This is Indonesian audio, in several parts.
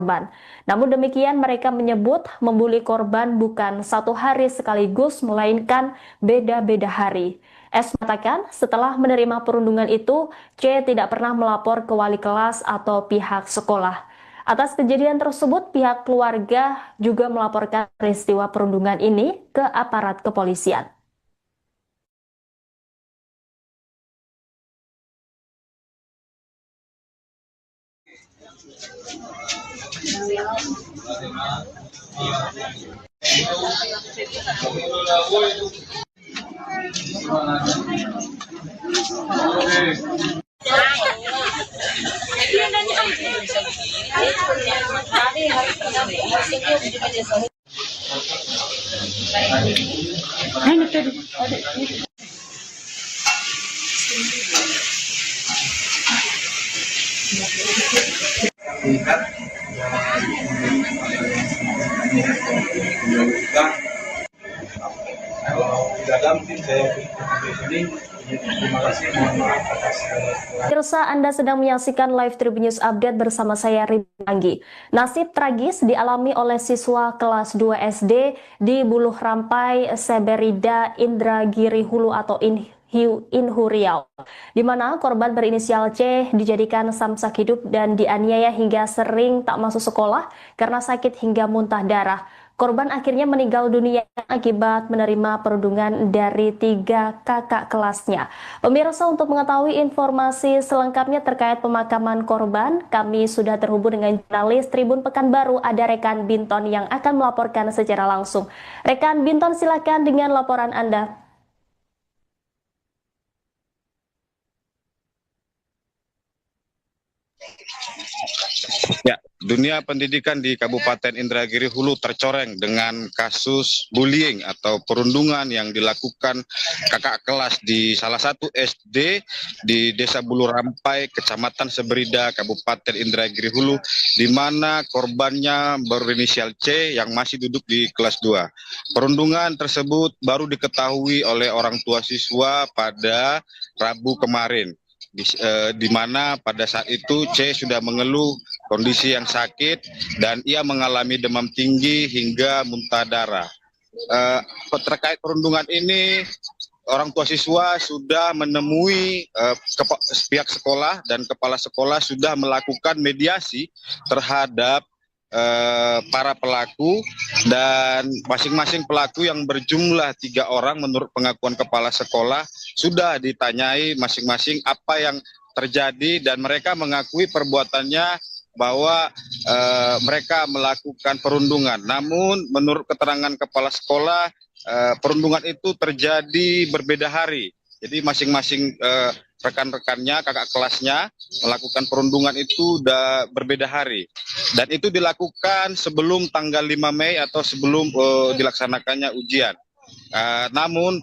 korban. Namun demikian mereka menyebut membuli korban bukan satu hari sekaligus melainkan beda-beda hari. S mengatakan setelah menerima perundungan itu, C tidak pernah melapor ke wali kelas atau pihak sekolah. Atas kejadian tersebut, pihak keluarga juga melaporkan peristiwa perundungan ini ke aparat kepolisian. Kalau tidak ada mungkin saya di sini. Terima kasih, mohon maaf atas Pemirsa, Anda sedang menyaksikan live Tribun News Update bersama saya Ridwan Anggi. Nasib tragis dialami oleh siswa kelas 2 SD di Buluh Rampai, Seberida, Indragiri Hulu atau Inhu Riau, di mana korban berinisial C dijadikan samsak hidup dan dianiaya hingga sering tak masuk sekolah karena sakit hingga muntah darah. Korban akhirnya meninggal dunia akibat menerima perundungan dari 3 kakak kelasnya. Pemirsa, untuk mengetahui informasi selengkapnya terkait pemakaman korban, kami sudah terhubung dengan jurnalis Tribun Pekanbaru, ada rekan Binton yang akan melaporkan secara langsung. Rekan Binton, silakan dengan laporan Anda. Ya, dunia pendidikan di Kabupaten Indragiri Hulu tercoreng dengan kasus bullying atau perundungan yang dilakukan kakak kelas di salah satu SD di Desa Buluh Rampai, Kecamatan Seberida, Kabupaten Indragiri Hulu, di mana korbannya berinisial C yang masih duduk di kelas 2. Perundungan tersebut baru diketahui oleh orang tua siswa pada Rabu kemarin. Di mana pada saat itu C sudah mengeluh kondisi yang sakit dan ia mengalami demam tinggi hingga muntah darah. Terkait perundungan ini, orang tua siswa sudah menemui pihak sekolah dan kepala sekolah sudah melakukan mediasi terhadap para pelaku, dan masing-masing pelaku yang berjumlah 3 orang menurut pengakuan kepala sekolah sudah ditanyai masing-masing apa yang terjadi, dan mereka mengakui perbuatannya bahwa mereka melakukan perundungan. Namun menurut keterangan kepala sekolah, perundungan itu terjadi berbeda hari. Jadi masing-masing rekan-rekannya, kakak kelasnya melakukan perundungan itu udah berbeda hari. Dan itu dilakukan sebelum tanggal 5 Mei atau sebelum dilaksanakannya ujian. Namun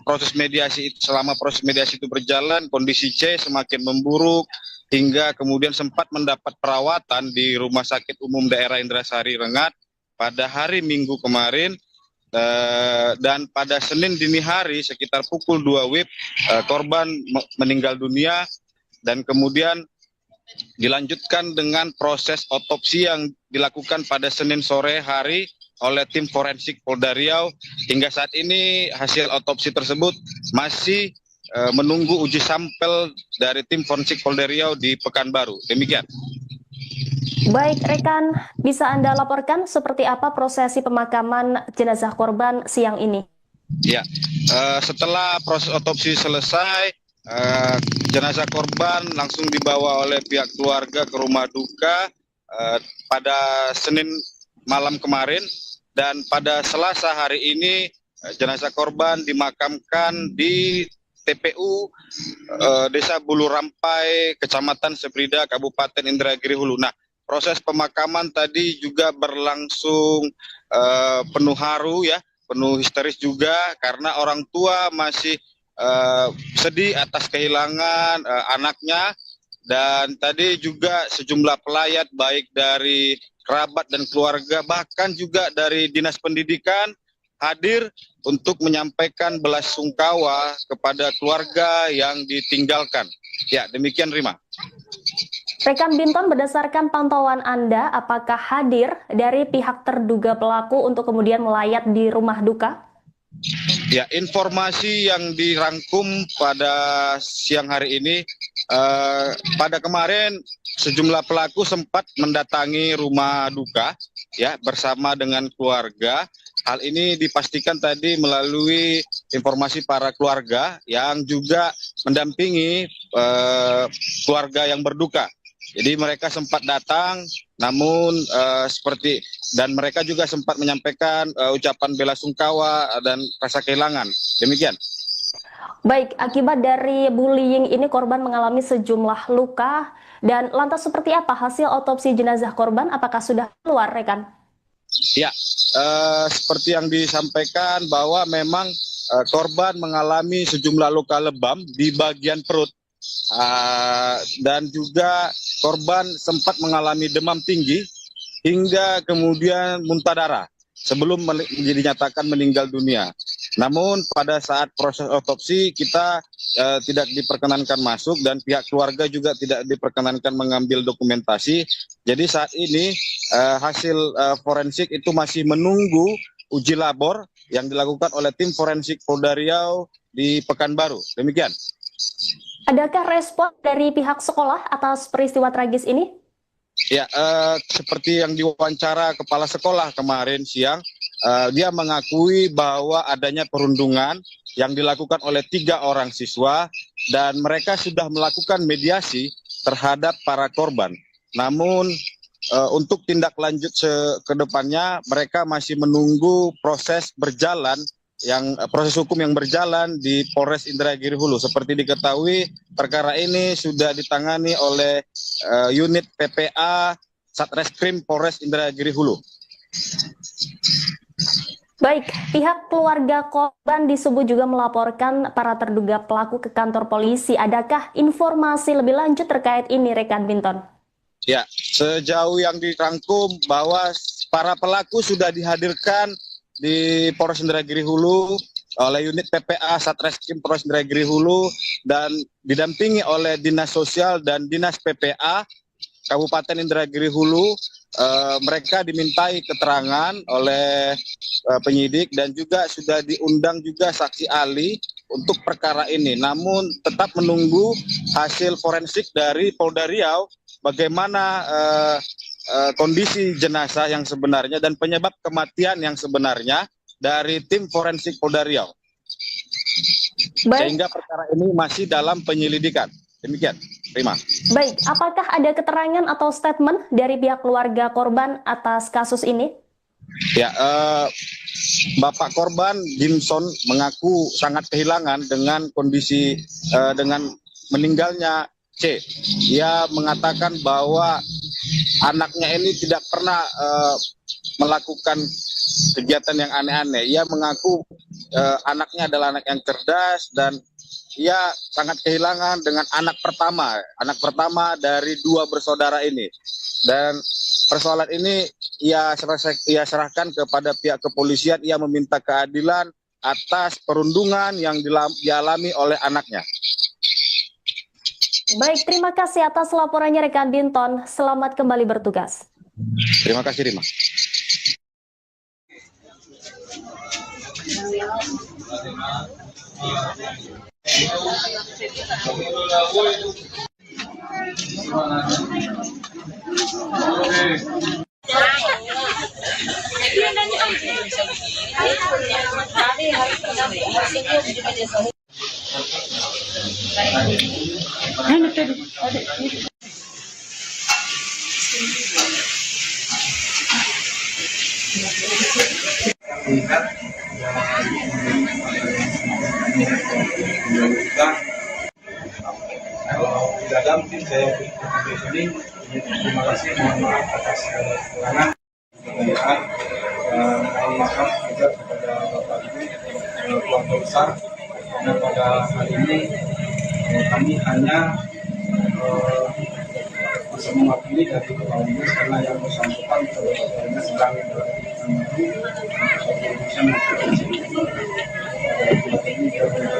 selama proses mediasi itu berjalan, kondisi C semakin memburuk hingga kemudian sempat mendapat perawatan di Rumah Sakit Umum Daerah Indrasari Rengat pada hari Minggu kemarin. Dan pada Senin dini hari sekitar pukul 2 WIB korban meninggal dunia, dan kemudian dilanjutkan dengan proses otopsi yang dilakukan pada Senin sore hari oleh tim forensik Polda Riau. Hingga saat ini hasil otopsi tersebut masih menunggu uji sampel dari tim forensik Polda Riau di Pekanbaru. Demikian. Baik, rekan, bisa Anda laporkan seperti apa prosesi pemakaman jenazah korban siang ini? Ya, setelah proses otopsi selesai, jenazah korban langsung dibawa oleh pihak keluarga ke rumah duka pada Senin malam kemarin, dan pada Selasa hari ini jenazah korban dimakamkan di TPU Desa Buluh Rampai, Kecamatan Seberida, Kabupaten Indragiri Hulu. Nah, proses pemakaman tadi juga berlangsung penuh haru ya, penuh histeris juga, karena orang tua masih sedih atas kehilangan anaknya, dan tadi juga sejumlah pelayat baik dari kerabat dan keluarga, bahkan juga dari Dinas Pendidikan hadir untuk menyampaikan belasungkawa kepada keluarga yang ditinggalkan. Ya, demikian Rima. Rekan Binton, berdasarkan pantauan Anda, apakah hadir dari pihak terduga pelaku untuk kemudian melayat di rumah duka? Ya, informasi yang dirangkum pada siang hari ini, pada kemarin sejumlah pelaku sempat mendatangi rumah duka ya bersama dengan keluarga. Hal ini dipastikan tadi melalui informasi para keluarga yang juga mendampingi keluarga yang berduka. Jadi mereka sempat datang, namun dan mereka juga sempat menyampaikan ucapan bela sungkawa dan rasa kehilangan. Demikian. Baik, akibat dari bullying ini korban mengalami sejumlah luka, dan lantas seperti apa hasil otopsi jenazah korban? Apakah sudah keluar, rekan? Ya, seperti yang disampaikan bahwa memang korban mengalami sejumlah luka lebam di bagian perut. Dan juga korban sempat mengalami demam tinggi hingga kemudian muntah darah sebelum dinyatakan meninggal dunia. Namun pada saat proses otopsi kita tidak diperkenankan masuk dan pihak keluarga juga tidak diperkenankan mengambil dokumentasi. Jadi saat ini hasil forensik itu masih menunggu uji labor yang dilakukan oleh tim forensik Polda Riau di Pekanbaru. Demikian. Adakah respon dari pihak sekolah atas peristiwa tragis ini? Ya, seperti yang diwawancara kepala sekolah kemarin siang, dia mengakui bahwa adanya perundungan yang dilakukan oleh 3 orang siswa dan mereka sudah melakukan mediasi terhadap para korban. Namun untuk tindak lanjut ke depannya mereka masih menunggu proses hukum yang berjalan di Polres Indragiri Hulu. Seperti diketahui, perkara ini sudah ditangani oleh unit PPA Satreskrim Polres Indragiri Hulu. Baik, pihak keluarga korban disebut juga melaporkan para terduga pelaku ke kantor polisi. Adakah informasi lebih lanjut terkait ini, rekan Binton? Ya, sejauh yang dirangkum bahwa para pelaku sudah dihadirkan di Polres Indragiri Hulu oleh unit PPA Satreskrim Polres Indragiri Hulu dan didampingi oleh Dinas Sosial dan Dinas PPA Kabupaten Indragiri Hulu. Mereka dimintai keterangan oleh penyidik dan juga sudah diundang juga saksi ahli untuk perkara ini. Namun tetap menunggu hasil forensik dari Polda Riau bagaimana kondisi jenazah yang sebenarnya dan penyebab kematian yang sebenarnya dari tim forensik Polda Riau. Sehingga perkara ini masih dalam penyelidikan. Demikian, Rima. Baik, apakah ada keterangan atau statement dari pihak keluarga korban atas kasus ini? Ya, Bapak korban Jimson mengaku sangat kehilangan dengan kondisi dengan meninggalnya C. Ia mengatakan bahwa anaknya ini tidak pernah melakukan kegiatan yang aneh-aneh. Ia mengaku anaknya adalah anak yang cerdas dan ia sangat kehilangan dengan anak pertama dari 2 bersaudara ini. Dan persoalan ini ia serahkan kepada pihak kepolisian. Ia meminta keadilan atas perundungan yang dialami oleh anaknya. Baik, terima kasih atas laporannya rekan Binton. Selamat kembali bertugas. Terima kasih, Rima. Kalau tidak ada mungkin saya di sini. Terima kasih, mohon maaf atas kekurangan kebudayaan dan mohon maaf juga kepada Bapak Ibu keluarga besar. Karena pada hari ini kami hanya bisa mewakili dari Kepala Dinas karena yang bersangkutan sebetulnya sedang menuju satu urusan yang ini dia juga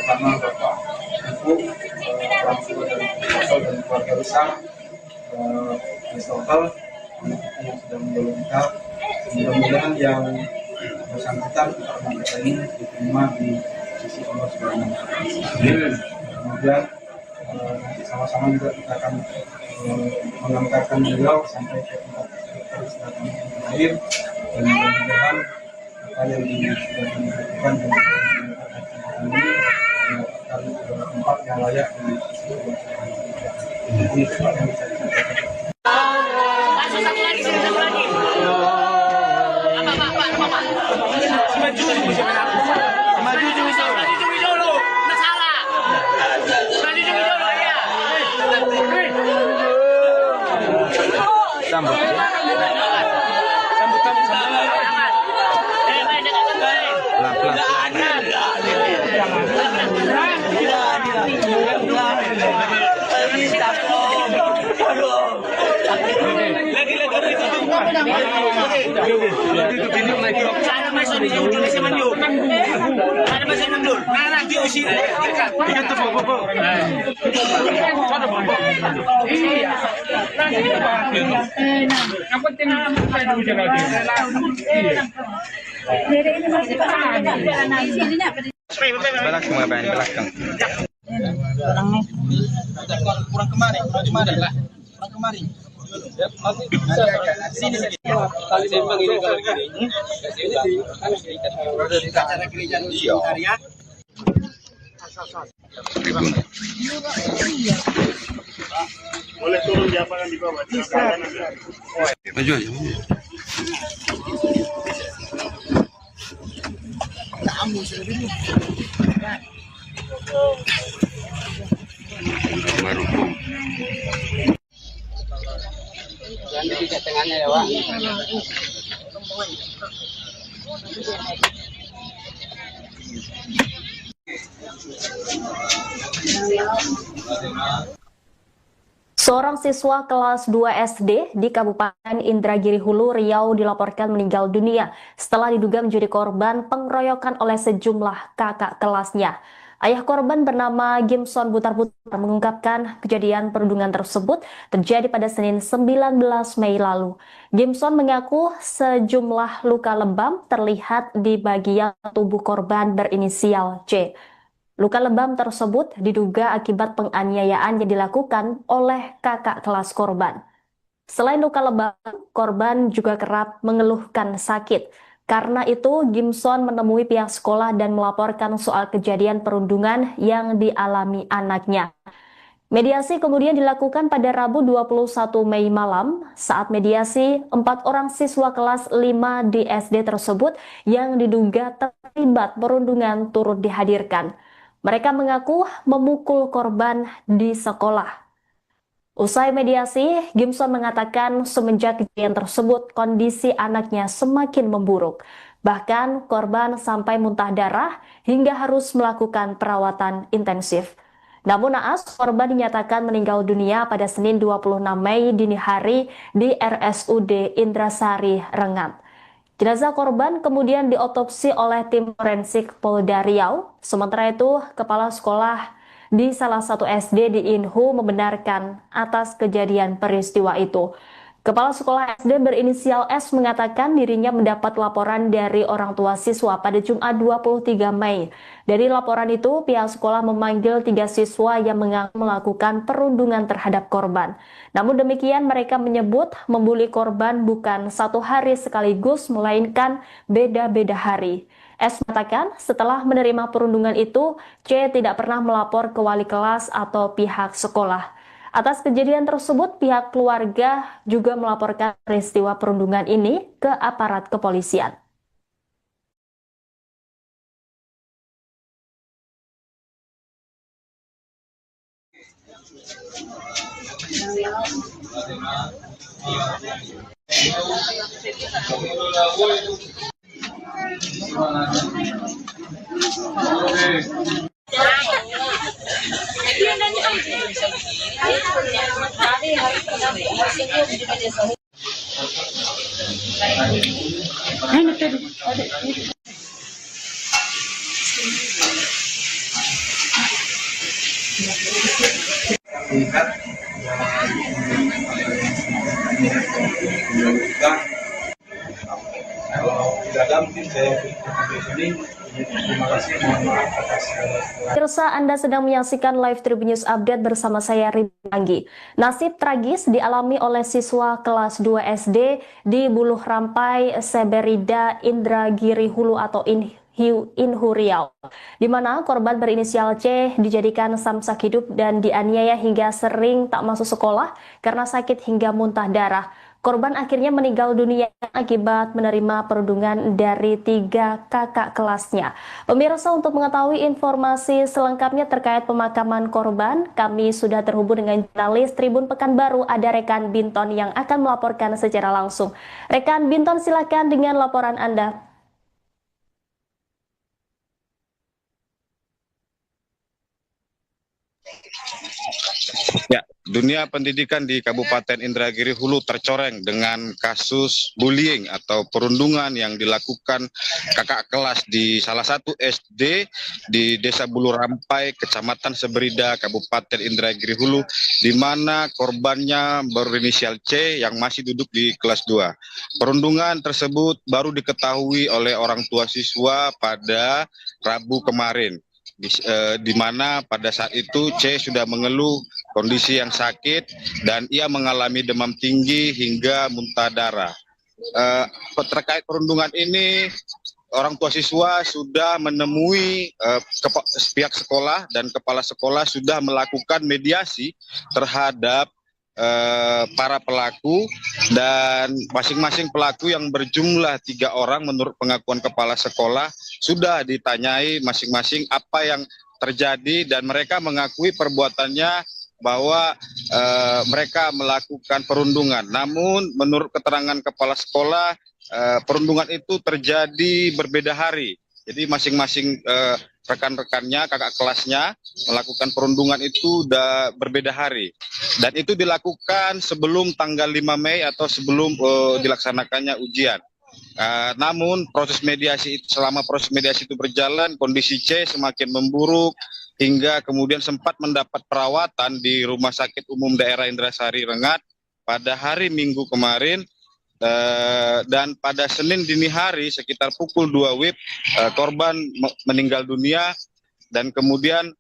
karena Bapak Ibu orang tua dari besar total anak kita yang sudah menjadi. Mudah-mudahan yang bersangkutan anak kita ini diterima di sisi Allah Subhanahu wa Ta'ala. Kemudian nanti sama-sama juga kita akan mengantarkan beliau sampai ke tempat peristirahatan yang terakhir, dan mudah-mudahan apa yang sudah kami lakukan dan ini mendapatkan tempat yang layak di sisi Allah Subhanahu wa Ta'ala. Ini tempat yang bisa disampaikan. Kurang kemarin, kurang kemarin. Boleh turun di apa di bawah? Maju aja. Baru. Jangan di tengahnya ya, Pak. Seorang siswa kelas 2 SD di Kabupaten Indragiri Hulu, Riau dilaporkan meninggal dunia setelah diduga menjadi korban pengeroyokan oleh sejumlah kakak kelasnya. Ayah korban bernama Gimson Butar-Butar mengungkapkan kejadian perundungan tersebut terjadi pada Senin 19 Mei lalu. Gimson mengaku sejumlah luka lebam terlihat di bagian tubuh korban berinisial C. Luka lebam tersebut diduga akibat penganiayaan yang dilakukan oleh kakak kelas korban. Selain luka lebam, korban juga kerap mengeluhkan sakit. Karena itu, Gimson menemui pihak sekolah dan melaporkan soal kejadian perundungan yang dialami anaknya. Mediasi kemudian dilakukan pada Rabu 21 Mei malam. Saat mediasi, 4 orang siswa kelas 5 di SD tersebut yang diduga terlibat perundungan turut dihadirkan. Mereka mengaku memukul korban di sekolah. Usai mediasi, Gimson mengatakan semenjak kejadian tersebut kondisi anaknya semakin memburuk. Bahkan korban sampai muntah darah hingga harus melakukan perawatan intensif. Namun naas, korban dinyatakan meninggal dunia pada Senin 26 Mei dini hari di RSUD Indrasari, Rengat. Jenazah korban kemudian diotopsi oleh tim forensik Polda Riau. Sementara itu, kepala sekolah di salah satu SD di Inhu membenarkan atas kejadian peristiwa itu. Kepala sekolah SD berinisial S mengatakan dirinya mendapat laporan dari orang tua siswa pada Jumat 23 Mei. Dari laporan itu, pihak sekolah memanggil 3 siswa yang mengaku melakukan perundungan terhadap korban. Namun demikian, mereka menyebut membuli korban bukan satu hari sekaligus, melainkan beda-beda hari. S mengatakan setelah menerima perundungan itu, C tidak pernah melapor ke wali kelas atau pihak sekolah. Atas kejadian tersebut, pihak keluarga juga melaporkan peristiwa perundungan ini ke aparat kepolisian. Lihat juga kalau tidak ada mungkin saya tutup di sini. Terima kasih, mohon maaf atas segala kekurangan. Pemirsa, Anda sedang menyaksikan live Tribun News Update bersama saya Ridwan Anggi. Nasib tragis dialami oleh siswa kelas 2 SD di Buluh Rampai, Seberida, Indragiri Hulu atau Inhu Riau, di mana korban berinisial C dijadikan samsak hidup dan dianiaya hingga sering tak masuk sekolah karena sakit hingga muntah darah. Korban akhirnya meninggal dunia akibat menerima perundungan dari 3 kakak kelasnya. Pemirsa, untuk mengetahui informasi selengkapnya terkait pemakaman korban, kami sudah terhubung dengan jurnalis Tribun Pekanbaru, ada rekan Binton yang akan melaporkan secara langsung. Rekan Binton, silakan dengan laporan Anda. Ya, dunia pendidikan di Kabupaten Indragiri Hulu tercoreng dengan kasus bullying atau perundungan yang dilakukan kakak kelas di salah satu SD di Desa Buluh Rampai, Kecamatan Seberida, Kabupaten Indragiri Hulu, di mana korbannya berinisial C yang masih duduk di kelas 2. Perundungan tersebut baru diketahui oleh orang tua siswa pada Rabu kemarin. Di mana pada saat itu C sudah mengeluh kondisi yang sakit dan ia mengalami demam tinggi hingga muntah darah. Terkait perundungan ini, orang tua siswa sudah menemui pihak sekolah dan kepala sekolah sudah melakukan mediasi terhadap para pelaku, dan masing-masing pelaku yang berjumlah 3 orang menurut pengakuan kepala sekolah sudah ditanyai masing-masing apa yang terjadi, dan mereka mengakui perbuatannya bahwa mereka melakukan perundungan. Namun menurut keterangan kepala sekolah, perundungan itu terjadi berbeda hari. Jadi masing-masing rekan-rekannya, kakak kelasnya melakukan perundungan itu berbeda hari. Dan itu dilakukan sebelum tanggal 5 Mei atau sebelum dilaksanakannya ujian. Namun selama proses mediasi itu berjalan, kondisi C semakin memburuk hingga kemudian sempat mendapat perawatan di Rumah Sakit Umum Daerah Indrasari Rengat pada hari Minggu kemarin. Dan pada Senin dini hari sekitar pukul 2 WIB korban meninggal dunia, dan kemudian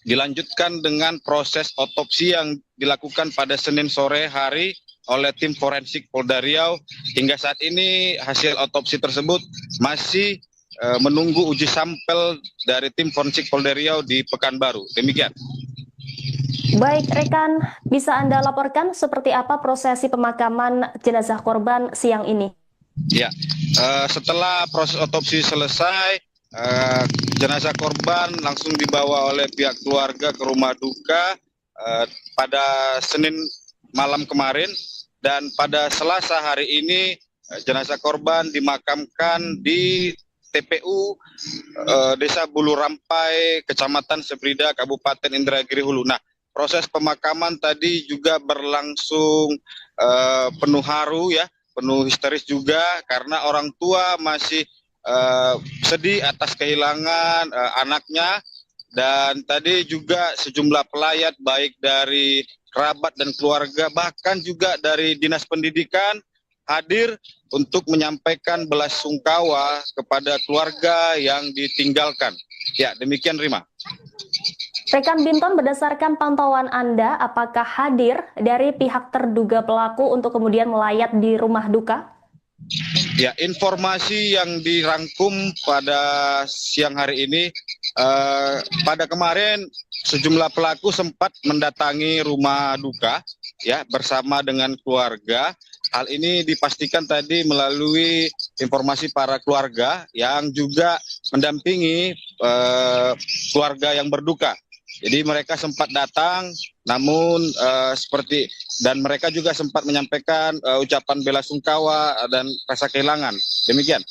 dilanjutkan dengan proses otopsi yang dilakukan pada Senin sore hari oleh tim forensik Polda Riau. Hingga saat ini hasil otopsi tersebut masih menunggu uji sampel dari tim forensik Polda Riau di Pekanbaru. Demikian. Baik, rekan, bisa Anda laporkan seperti apa prosesi pemakaman jenazah korban siang ini? Ya, setelah proses otopsi selesai, jenazah korban langsung dibawa oleh pihak keluarga ke rumah duka pada Senin malam kemarin, dan pada Selasa hari ini jenazah korban dimakamkan di TPU Desa Buluh Rampai, Kecamatan Seberida, Kabupaten Indragiri Hulu. Nah, proses pemakaman tadi juga berlangsung penuh haru ya, penuh histeris juga, karena orang tua masih sedih atas kehilangan anaknya, dan tadi juga sejumlah pelayat baik dari kerabat dan keluarga, bahkan juga dari Dinas Pendidikan hadir untuk menyampaikan belasungkawa kepada keluarga yang ditinggalkan. Ya, demikian Rima. Rekan Binton, berdasarkan pantauan Anda, apakah hadir dari pihak terduga pelaku untuk kemudian melayat di rumah duka? Ya, informasi yang dirangkum pada siang hari ini, pada kemarin sejumlah pelaku sempat mendatangi rumah duka ya bersama dengan keluarga. Hal ini dipastikan tadi melalui informasi para keluarga yang juga mendampingi keluarga yang berduka. Jadi mereka sempat datang, namun dan mereka juga sempat menyampaikan ucapan belasungkawa dan rasa kehilangan. Demikian.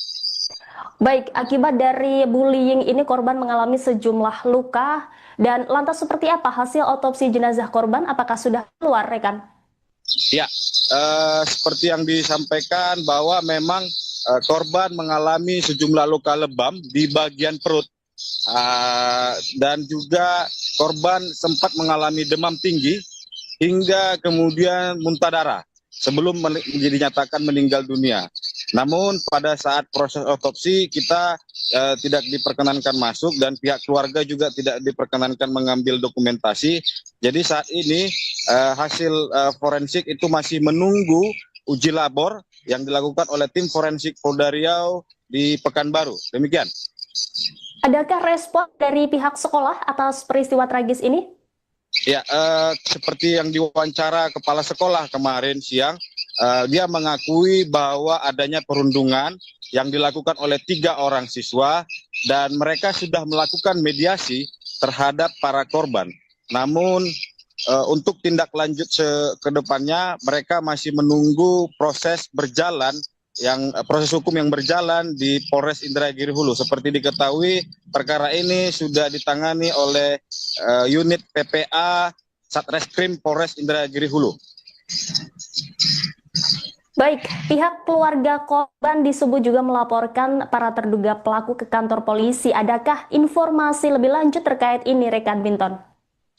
Baik, akibat dari bullying ini korban mengalami sejumlah luka, dan lantas seperti apa hasil otopsi jenazah korban? Apakah sudah keluar, rekan? Ya, seperti yang disampaikan bahwa memang korban mengalami sejumlah luka lebam di bagian perut. Dan juga korban sempat mengalami demam tinggi hingga kemudian muntah darah sebelum dinyatakan meninggal dunia. Namun pada saat proses otopsi kita tidak diperkenankan masuk dan pihak keluarga juga tidak diperkenankan mengambil dokumentasi. Jadi saat ini hasil forensik itu masih menunggu uji labor yang dilakukan oleh tim forensik Polda Riau di Pekanbaru. Demikian. Adakah respon dari pihak sekolah atas peristiwa tragis ini? Ya, seperti yang diwawancara kepala sekolah kemarin siang, dia mengakui bahwa adanya perundungan yang dilakukan oleh 3 orang siswa dan mereka sudah melakukan mediasi terhadap para korban. Namun untuk tindak lanjut ke depannya mereka masih menunggu proses hukum yang berjalan di Polres Indragiri Hulu. Seperti diketahui, perkara ini sudah ditangani oleh unit PPA Satreskrim Polres Indragiri Hulu. Baik, pihak keluarga korban disebut juga melaporkan para terduga pelaku ke kantor polisi. Adakah informasi lebih lanjut terkait ini, rekan Binton?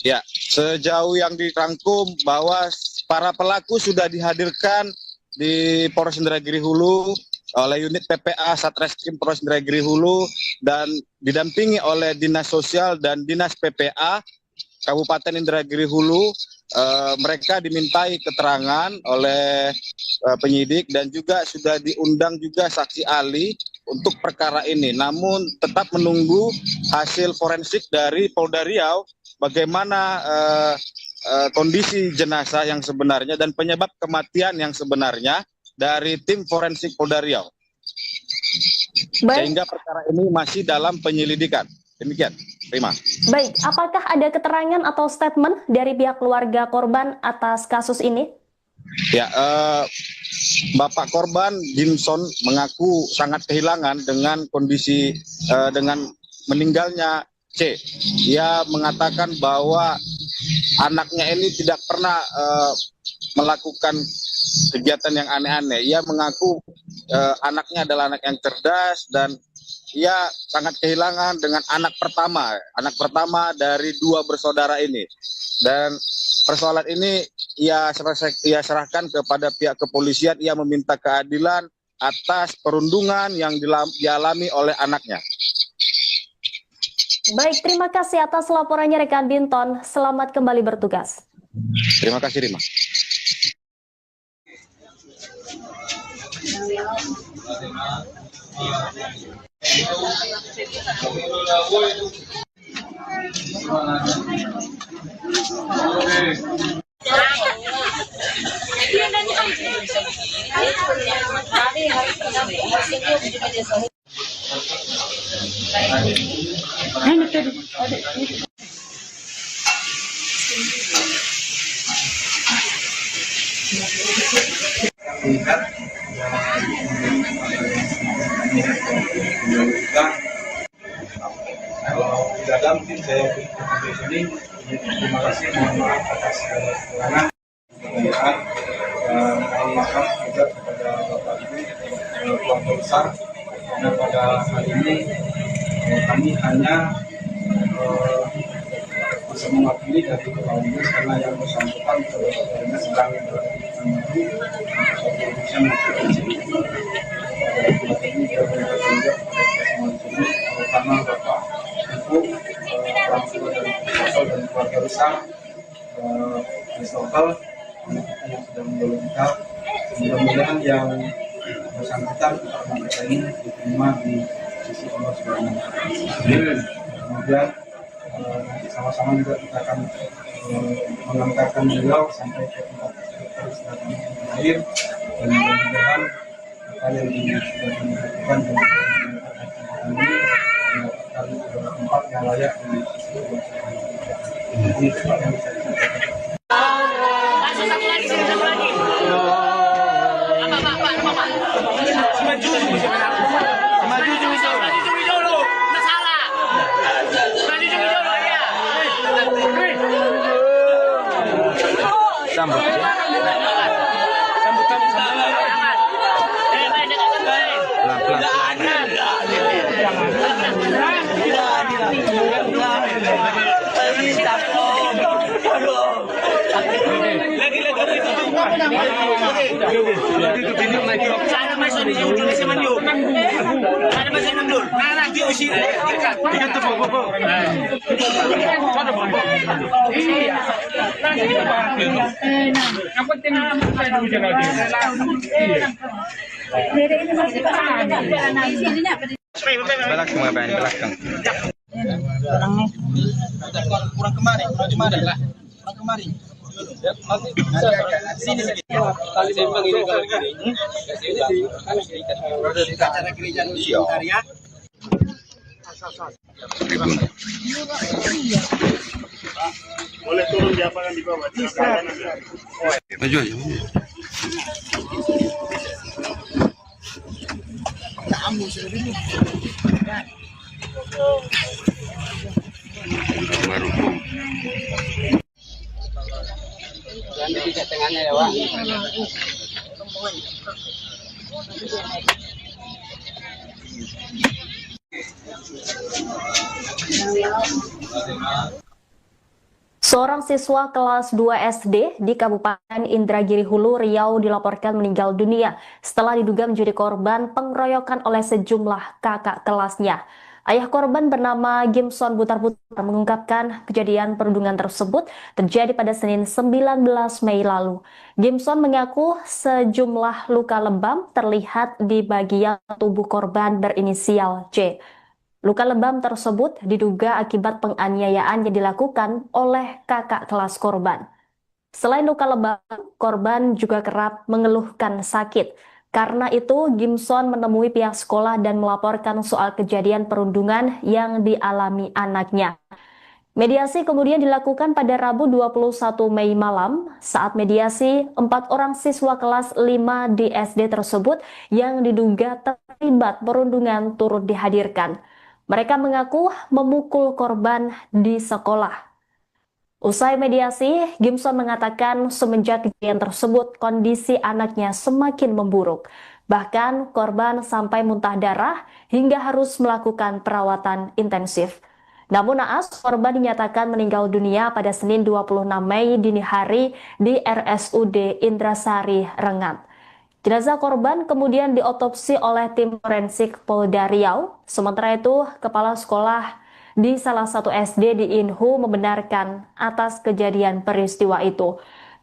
Ya, sejauh yang dirangkum bahwa para pelaku sudah dihadirkan di Polres Indragiri Hulu oleh unit PPA Satreskrim Polres Indragiri Hulu dan didampingi oleh Dinas Sosial dan Dinas PPA Kabupaten Indragiri Hulu. Mereka dimintai keterangan oleh penyidik dan juga sudah diundang juga saksi ahli untuk perkara ini. Namun tetap menunggu hasil forensik dari Polda Riau bagaimana kondisi jenazah yang sebenarnya dan penyebab kematian yang sebenarnya dari tim forensik Polda Riau. Sehingga perkara ini masih dalam penyelidikan. Demikian, Rima. Baik, apakah ada keterangan atau statement dari pihak keluarga korban atas kasus ini? Ya, Bapak korban Jimson mengaku sangat kehilangan dengan kondisi dengan meninggalnya C. Dia mengatakan bahwa anaknya ini tidak pernah melakukan kegiatan yang aneh-aneh. Ia mengaku anaknya adalah anak yang cerdas dan ia sangat kehilangan dengan anak pertama dari 2 bersaudara ini. Dan persoalan ini ia serahkan kepada pihak kepolisian. Ia meminta keadilan atas perundungan yang dialami oleh anaknya. Baik, terima kasih atas laporannya rekan Binton. Selamat kembali bertugas. Terima kasih, Rima. Kalau tidak ada mungkin saya di sini. Terima kasih, mohon maaf atas kekurangan kejayaan dan mohon maaf juga kepada Bapak Ibu keluarga besar karena pada hari ini kami hanya bisa mewakili dari Kepala Dinas karena yang bersangkutan kebetulannya sedang menuju urusan ini terutama Bapak Ibu orang tua dari dan keluarga besar Christopher yang sudah meninggal. Mudah-mudahan yang bersangkutan mereka ini diterima di sisi Allah Subhanahu wa Ta'ala. Kemudian sama-sama juga kita akan mengantarkan beliau sampai ke tempat peristirahatan terakhir dan mudah-mudahan apa yang sudah dilakukan dan ini mendapatkan tempat yang layak di sisi Allah Subhanahu wa Ta'ala. Ini tempat yang bisa disampaikan. Pelan-pelan. Sana masuk di ujung di semenyu. Sana masih mundur. Nah, lagi usia dekat. Itu bobo. Mana bobo? Iya. Apa tinggal saya dulu jalan dia. Belakang, belakang. Kurang kemarin lah. Kurang kemarin. Sini sedikit. Kali sembang ini kalau gini. Acara gereja sebentar ya. Boleh turun di lapangan di bawah. Maju aja. Baru. Jangan dipijak tengahnya ya, Wak. Seorang siswa kelas 2 SD di Kabupaten Indragiri Hulu, Riau dilaporkan meninggal dunia setelah diduga menjadi korban pengeroyokan oleh sejumlah kakak kelasnya. Ayah korban bernama Gimson Butar-Butar mengungkapkan kejadian perundungan tersebut terjadi pada Senin 19 Mei lalu. Gimson mengaku sejumlah luka lebam terlihat di bagian tubuh korban berinisial C. Luka lebam tersebut diduga akibat penganiayaan yang dilakukan oleh kakak kelas korban. Selain luka lebam, korban juga kerap mengeluhkan sakit. Karena itu, Gimson menemui pihak sekolah dan melaporkan soal kejadian perundungan yang dialami anaknya. Mediasi kemudian dilakukan pada Rabu 21 Mei malam. Saat mediasi, 4 orang siswa kelas 5 di SD tersebut yang diduga terlibat perundungan turut dihadirkan. Mereka mengaku memukul korban di sekolah. Usai mediasi, Gimson mengatakan semenjak kejadian tersebut kondisi anaknya semakin memburuk. Bahkan korban sampai muntah darah hingga harus melakukan perawatan intensif. Namun naas, korban dinyatakan meninggal dunia pada Senin 26 Mei dini hari di RSUD Indrasari, Rengat. Jenazah korban kemudian diotopsi oleh tim forensik Polda Riau. Sementara itu, kepala sekolah di salah satu SD di Inhu membenarkan atas kejadian peristiwa itu.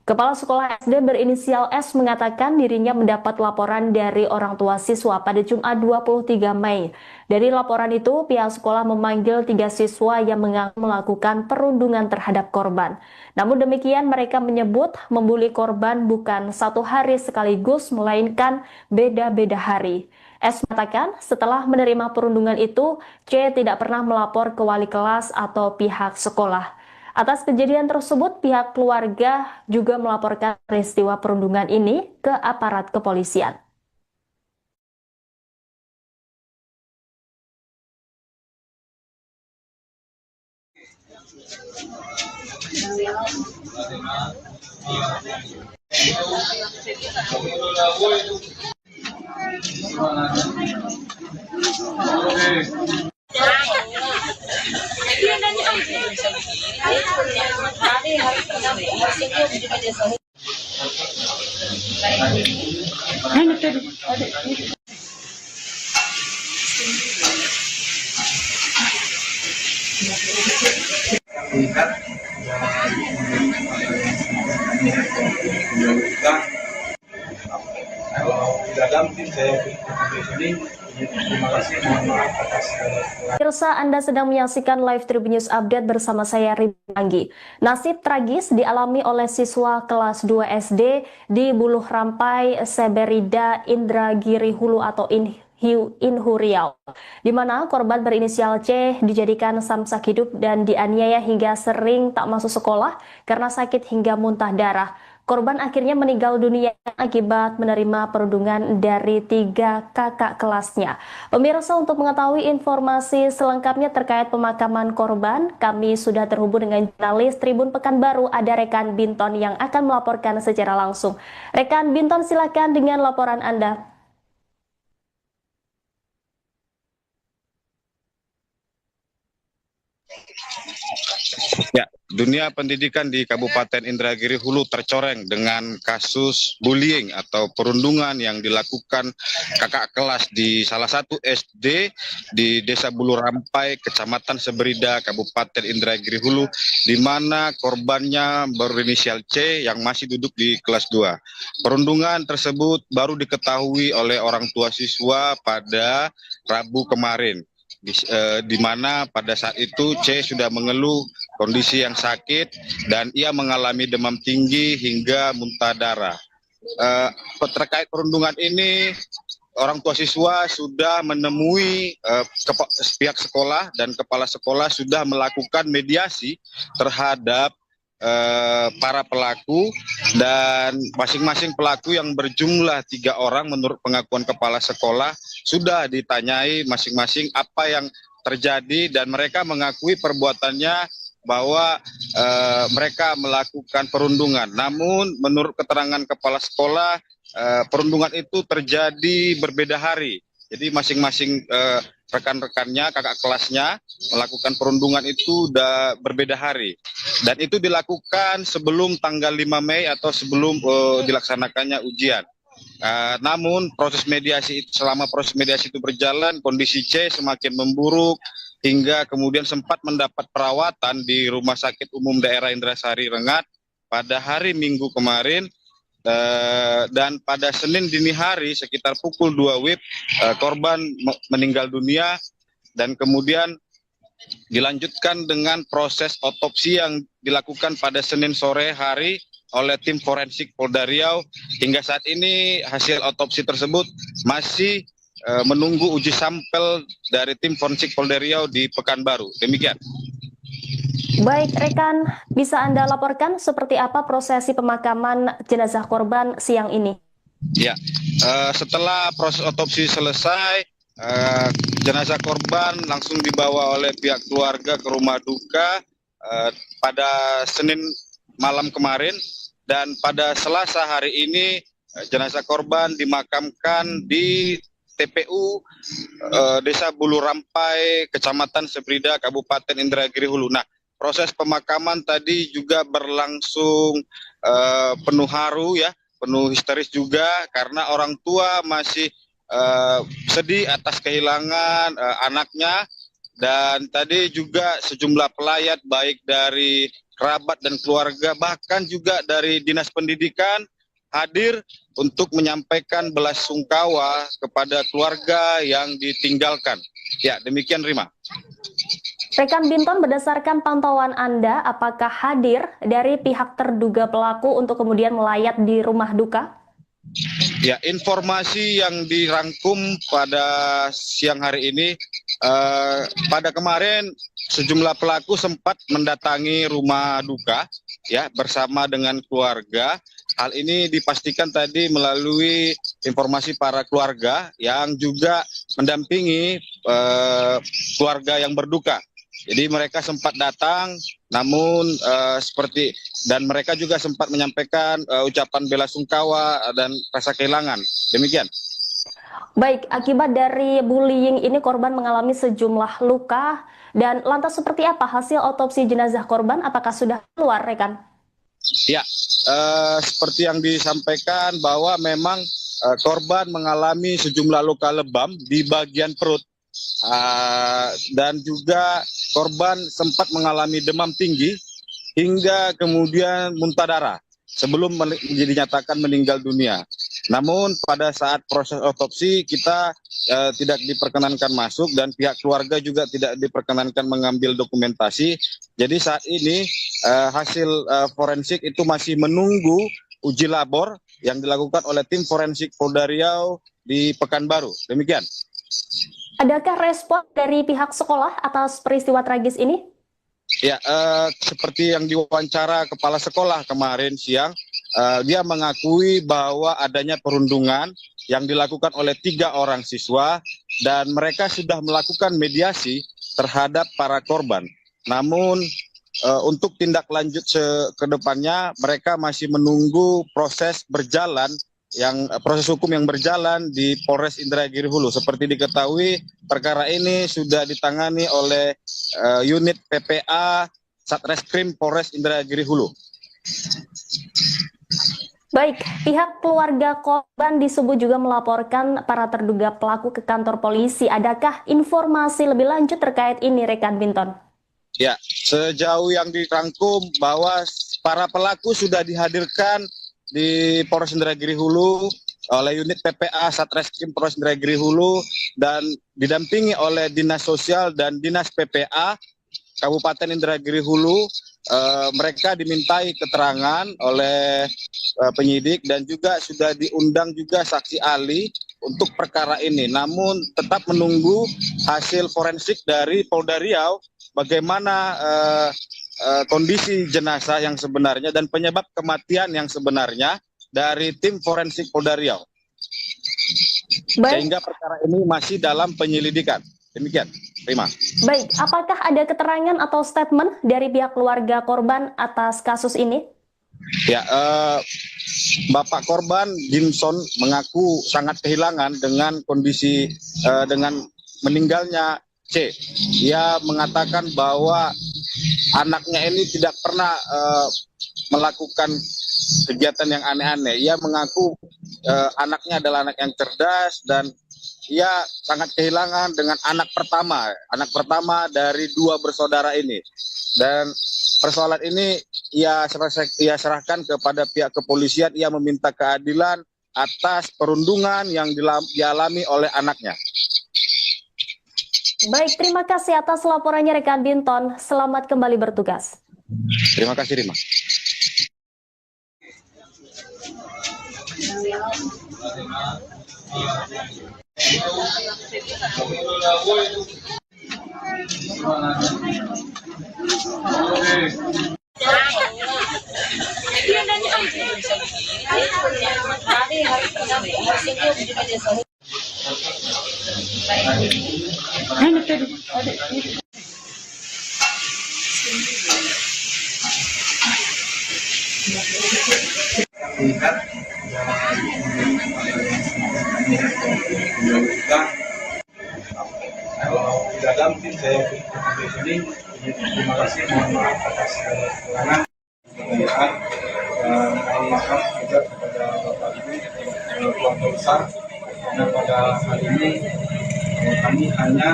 Kepala sekolah SD berinisial S mengatakan dirinya mendapat laporan dari orang tua siswa pada Jumat 23 Mei. Dari laporan itu, pihak sekolah memanggil 3 siswa yang mengaku melakukan perundungan terhadap korban. Namun demikian, mereka menyebut membuli korban bukan satu hari sekaligus, melainkan beda-beda hari. S mengatakan setelah menerima perundungan itu, C tidak pernah melapor ke wali kelas atau pihak sekolah. Atas kejadian tersebut, pihak keluarga juga melaporkan peristiwa perundungan ini ke aparat kepolisian. Tingkat kalau tidak ada mungkin saya di sini. Terima kasih, mohon maaf atas Pemirsa, Anda sedang menyaksikan Live Tribun News Update bersama saya Ridwan Anggi. Nasib tragis dialami oleh siswa kelas 2 SD di Buluh Rampai, Seberida, Indragiri Hulu atau Inhu Riau, di mana korban berinisial C dijadikan samsak hidup dan dianiaya hingga sering tak masuk sekolah karena sakit hingga muntah darah. Korban akhirnya meninggal dunia akibat menerima perundungan dari 3 kakak kelasnya. Pemirsa, untuk mengetahui informasi selengkapnya terkait pemakaman korban, kami sudah terhubung dengan jurnalis Tribun Pekanbaru, ada rekan Binton yang akan melaporkan secara langsung. Rekan Binton, silakan dengan laporan Anda. Ya, dunia pendidikan di Kabupaten Indragiri Hulu tercoreng dengan kasus bullying atau perundungan yang dilakukan kakak kelas di salah satu SD di Desa Bulu Rampai, Kecamatan Seberida, Kabupaten Indragiri Hulu, di mana korbannya berinisial C yang masih duduk di kelas 2. Perundungan tersebut baru diketahui oleh orang tua siswa pada Rabu kemarin. Di mana pada saat itu C sudah mengeluh kondisi yang sakit dan ia mengalami demam tinggi hingga muntah darah. Terkait perundungan ini, orang tua siswa sudah menemui pihak sekolah dan kepala sekolah sudah melakukan mediasi terhadap para pelaku, dan masing-masing pelaku yang berjumlah 3 orang menurut pengakuan kepala sekolah sudah ditanyai masing-masing apa yang terjadi, dan mereka mengakui perbuatannya bahwa mereka melakukan perundungan. Namun menurut keterangan kepala sekolah, perundungan itu terjadi berbeda hari. Jadi masing-masing rekan-rekannya, kakak kelasnya melakukan perundungan itu berbeda hari. Dan itu dilakukan sebelum tanggal 5 Mei atau sebelum dilaksanakannya ujian. Namun selama proses mediasi itu berjalan, kondisi C semakin memburuk hingga kemudian sempat mendapat perawatan di Rumah Sakit Umum Daerah Indrasari Rengat pada hari Minggu kemarin. Dan pada Senin dini hari sekitar pukul 2 WIB korban meninggal dunia, dan kemudian dilanjutkan dengan proses otopsi yang dilakukan pada Senin sore hari oleh tim forensik Polda Riau. Hingga saat ini hasil otopsi tersebut masih menunggu uji sampel dari tim forensik Polda Riau di Pekanbaru. Demikian. Baik, rekan, bisa Anda laporkan seperti apa prosesi pemakaman jenazah korban siang ini? Ya, setelah proses otopsi selesai, jenazah korban langsung dibawa oleh pihak keluarga ke rumah duka pada Senin malam kemarin, dan pada Selasa hari ini jenazah korban dimakamkan di TPU Desa Bulu Rampai, Kecamatan Seberida, Kabupaten Indragiri Hulu. Nah, proses pemakaman tadi juga berlangsung penuh haru ya, penuh histeris juga, karena orang tua masih sedih atas kehilangan anaknya, dan tadi juga sejumlah pelayat baik dari kerabat dan keluarga, bahkan juga dari Dinas Pendidikan hadir untuk menyampaikan belasungkawa kepada keluarga yang ditinggalkan. Ya, demikian Rima. Rekan Binton, berdasarkan pantauan Anda, apakah hadir dari pihak terduga pelaku untuk kemudian melayat di rumah duka? Ya, informasi yang dirangkum pada siang hari ini, pada kemarin sejumlah pelaku sempat mendatangi rumah duka ya bersama dengan keluarga. Hal ini dipastikan tadi melalui informasi para keluarga yang juga mendampingi keluarga yang berduka. Jadi mereka sempat datang, namun dan mereka juga sempat menyampaikan ucapan belasungkawa dan rasa kehilangan. Demikian. Baik, akibat dari bullying ini korban mengalami sejumlah luka, dan lantas seperti apa hasil otopsi jenazah korban? Apakah sudah keluar, rekan? Ya, seperti yang disampaikan bahwa memang korban mengalami sejumlah luka lebam di bagian perut. Dan juga korban sempat mengalami demam tinggi hingga kemudian muntah darah sebelum dinyatakan meninggal dunia. Namun pada saat proses otopsi kita tidak diperkenankan masuk, dan pihak keluarga juga tidak diperkenankan mengambil dokumentasi. Jadi saat ini hasil forensik itu masih menunggu uji labor yang dilakukan oleh tim forensik Polda Riau di Pekanbaru. Demikian. Adakah respon dari pihak sekolah atas peristiwa tragis ini? Ya, seperti yang diwawancara kepala sekolah kemarin siang, dia mengakui bahwa adanya perundungan yang dilakukan oleh 3 orang siswa, dan mereka sudah melakukan mediasi terhadap para korban. Namun untuk tindak lanjut ke depannya mereka masih menunggu proses hukum yang berjalan di Polres Indragiri Hulu. Seperti diketahui, perkara ini sudah ditangani oleh unit PPA Satreskrim Polres Indragiri Hulu. Baik, pihak keluarga korban disebut juga melaporkan para terduga pelaku ke kantor polisi. Adakah informasi lebih lanjut terkait ini, rekan Binton? Ya, sejauh yang dirangkum bahwa para pelaku sudah dihadirkan di Polres Indragiri Hulu oleh unit PPA Satreskrim Polres Indragiri Hulu dan didampingi oleh Dinas Sosial dan Dinas PPA Kabupaten Indragiri Hulu. Mereka dimintai keterangan oleh penyidik dan juga sudah diundang juga saksi ahli untuk perkara ini. Namun tetap menunggu hasil forensik dari Polda Riau bagaimana kondisi jenazah yang sebenarnya dan penyebab kematian yang sebenarnya dari tim forensik Polda Riau. Sehingga perkara ini masih dalam penyelidikan. Demikian, Rima. Baik, apakah ada keterangan atau statement dari pihak keluarga korban atas kasus ini? Ya, Bapak korban Jimson mengaku sangat kehilangan dengan kondisi dengan meninggalnya C. Ia mengatakan bahwa anaknya ini tidak pernah melakukan kegiatan yang aneh-aneh. Ia mengaku anaknya adalah anak yang cerdas dan ia sangat kehilangan dengan anak pertama dari 2 bersaudara ini. Dan persoalan ini ia serahkan kepada pihak kepolisian. Ia meminta keadilan atas perundungan yang dialami oleh anaknya. Baik, terima kasih atas laporannya rekan Binton. Selamat kembali bertugas. Terima kasih, Rima. Kalau tidak ada mungkin saya di sini. Terima kasih, mohon maaf atas kekurangan kejayaan dan mohon maaf juga kepada Bapak Ibu keluarga besar karena pada hari ini kami hanya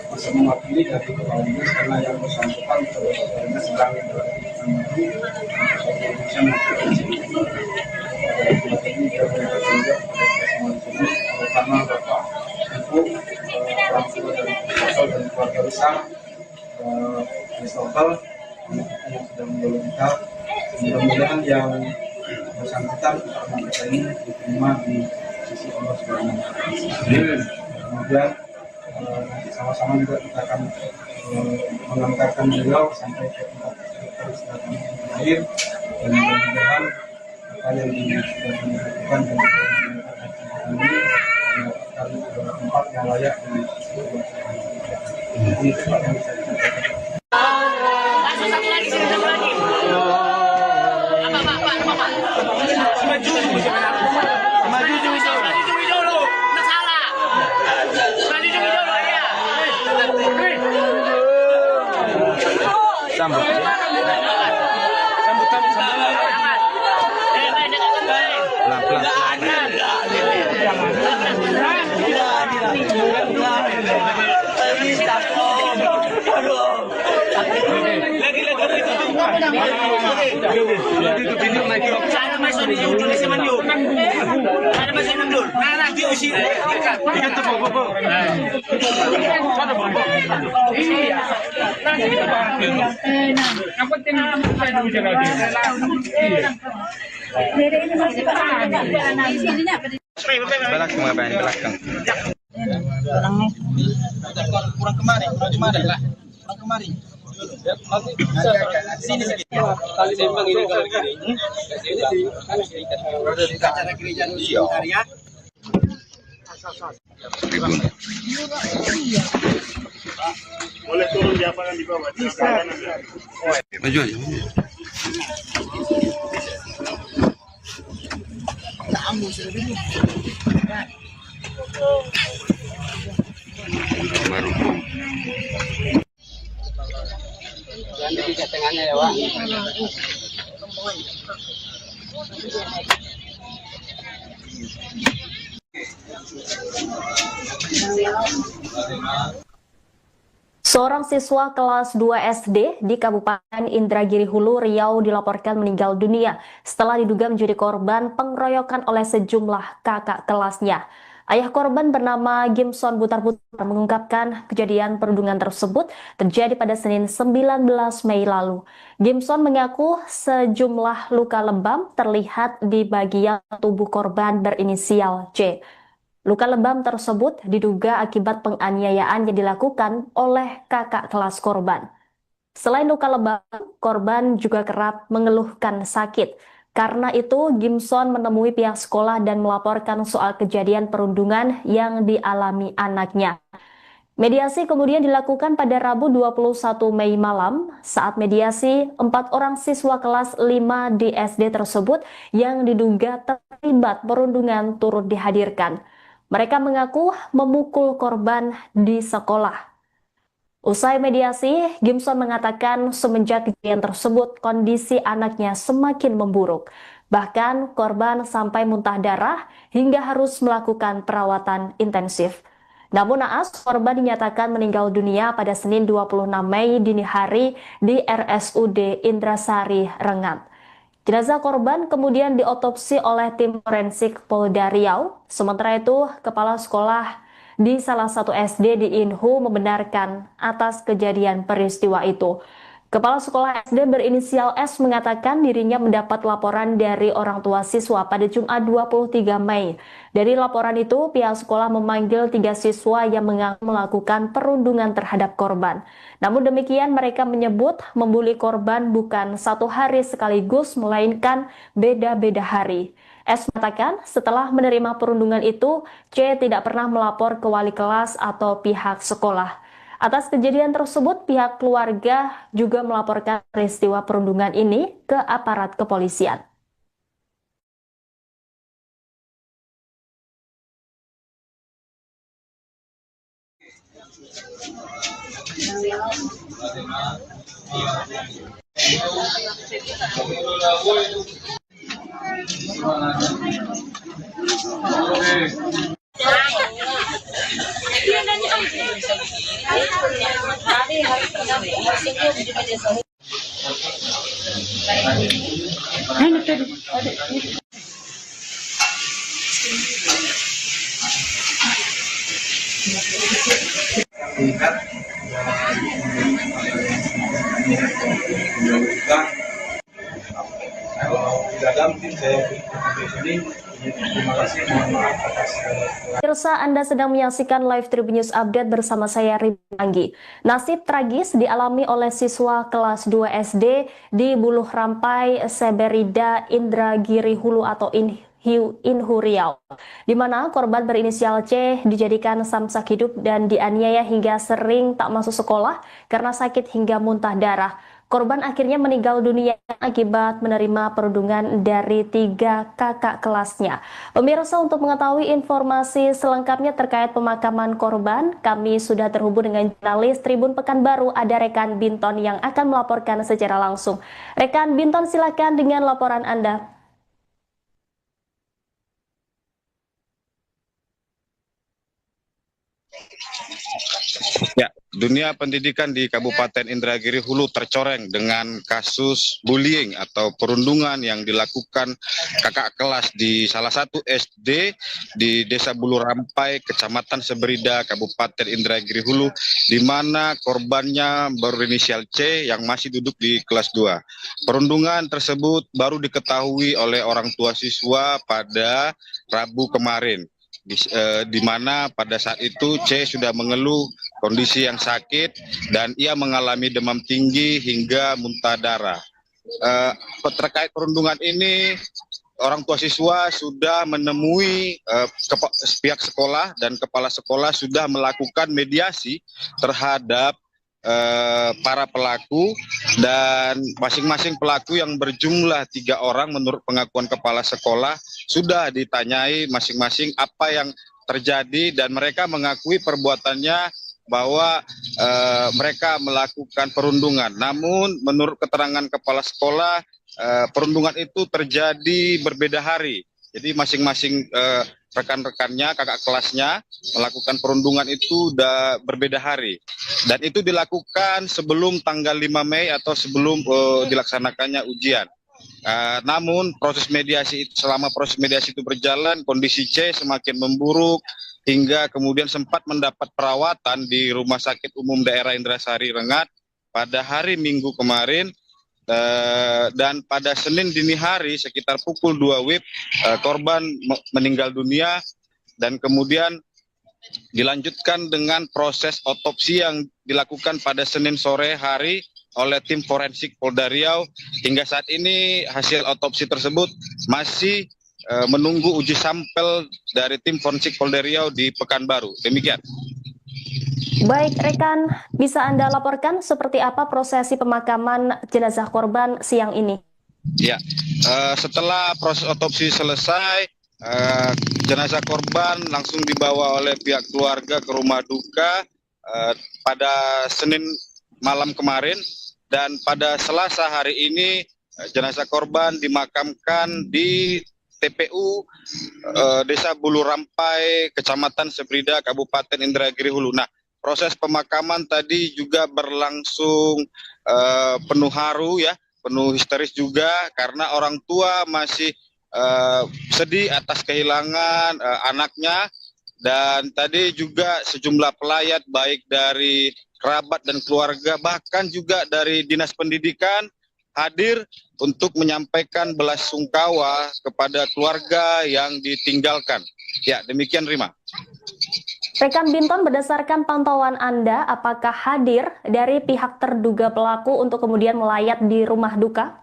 bisa mewakili dari kepala dinas karena yang bersangkutan sebetulnya sedang menunggu Indonesia melakukan ini juga karena Bapak Ibu orang tua dari dan keluarga besar Christopher yang sudah menjauh kita. Mudah-mudahan yang bersangkutan kita ini diterima di sisi Allah Subhanahu wa Ta'ala. Kemudian nanti sama-sama juga kita akan mengantarkan beliau sampai ke tempat peristirahatan yang terakhir dan mudah-mudahan apa yang sudah dilakukan dan ini mendapatkan tempat yang layak di ini tempat yang bisa dicapai. Sana masuk di ujung di semen yuk. Sana masuk mundur. Nah di usi ikat. Ikat tu bobo. Sana bobo. Iya. Nah kita bahas dulu. Yang penting kita dulu jalan dia. Belakang ngapain belakang? Kurang kemarin, lah. Kurang kemarin. Sini sedikit. Tali sembang ini kalau gini. Di acara gereja Nusantara. Boleh turun di apa yang di bawah? Bisa. Maju aja. Seorang siswa kelas 2 SD di Kabupaten Indragiri Hulu, Riau dilaporkan meninggal dunia setelah diduga menjadi korban pengeroyokan oleh sejumlah kakak kelasnya. Ayah korban bernama Gimson Butar-Butar mengungkapkan kejadian perundungan tersebut terjadi pada Senin 19 Mei lalu. Gimson mengaku sejumlah luka lebam terlihat di bagian tubuh korban berinisial C. Luka lebam tersebut diduga akibat penganiayaan yang dilakukan oleh kakak kelas korban. Selain luka lebam, korban juga kerap mengeluhkan sakit. Karena itu, Gimson menemui pihak sekolah dan melaporkan soal kejadian perundungan yang dialami anaknya. Mediasi kemudian dilakukan pada Rabu 21 Mei malam. Saat mediasi, 4 orang siswa kelas 5 di SD tersebut yang diduga terlibat perundungan turut dihadirkan. Mereka mengaku memukul korban di sekolah. Usai mediasi, Gimson mengatakan semenjak kejadian tersebut kondisi anaknya semakin memburuk. Bahkan korban sampai muntah darah hingga harus melakukan perawatan intensif. Namun naas, korban dinyatakan meninggal dunia pada Senin 26 Mei dini hari di RSUD Indrasari, Rengat. Jenazah korban kemudian diotopsi oleh tim forensik Polda Riau. Sementara itu, kepala sekolah di salah satu SD di Inhu membenarkan atas kejadian peristiwa itu. Kepala sekolah SD berinisial S mengatakan dirinya mendapat laporan dari orang tua siswa pada Jumat 23 Mei. Dari laporan itu, pihak sekolah memanggil 3 siswa yang mengaku melakukan perundungan terhadap korban. Namun demikian, mereka menyebut membuli korban bukan satu hari sekaligus, melainkan beda-beda hari. S mengatakan setelah menerima perundungan itu, C tidak pernah melapor ke wali kelas atau pihak sekolah. Atas kejadian tersebut, pihak keluarga juga melaporkan peristiwa perundungan ini ke aparat kepolisian. Tingkat kalau tidak ada mungkin saya di sini. Terima kasih, mohon maaf atas Pemirsa, Anda sedang menyaksikan live Tribun News Update bersama saya Ridwan Anggi. Nasib tragis dialami oleh siswa kelas 2 SD di Buluh Rampai, Seberida, Indragiri Hulu atau Inhu Riau, di mana korban berinisial C dijadikan samsak hidup dan dianiaya hingga sering tak masuk sekolah karena sakit hingga muntah darah. Korban akhirnya meninggal dunia akibat menerima perundungan dari 3 kakak kelasnya. Pemirsa, untuk mengetahui informasi selengkapnya terkait pemakaman korban, kami sudah terhubung dengan jurnalis Tribun Pekanbaru, ada rekan Binton yang akan melaporkan secara langsung. Rekan Binton, silakan dengan laporan Anda. Ya, dunia pendidikan di Kabupaten Indragiri Hulu tercoreng dengan kasus bullying atau perundungan yang dilakukan kakak kelas di salah satu SD di Desa Buluh Rampai, Kecamatan Seberida, Kabupaten Indragiri Hulu, di mana korbannya berinisial C yang masih duduk di kelas 2. Perundungan tersebut baru diketahui oleh orang tua siswa pada Rabu kemarin. Di mana pada saat itu C sudah mengeluh kondisi yang sakit dan ia mengalami demam tinggi hingga muntah darah. Terkait perundungan ini, orang tua siswa sudah menemui pihak sekolah dan kepala sekolah sudah melakukan mediasi terhadap para pelaku, dan masing-masing pelaku yang berjumlah 3 orang menurut pengakuan kepala sekolah sudah ditanyai masing-masing apa yang terjadi dan mereka mengakui perbuatannya bahwa mereka melakukan perundungan. Namun menurut keterangan kepala sekolah, perundungan itu terjadi berbeda hari. Jadi masing-masing rekan-rekannya, kakak kelasnya melakukan perundungan itu berbeda hari. Dan itu dilakukan sebelum tanggal 5 Mei atau sebelum dilaksanakannya ujian. Namun selama proses mediasi itu berjalan, kondisi C semakin memburuk hingga kemudian sempat mendapat perawatan di Rumah Sakit Umum Daerah Indrasari Rengat pada hari Minggu kemarin. Dan pada Senin dini hari sekitar pukul 2 WIB korban meninggal dunia dan kemudian dilanjutkan dengan proses otopsi yang dilakukan pada Senin sore hari oleh tim forensik Polda Riau. Hingga saat ini hasil otopsi tersebut masih menunggu uji sampel dari tim forensik Polda Riau di Pekanbaru. Demikian. Baik, rekan, bisa Anda laporkan seperti apa prosesi pemakaman jenazah korban siang ini? Ya, setelah proses otopsi selesai, jenazah korban langsung dibawa oleh pihak keluarga ke rumah duka pada Senin malam kemarin, dan pada Selasa hari ini jenazah korban dimakamkan di TPU Desa Bulu Rampai, Kecamatan Sebrida, Kabupaten Indragiri Hulu. Nah, proses pemakaman tadi juga berlangsung penuh haru ya, penuh histeris juga karena orang tua masih sedih atas kehilangan anaknya, dan tadi juga sejumlah pelayat baik dari kerabat dan keluarga bahkan juga dari Dinas Pendidikan hadir untuk menyampaikan belasungkawa kepada keluarga yang ditinggalkan. Ya, demikian Rima. Rekan Binton, berdasarkan pantauan Anda, apakah hadir dari pihak terduga pelaku untuk kemudian melayat di rumah duka?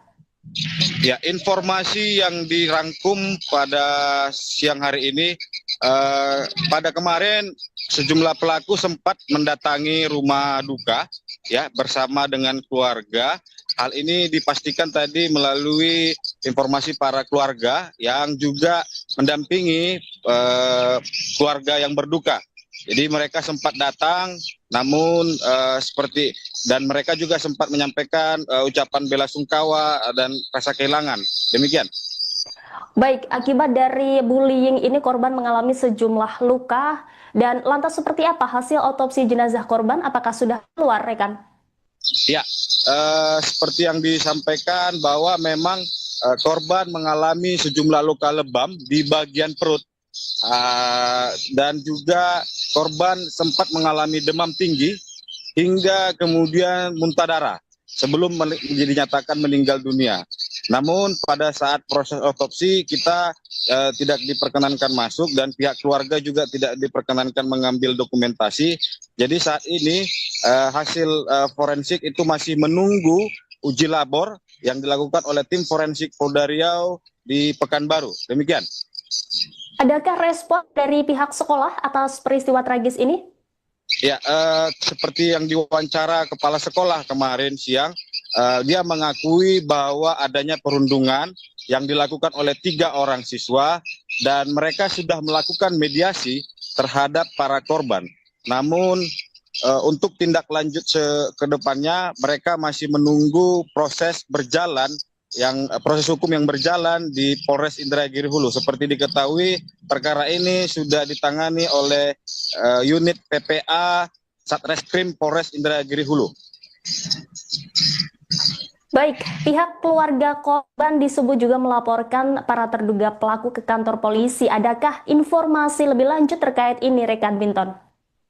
Ya, informasi yang dirangkum pada siang hari ini, pada kemarin sejumlah pelaku sempat mendatangi rumah duka ya bersama dengan keluarga. Hal ini dipastikan tadi melalui informasi para keluarga yang juga mendampingi keluarga yang berduka. Jadi mereka sempat datang, namun dan mereka juga sempat menyampaikan ucapan belasungkawa dan rasa kehilangan. Demikian. Baik, akibat dari bullying ini korban mengalami sejumlah luka, dan lantas seperti apa hasil otopsi jenazah korban? Apakah sudah keluar, rekan? Ya, seperti yang disampaikan bahwa memang korban mengalami sejumlah luka lebam di bagian perut. Dan juga korban sempat mengalami demam tinggi hingga kemudian muntah darah sebelum dinyatakan meninggal dunia. Namun pada saat proses otopsi kita tidak diperkenankan masuk dan pihak keluarga juga tidak diperkenankan mengambil dokumentasi. Jadi saat ini hasil forensik itu masih menunggu uji labor yang dilakukan oleh tim forensik Polda Riau di Pekanbaru. Demikian. Adakah respon dari pihak sekolah atas peristiwa tragis ini? Ya, seperti yang diwawancara kepala sekolah kemarin siang, dia mengakui bahwa adanya perundungan yang dilakukan oleh 3 orang siswa dan mereka sudah melakukan mediasi terhadap para korban. Namun untuk tindak lanjut ke depannya mereka masih menunggu proses hukum yang berjalan di Polres Indragiri Hulu. Seperti diketahui, perkara ini sudah ditangani oleh unit PPA Satreskrim Polres Indragiri Hulu. Baik, pihak keluarga korban disebut juga melaporkan para terduga pelaku ke kantor polisi. Adakah informasi lebih lanjut terkait ini, rekan Binton?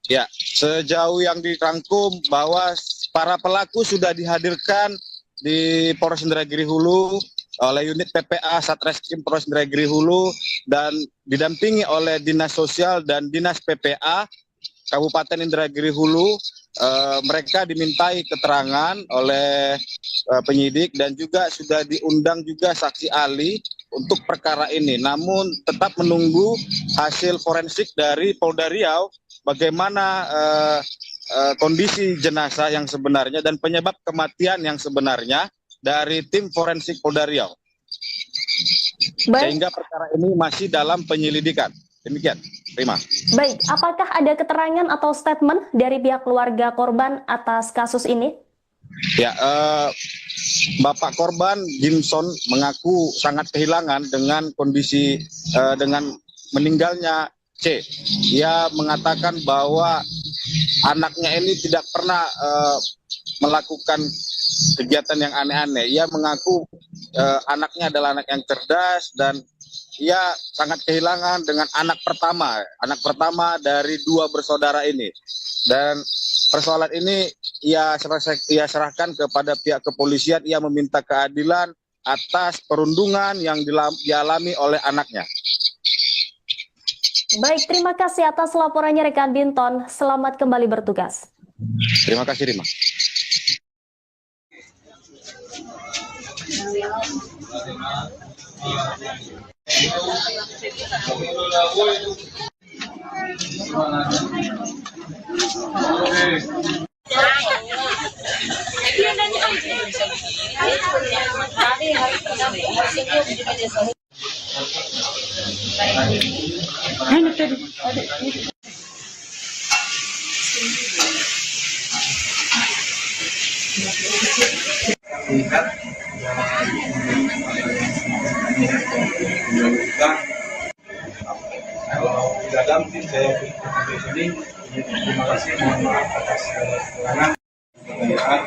Ya, sejauh yang dirangkum bahwa para pelaku sudah dihadirkan di Polres Indragiri Hulu oleh unit PPA Satreskrim Polres Indragiri Hulu dan didampingi oleh Dinas Sosial dan Dinas PPA Kabupaten Indragiri Hulu. Mereka dimintai keterangan oleh penyidik dan juga sudah diundang juga saksi ahli untuk perkara ini. Namun tetap menunggu hasil forensik dari Polda Riau bagaimana kondisi jenazah yang sebenarnya dan penyebab kematian yang sebenarnya dari tim forensik Polda Riau. Baik. Sehingga perkara ini masih dalam penyelidikan. Demikian, Rima. Baik, apakah ada keterangan atau statement dari pihak keluarga korban atas kasus ini? Ya, Bapak korban Gimson mengaku sangat kehilangan dengan kondisi dengan meninggalnya C. Ia mengatakan bahwa anaknya ini tidak pernah melakukan kegiatan yang aneh-aneh. Ia mengaku anaknya adalah anak yang cerdas dan ia sangat kehilangan dengan anak pertama dari dua bersaudara ini. Dan persoalan ini ia serahkan kepada pihak kepolisian. Ia meminta keadilan atas perundungan yang dialami oleh anaknya. Baik, terima kasih atas laporannya rekan Binton. Selamat kembali bertugas. Terima kasih, Rima. Tingkat kalau tidak damping saya di sini. Terima kasih, mohon maaf atas kekurangan kebudayaan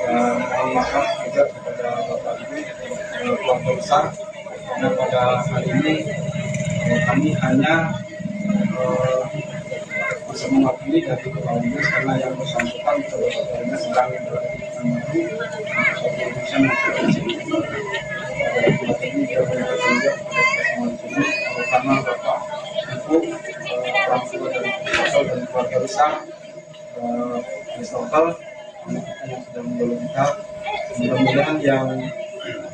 dan mohon maaf juga kepada Bapak Ibu keluarga besar karena pada hari ini kami hanya bisa mewakili dari Kepala Dinas karena yang bersangkutan sebetulnya sedang melakukan suatu urusan ini dia bekerja karena Bapak Ibu orang tua dari Sosol dan keluarga besar Sosol yang sudah meninggal, mudah-mudahan yang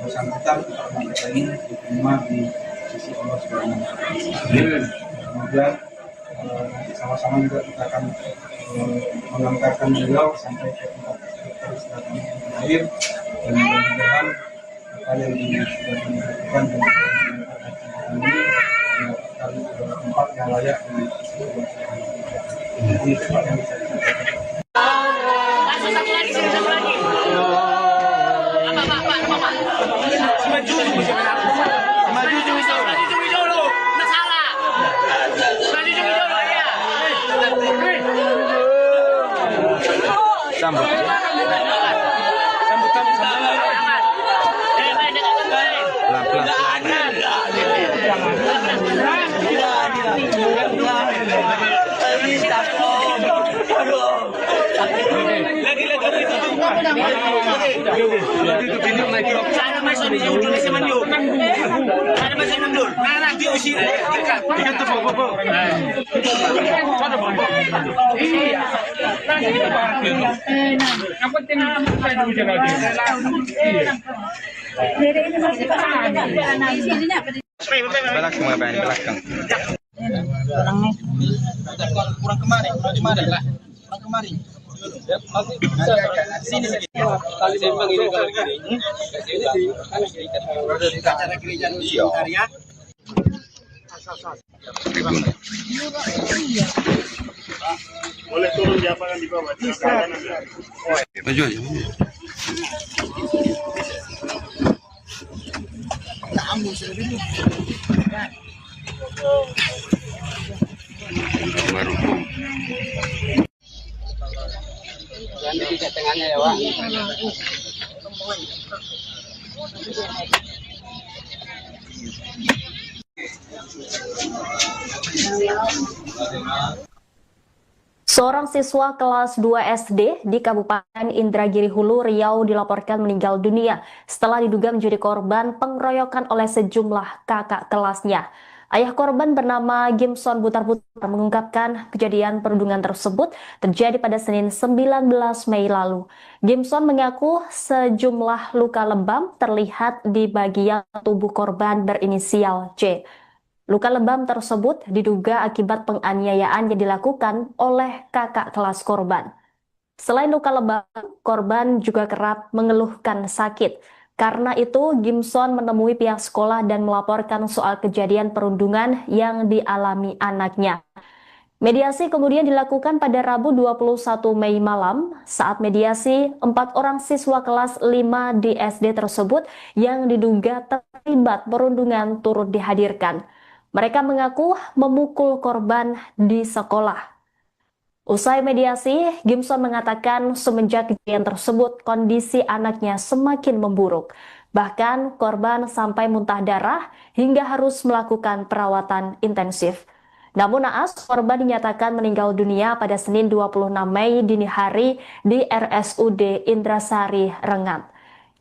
bersangkutan kita ini diterima di sisi Allah Subhanahu wa Ta'ala. Kemudian nanti sama-sama juga kita akan mengantarkan beliau sampai ke tempat peristirahatan terakhir dan mudah-mudahan apa yang sudah dilakukan dan ini mendapatkan tempat yang layak di sisi Allah Subhanahu wa Ta'ala. Ini tempat yang bisa disampaikan. Kurang kemarin, kurang kemarin. Sini acara gereja ya. Boleh turun di lapangan di bawah. Maju aja. Baru. Jangan di tengahnya ya, Pak. Seorang siswa kelas 2 SD di Kabupaten Indragiri Hulu, Riau dilaporkan meninggal dunia setelah diduga menjadi korban pengeroyokan oleh sejumlah kakak kelasnya. Ayah korban bernama Gimson Butar-Butar mengungkapkan kejadian perundungan tersebut terjadi pada Senin 19 Mei lalu. Gimson mengaku sejumlah luka lebam terlihat di bagian tubuh korban berinisial C. Luka lebam tersebut diduga akibat penganiayaan yang dilakukan oleh kakak kelas korban. Selain luka lebam, korban juga kerap mengeluhkan sakit. Karena itu, Gimson menemui pihak sekolah dan melaporkan soal kejadian perundungan yang dialami anaknya. Mediasi kemudian dilakukan pada Rabu 21 Mei malam. Saat mediasi, 4 orang siswa kelas 5 di SD tersebut yang diduga terlibat perundungan turut dihadirkan. Mereka mengaku memukul korban di sekolah. Usai mediasi, Gimson mengatakan semenjak kejadian tersebut kondisi anaknya semakin memburuk. Bahkan korban sampai muntah darah hingga harus melakukan perawatan intensif. Namun naas, korban dinyatakan meninggal dunia pada Senin 26 Mei dini hari di RSUD Indrasari, Rengat.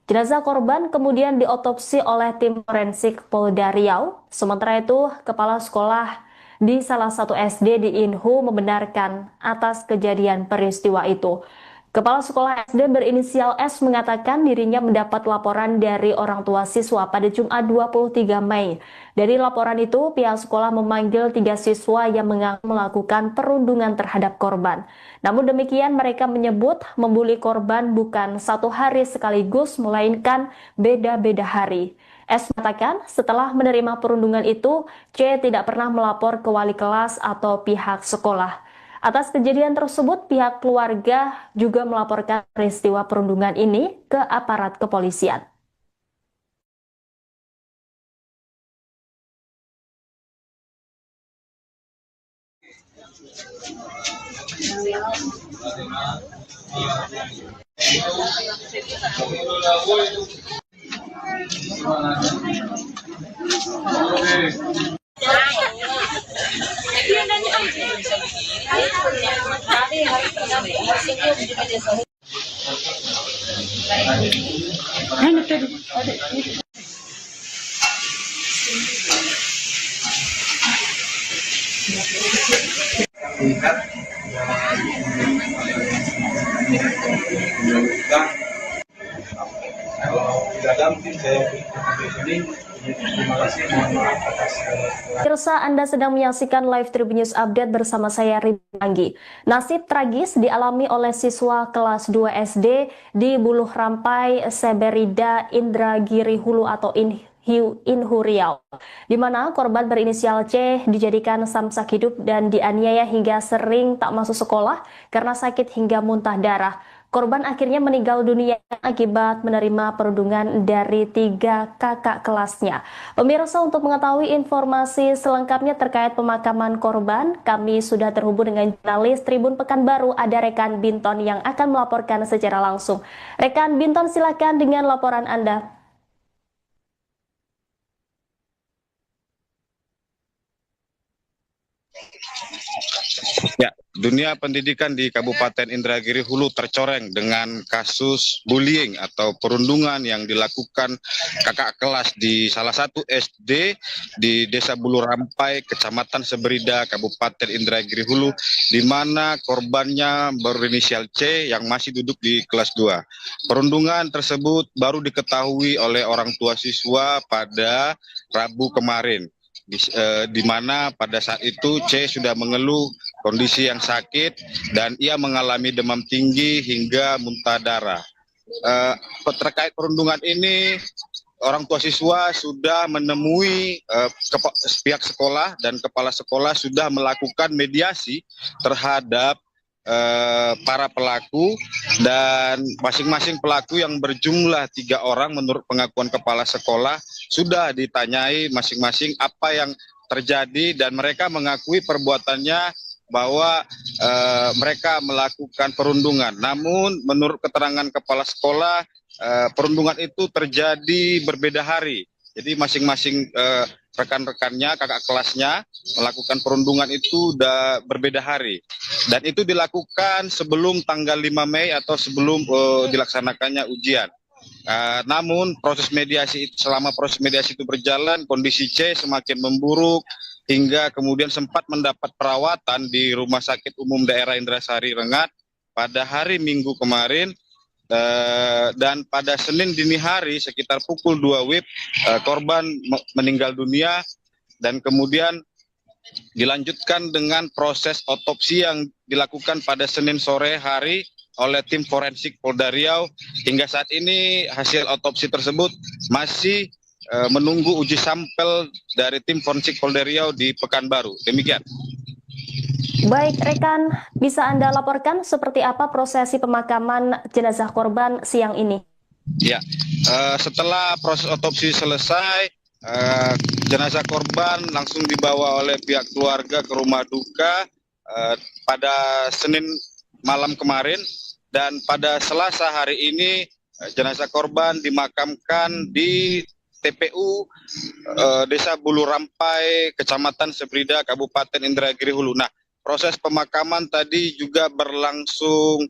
Jenazah korban kemudian diotopsi oleh tim forensik Polda Riau. Sementara itu, kepala sekolah di salah satu SD di Inhu membenarkan atas kejadian peristiwa itu. Kepala sekolah SD berinisial S mengatakan dirinya mendapat laporan dari orang tua siswa pada Jumat 23 Mei. Dari laporan itu, pihak sekolah memanggil 3 siswa yang mengaku melakukan perundungan terhadap korban. Namun demikian, mereka menyebut membuli korban bukan satu hari sekaligus, melainkan beda-beda hari. S mengatakan setelah menerima perundungan itu, C tidak pernah melapor ke wali kelas atau pihak sekolah. Atas kejadian tersebut, pihak keluarga juga melaporkan peristiwa perundungan ini ke aparat kepolisian. Tingkat kalau tidak ada mungkin saya di sini. Terima kasih, mohon maaf atas Pemirsa, Anda sedang menyaksikan live Tribun News Update bersama saya Ridwan Anggi. Nasib tragis dialami oleh siswa kelas 2 SD di Buluh Rampai, Seberida, Indragiri Hulu atau Inhu Riau, di mana korban berinisial C dijadikan samsak hidup dan dianiaya hingga sering tak masuk sekolah karena sakit hingga muntah darah. Korban akhirnya meninggal dunia akibat menerima perundungan dari 3 kakak kelasnya. Pemirsa, untuk mengetahui informasi selengkapnya terkait pemakaman korban, kami sudah terhubung dengan jurnalis Tribun Pekanbaru, ada rekan Binton yang akan melaporkan secara langsung. Rekan Binton, silakan dengan laporan Anda. Ya, dunia pendidikan di Kabupaten Indragiri Hulu tercoreng dengan kasus bullying atau perundungan yang dilakukan kakak kelas di salah satu SD di Desa Buluh Rampai, Kecamatan Seberida, Kabupaten Indragiri Hulu, di mana korbannya berinisial C yang masih duduk di kelas 2. Perundungan tersebut baru diketahui oleh orang tua siswa pada Rabu kemarin. Di mana pada saat itu C sudah mengeluh kondisi yang sakit dan ia mengalami demam tinggi hingga muntah darah. Terkait perundungan ini, orang tua siswa sudah menemui pihak sekolah dan kepala sekolah sudah melakukan mediasi terhadap para pelaku, dan masing-masing pelaku yang berjumlah 3 orang menurut pengakuan kepala sekolah sudah ditanyai masing-masing apa yang terjadi, dan mereka mengakui perbuatannya bahwa mereka melakukan perundungan. Namun menurut keterangan kepala sekolah, perundungan itu terjadi berbeda hari. Jadi masing-masing rekan-rekannya, kakak kelasnya melakukan perundungan itu udah berbeda hari. Dan itu dilakukan sebelum tanggal 5 Mei atau sebelum dilaksanakannya ujian. Namun selama proses mediasi itu berjalan, kondisi C semakin memburuk hingga kemudian sempat mendapat perawatan di Rumah Sakit Umum Daerah Indrasari, Rengat pada hari Minggu kemarin. Dan pada Senin dini hari sekitar pukul 2 WIB korban meninggal dunia, dan kemudian dilanjutkan dengan proses otopsi yang dilakukan pada Senin sore hari oleh tim forensik Polda Riau. Hingga saat ini hasil otopsi tersebut masih menunggu uji sampel dari tim forensik Polda Riau di Pekanbaru. Demikian. Baik, rekan, bisa Anda laporkan seperti apa prosesi pemakaman jenazah korban siang ini? Ya, setelah proses otopsi selesai, jenazah korban langsung dibawa oleh pihak keluarga ke rumah duka pada Senin malam kemarin, dan pada Selasa hari ini jenazah korban dimakamkan di TPU Desa Bulu Rampai, Kecamatan Sebrida, Kabupaten Indragiri Hulu. Nah, proses pemakaman tadi juga berlangsung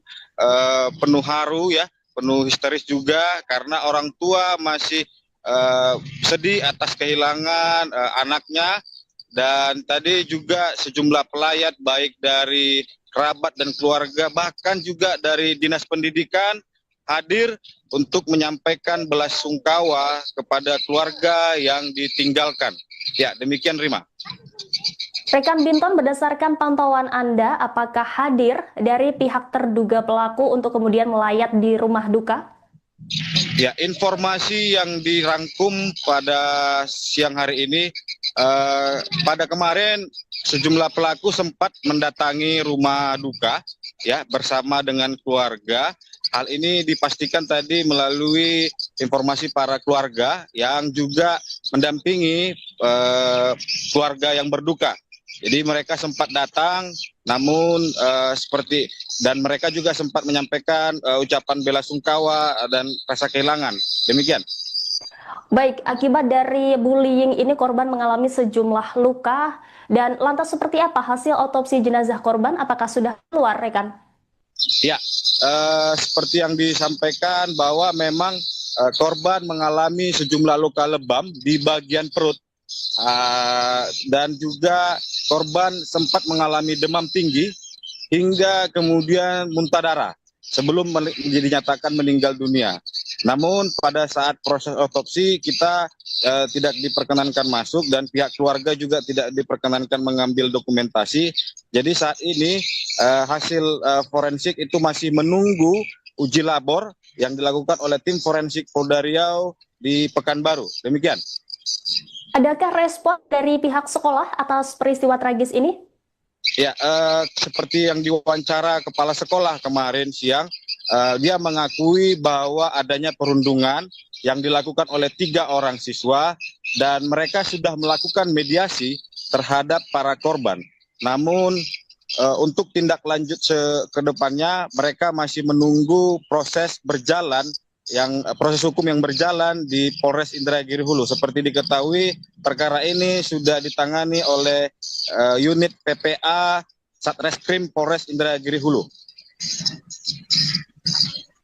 penuh haru ya, penuh histeris juga karena orang tua masih sedih atas kehilangan anaknya, dan tadi juga sejumlah pelayat baik dari kerabat dan keluarga bahkan juga dari Dinas Pendidikan hadir untuk menyampaikan belasungkawa kepada keluarga yang ditinggalkan. Ya, demikian Rima. Rekan Binton, berdasarkan pantauan Anda, apakah hadir dari pihak terduga pelaku untuk kemudian melayat di rumah duka? Ya, informasi yang dirangkum pada siang hari ini, pada kemarin sejumlah pelaku sempat mendatangi rumah duka ya bersama dengan keluarga. Hal ini dipastikan tadi melalui informasi para keluarga yang juga mendampingi keluarga yang berduka. Jadi mereka sempat datang, namun dan mereka juga sempat menyampaikan ucapan belasungkawa dan rasa kehilangan. Demikian. Baik, akibat dari bullying ini korban mengalami sejumlah luka, dan lantas seperti apa hasil otopsi jenazah korban? Apakah sudah keluar, rekan? Ya, seperti yang disampaikan bahwa memang korban mengalami sejumlah luka lebam di bagian perut. Dan juga korban sempat mengalami demam tinggi hingga kemudian muntah darah sebelum dinyatakan meninggal dunia. Namun pada saat proses otopsi kita tidak diperkenankan masuk dan pihak keluarga juga tidak diperkenankan mengambil dokumentasi. Jadi saat ini hasil forensik itu masih menunggu uji labor yang dilakukan oleh tim forensik Polda Riau di Pekanbaru. Demikian. Adakah respon dari pihak sekolah atas peristiwa tragis ini? Ya, seperti yang diwawancara kepala sekolah kemarin siang, dia mengakui bahwa adanya perundungan yang dilakukan oleh 3 orang siswa dan mereka sudah melakukan mediasi terhadap para korban. Namun untuk tindak lanjut ke depannya mereka masih menunggu proses hukum yang berjalan di Polres Indragiri Hulu. Seperti diketahui, perkara ini sudah ditangani oleh unit PPA Satreskrim Polres Indragiri Hulu.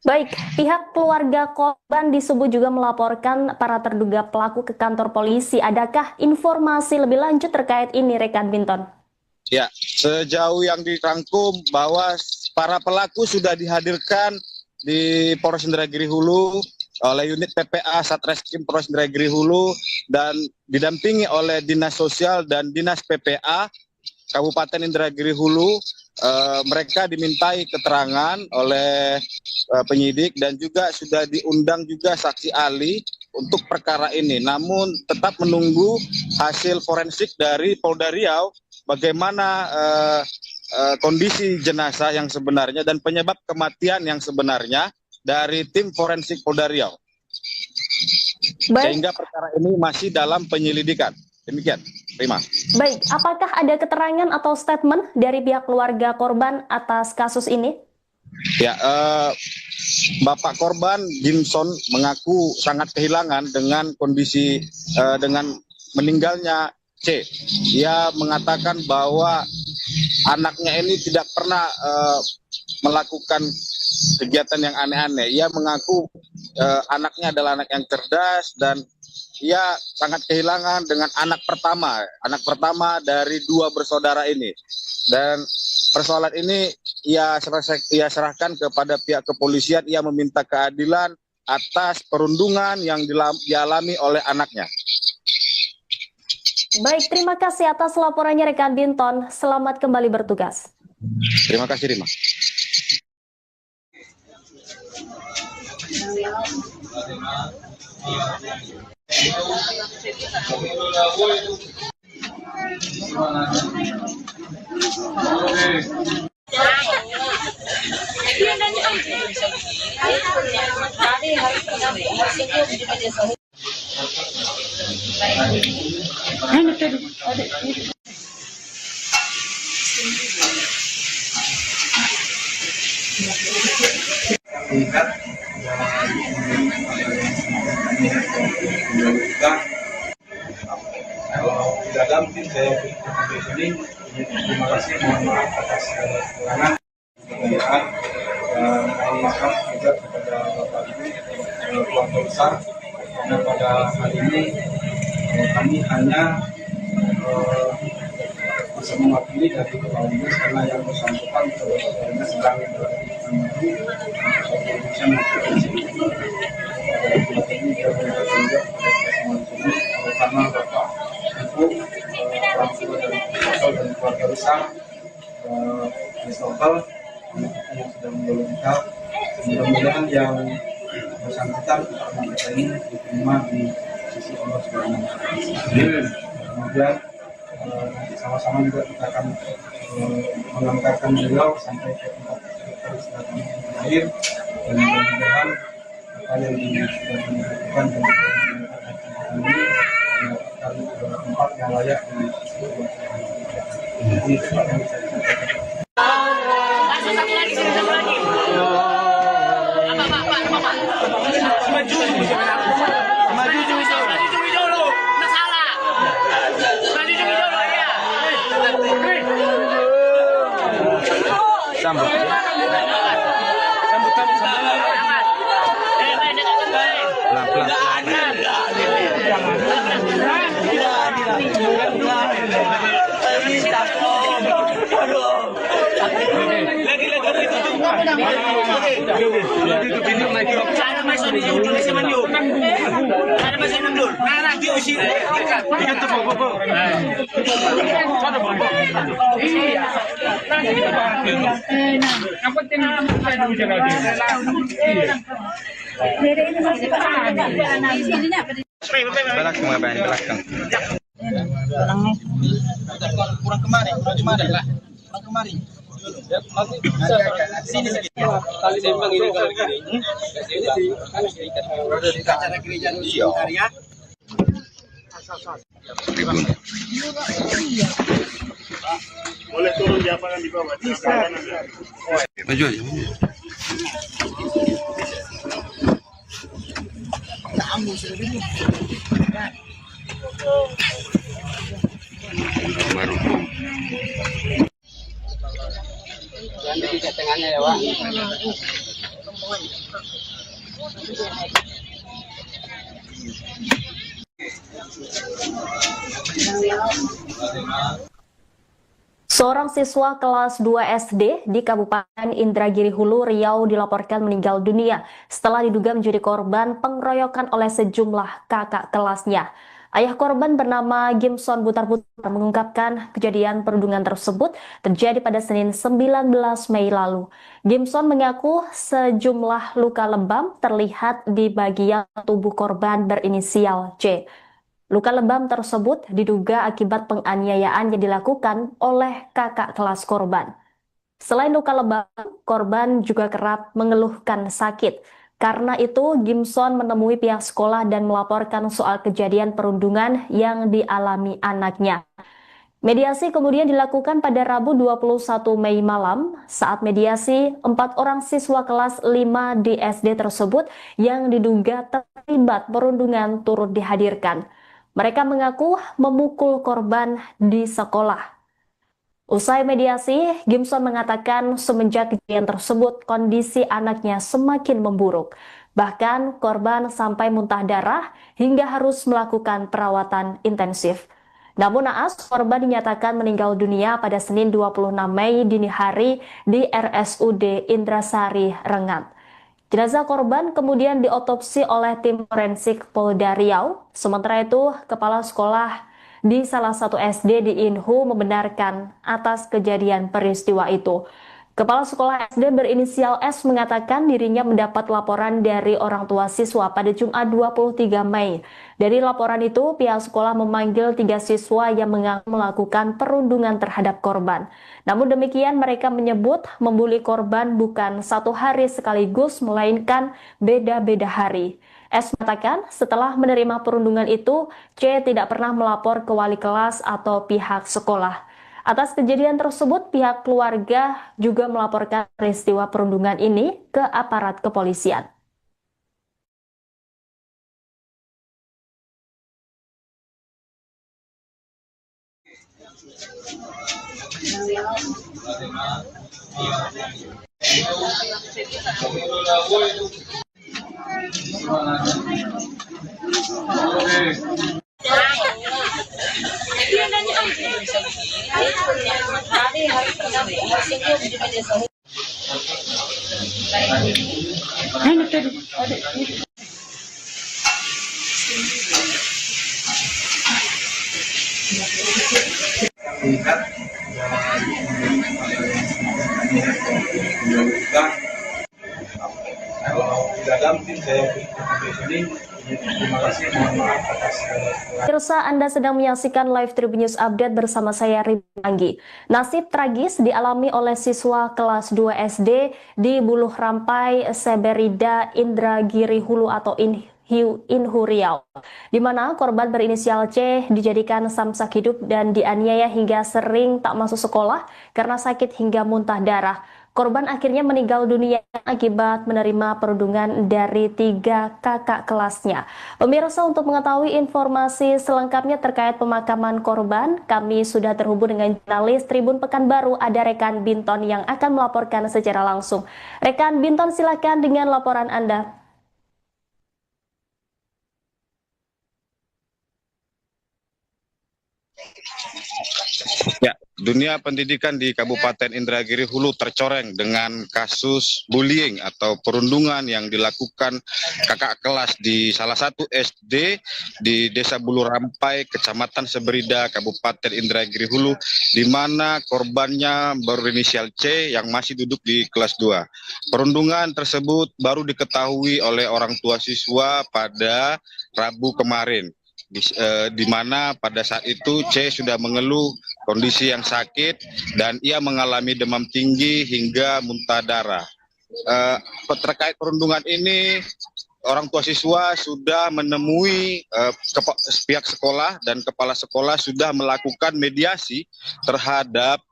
Baik, pihak keluarga korban disebut juga melaporkan para terduga pelaku ke kantor polisi. Adakah informasi lebih lanjut terkait ini, rekan Binton? Ya, sejauh yang dirangkum bahwa para pelaku sudah dihadirkan di Polres Indragiri Hulu oleh unit PPA Satreskrim Polres Indragiri Hulu dan didampingi oleh Dinas Sosial dan Dinas PPA Kabupaten Indragiri Hulu. Mereka dimintai keterangan oleh penyidik dan juga sudah diundang juga saksi ahli untuk perkara ini. Namun tetap menunggu hasil forensik dari Polda Riau bagaimana kondisi jenazah yang sebenarnya dan penyebab kematian yang sebenarnya dari tim forensik Polda Riau. Sehingga perkara ini masih dalam penyelidikan. Demikian, Rima. Baik, apakah ada keterangan atau statement dari pihak keluarga korban atas kasus ini? Ya, Bapak korban Jimson mengaku sangat kehilangan dengan kondisi dengan meninggalnya C. Dia mengatakan bahwa anaknya ini tidak pernah melakukan kegiatan yang aneh-aneh. Ia mengaku anaknya adalah anak yang cerdas dan ia sangat kehilangan dengan anak pertama dari 2 bersaudara ini. Dan persoalan ini ia serahkan kepada pihak kepolisian. Ia meminta keadilan atas perundungan yang dialami oleh anaknya. Baik, terima kasih atas laporannya rekan Binton. Selamat kembali bertugas. Terima kasih, Rima. tingkat kita kalau tidak ada mungkin saya di sini. Terima kasih, mohon maaf atas kekurangan kejayaan dan mohon maaf juga kepada Bapak Ibu keluarga besar karena pada hari ini kami hanya bisa mewakili dari Kepala Dinas karena yang bersangkutan kebetulannya sedang menuju Indonesia maupun di sini. Ini juga karena Bapak Ibu orang tua dan keluarga besar Christopher yang sudah meninggal, mudah-mudahan yang bersangkutan kita ini diterima di sisi Allah Subhanahu wa Ta'ala. Kemudian sama-sama juga kita akan mengantarkan beliau sampai ke tempat peristirahatan terakhir dan mudah-mudahan apa yang sudah dilakukan dan ini mendapatkan tempat yang layak di sisi Allah Subhanahu wa Ta'ala. Ini tempat yang bisa disampaikan. Sana masuk di ujung di Semanyu. Sana masuk mundur. Nah, di usia dekat. Dekat tu bobo. Sana bobo. Iya. Apa tengah saya dulu jaga dia. Belakang apa yang belakang? Kurang kemarin lah. Kurang kemarin. Sini sedikit. Kali sembang ini kalau gini. Acara gereja dulu ya. Boleh turun di lapangan di bawah. Maju aja. Baru. Nanti di tengahnya ya, Pak. Seorang siswa kelas 2 SD di Kabupaten Indragiri Hulu, Riau dilaporkan meninggal dunia setelah diduga menjadi korban pengeroyokan oleh sejumlah kakak kelasnya. Ayah korban bernama Gimson Butar-Butar mengungkapkan kejadian perundungan tersebut terjadi pada Senin 19 Mei lalu. Gimson mengaku sejumlah luka lebam terlihat di bagian tubuh korban berinisial C. Luka lebam tersebut diduga akibat penganiayaan yang dilakukan oleh kakak kelas korban. Selain luka lebam, korban juga kerap mengeluhkan sakit. Karena itu, Gimson menemui pihak sekolah dan melaporkan soal kejadian perundungan yang dialami anaknya. Mediasi kemudian dilakukan pada Rabu 21 Mei malam. Saat mediasi, 4 orang siswa kelas 5 di SD tersebut yang diduga terlibat perundungan turut dihadirkan. Mereka mengaku memukul korban di sekolah. Usai mediasi, Gimson mengatakan semenjak kejadian tersebut kondisi anaknya semakin memburuk. Bahkan korban sampai muntah darah hingga harus melakukan perawatan intensif. Namun naas, korban dinyatakan meninggal dunia pada Senin 26 Mei dini hari di RSUD Indrasari, Rengat. Jenazah korban kemudian diotopsi oleh tim forensik Polda Riau. Sementara itu, kepala sekolah di salah satu SD di Inhu membenarkan atas kejadian peristiwa itu. Kepala Sekolah SD berinisial S mengatakan dirinya mendapat laporan dari orang tua siswa pada Jumat 23 Mei. Dari laporan itu, pihak sekolah memanggil 3 siswa yang mengaku melakukan perundungan terhadap korban. Namun demikian, mereka menyebut membuli korban bukan satu hari sekaligus, melainkan beda-beda hari. S mengatakan setelah menerima perundungan itu, C tidak pernah melapor ke wali kelas atau pihak sekolah. Atas kejadian tersebut, pihak keluarga juga melaporkan peristiwa perundungan ini ke aparat kepolisian. Tingkat kalau tidak ada mungkin saya di sini. Terima kasih, mohon maaf atas Pemirsa, Anda sedang menyaksikan live Tribun News Update bersama saya Ridwan Anggi. Nasib tragis dialami oleh siswa kelas 2 SD di Buluh Rampai, Seberida, Indragiri Hulu atau Inhu Riau, di mana korban berinisial C dijadikan samsak hidup dan dianiaya hingga sering tak masuk sekolah karena sakit hingga muntah darah. Korban akhirnya meninggal dunia akibat menerima perundungan dari 3 kakak kelasnya. Pemirsa, untuk mengetahui informasi selengkapnya terkait pemakaman korban, kami sudah terhubung dengan jurnalis Tribun Pekanbaru, ada rekan Binton yang akan melaporkan secara langsung. Rekan Binton, silakan dengan laporan Anda. Ya, dunia pendidikan di Kabupaten Indragiri Hulu tercoreng dengan kasus bullying atau perundungan yang dilakukan kakak kelas di salah satu SD di Desa Buluh Rampai, Kecamatan Seberida, Kabupaten Indragiri Hulu, di mana korbannya berinisial C yang masih duduk di kelas 2. Perundungan tersebut baru diketahui oleh orang tua siswa pada Rabu kemarin. Di mana pada saat itu C sudah mengeluh kondisi yang sakit dan ia mengalami demam tinggi hingga muntah darah. Terkait perundungan ini, orang tua siswa sudah menemui pihak sekolah dan kepala sekolah sudah melakukan mediasi terhadap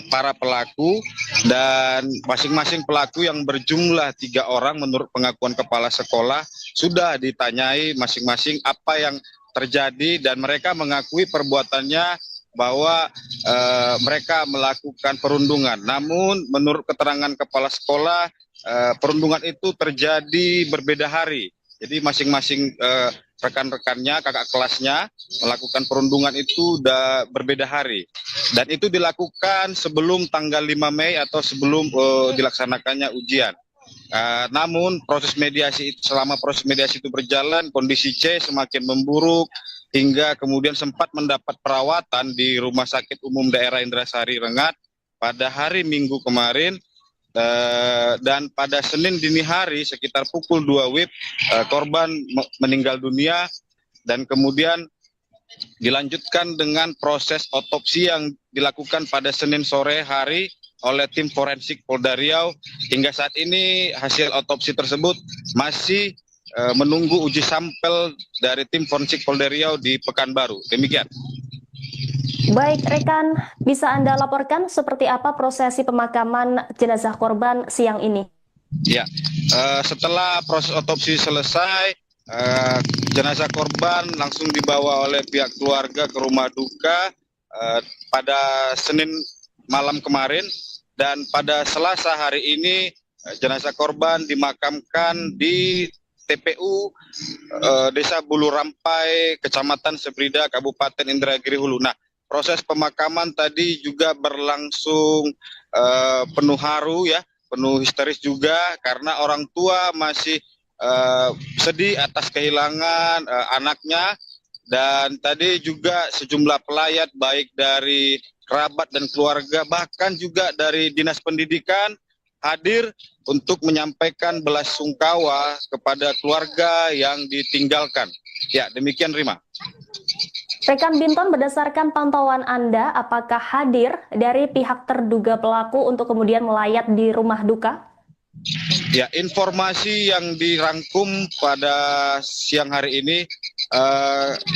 para pelaku, dan masing-masing pelaku yang berjumlah 3 orang menurut pengakuan kepala sekolah sudah ditanyai masing-masing apa yang terjadi, dan mereka mengakui perbuatannya bahwa mereka melakukan perundungan. Namun menurut keterangan kepala sekolah, perundungan itu terjadi berbeda hari. Jadi masing-masing rekan-rekannya, kakak kelasnya melakukan perundungan itu berbeda hari. Dan itu dilakukan sebelum tanggal 5 Mei atau sebelum dilaksanakannya ujian. Namun selama proses mediasi itu berjalan, kondisi C semakin memburuk hingga kemudian sempat mendapat perawatan di Rumah Sakit Umum Daerah Indrasari Rengat pada hari Minggu kemarin. Dan pada Senin dini hari sekitar pukul 2 WIB korban meninggal dunia, dan kemudian dilanjutkan dengan proses otopsi yang dilakukan pada Senin sore hari oleh tim forensik Polda Riau. Hingga saat ini hasil otopsi tersebut masih menunggu uji sampel dari tim forensik Polda Riau di Pekanbaru. Demikian. Baik, rekan, bisa Anda laporkan seperti apa prosesi pemakaman jenazah korban siang ini? Ya, setelah proses otopsi selesai, jenazah korban langsung dibawa oleh pihak keluarga ke rumah duka pada Senin malam kemarin, dan pada Selasa hari ini jenazah korban dimakamkan di TPU Desa Buluh Rampai, Kecamatan Seberida, Kabupaten Indragiri Hulu. Nah, proses pemakaman tadi juga berlangsung penuh haru ya, penuh histeris juga, karena orang tua masih sedih atas kehilangan anaknya, dan tadi juga sejumlah pelayat baik dari kerabat dan keluarga, bahkan juga dari Dinas Pendidikan hadir untuk menyampaikan belasungkawa kepada keluarga yang ditinggalkan. Ya, demikian Rima. Rekan Binton, berdasarkan pantauan Anda, apakah hadir dari pihak terduga pelaku untuk kemudian melayat di rumah duka? Ya, informasi yang dirangkum pada siang hari ini,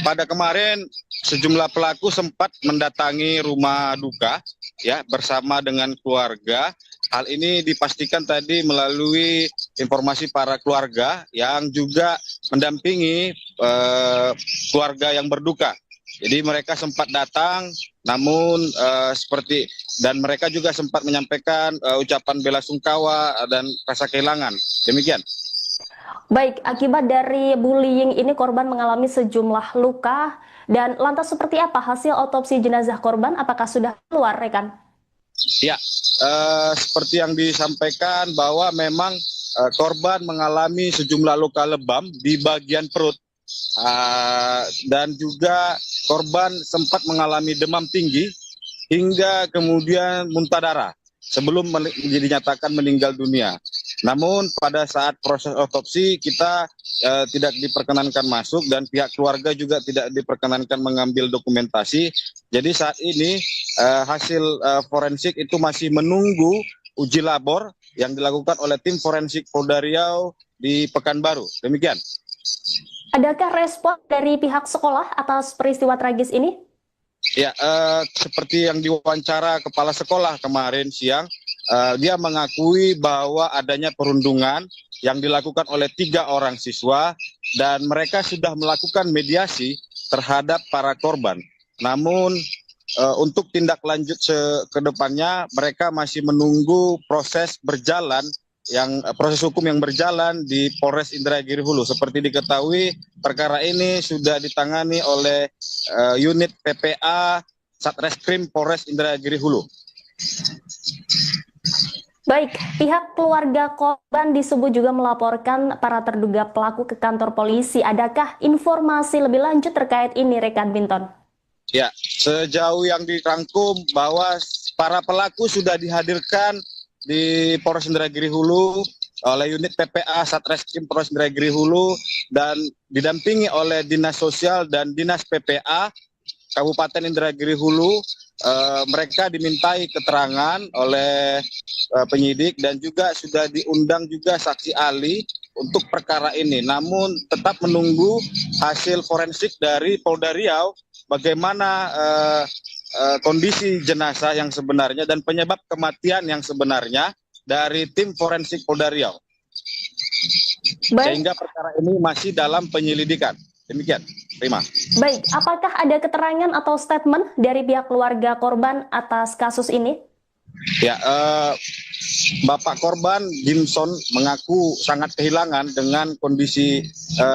pada kemarin sejumlah pelaku sempat mendatangi rumah duka ya bersama dengan keluarga. Hal ini dipastikan tadi melalui informasi para keluarga yang juga mendampingi keluarga yang berduka. Jadi mereka sempat datang, namun dan mereka juga sempat menyampaikan ucapan belasungkawa dan rasa kehilangan. Demikian. Baik, akibat dari bullying ini korban mengalami sejumlah luka, dan lantas seperti apa hasil otopsi jenazah korban? Apakah sudah keluar, rekan? Ya, seperti yang disampaikan bahwa memang korban mengalami sejumlah luka lebam di bagian perut. Dan juga korban sempat mengalami demam tinggi hingga kemudian muntah darah sebelum dinyatakan meninggal dunia. Namun pada saat proses otopsi kita tidak diperkenankan masuk dan pihak keluarga juga tidak diperkenankan mengambil dokumentasi. Jadi saat ini hasil forensik itu masih menunggu uji labor yang dilakukan oleh tim forensik Polda Riau di Pekanbaru. Demikian. Adakah respon dari pihak sekolah atas peristiwa tragis ini? Ya, seperti yang diwawancara kepala sekolah kemarin siang, dia mengakui bahwa adanya perundungan yang dilakukan oleh 3 orang siswa dan mereka sudah melakukan mediasi terhadap para korban. Namun untuk tindak lanjut ke depannya mereka masih menunggu proses hukum yang berjalan di Polres Indragiri Hulu. Seperti diketahui, perkara ini sudah ditangani oleh unit PPA Satreskrim Polres Indragiri Hulu. Baik, pihak keluarga korban disebut juga melaporkan para terduga pelaku ke kantor polisi. Adakah informasi lebih lanjut terkait ini, rekan Binton? Ya, sejauh yang dirangkum bahwa para pelaku sudah dihadirkan di Polres Indragiri Hulu oleh unit PPA Satreskrim Polres Indragiri Hulu dan didampingi oleh Dinas Sosial dan Dinas PPA Kabupaten Indragiri Hulu. Mereka dimintai keterangan oleh penyidik dan juga sudah diundang juga saksi ahli untuk perkara ini. Namun tetap menunggu hasil forensik dari Polda Riau bagaimana kondisi jenazah yang sebenarnya dan penyebab kematian yang sebenarnya dari tim forensik Polda Riau. Sehingga perkara ini masih dalam penyelidikan. Demikian, Rima. Baik, apakah ada keterangan atau statement dari pihak keluarga korban atas kasus ini? Ya, Bapak korban Gimson mengaku sangat kehilangan dengan kondisi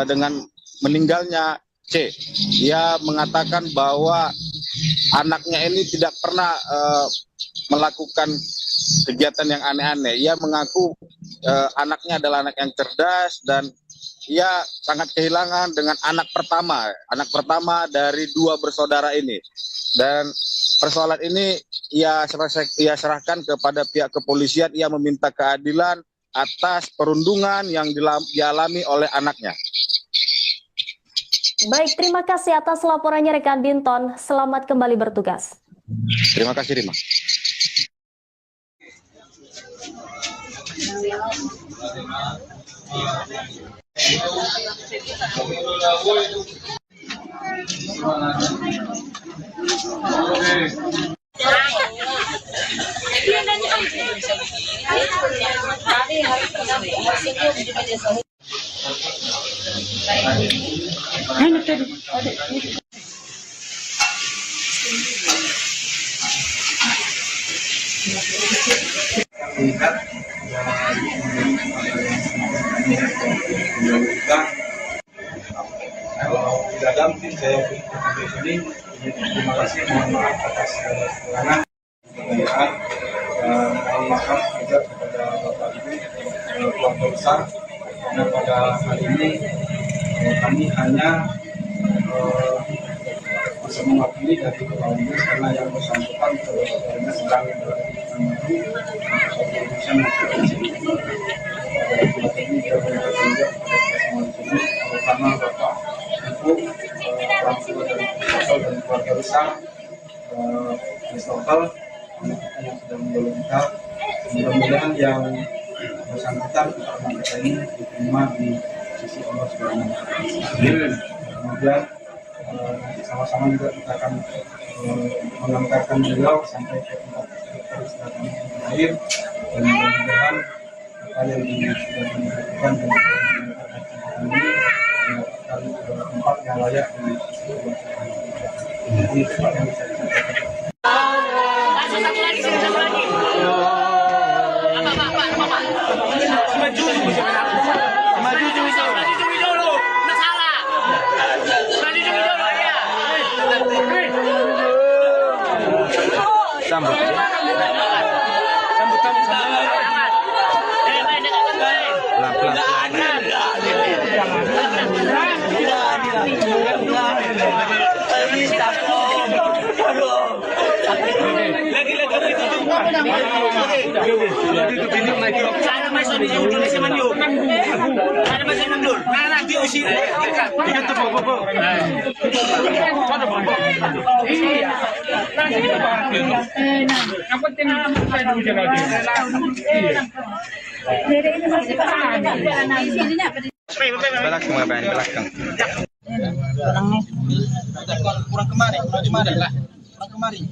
dengan meninggalnya C. Ia mengatakan bahwa anaknya ini tidak pernah melakukan kegiatan yang aneh-aneh. Ia mengaku anaknya adalah anak yang cerdas dan ia sangat kehilangan dengan anak pertama dari 2 bersaudara ini. Dan persoalan ini ia serahkan kepada pihak kepolisian. Ia meminta keadilan atas perundungan yang dialami oleh anaknya. Baik, terima kasih atas laporannya rekan Binton. Selamat kembali bertugas. Terima kasih, Rima. Kalau tidak damping saya di sini, terima kasih, mohon maaf atas kekurangan, kekayaan, dan mohon maaf juga kepada Bapak Ibu keluarga besar, karena pada hari ini kami hanya bisa mewakili dari kepala dinas karena yang bersangkutan sebetulnya sedang menuju suatu urusan ini kita bertunjuk karena Bapak Ibu orang tua dari sosok dan keluarga besar lokal anak-anak yang sudah menjadi kita, mudah-mudahan yang bersangkutan kita ini diterima di sisi Allah Subhanahu wa Ta'ala. Kemudian sama-sama juga kita akan mengantarkan beliau sampai ke tempat peristirahatan yang terakhir, dan mudah-mudahan apa yang sudah dilakukan dan ini mendapatkan tempat yang layak di sisi Allah Subhanahu wa Ta'ala. Ini tempat yang bisa disampaikan. Satu lagi, satu lagi. Apa? Maju dulu. Nggak salah. Maju dulu ya. Sambut. Sana masuk di ujung di Semanyu. Ada masuk mundur. Nah, diusir. Ikan terbobo. Ada bobo. Iya. Nanti kita bahas dulu. Yang penting saya dulu jalan. Belakang ngapain belakang? Kurang kemari lah. Kurang kemari.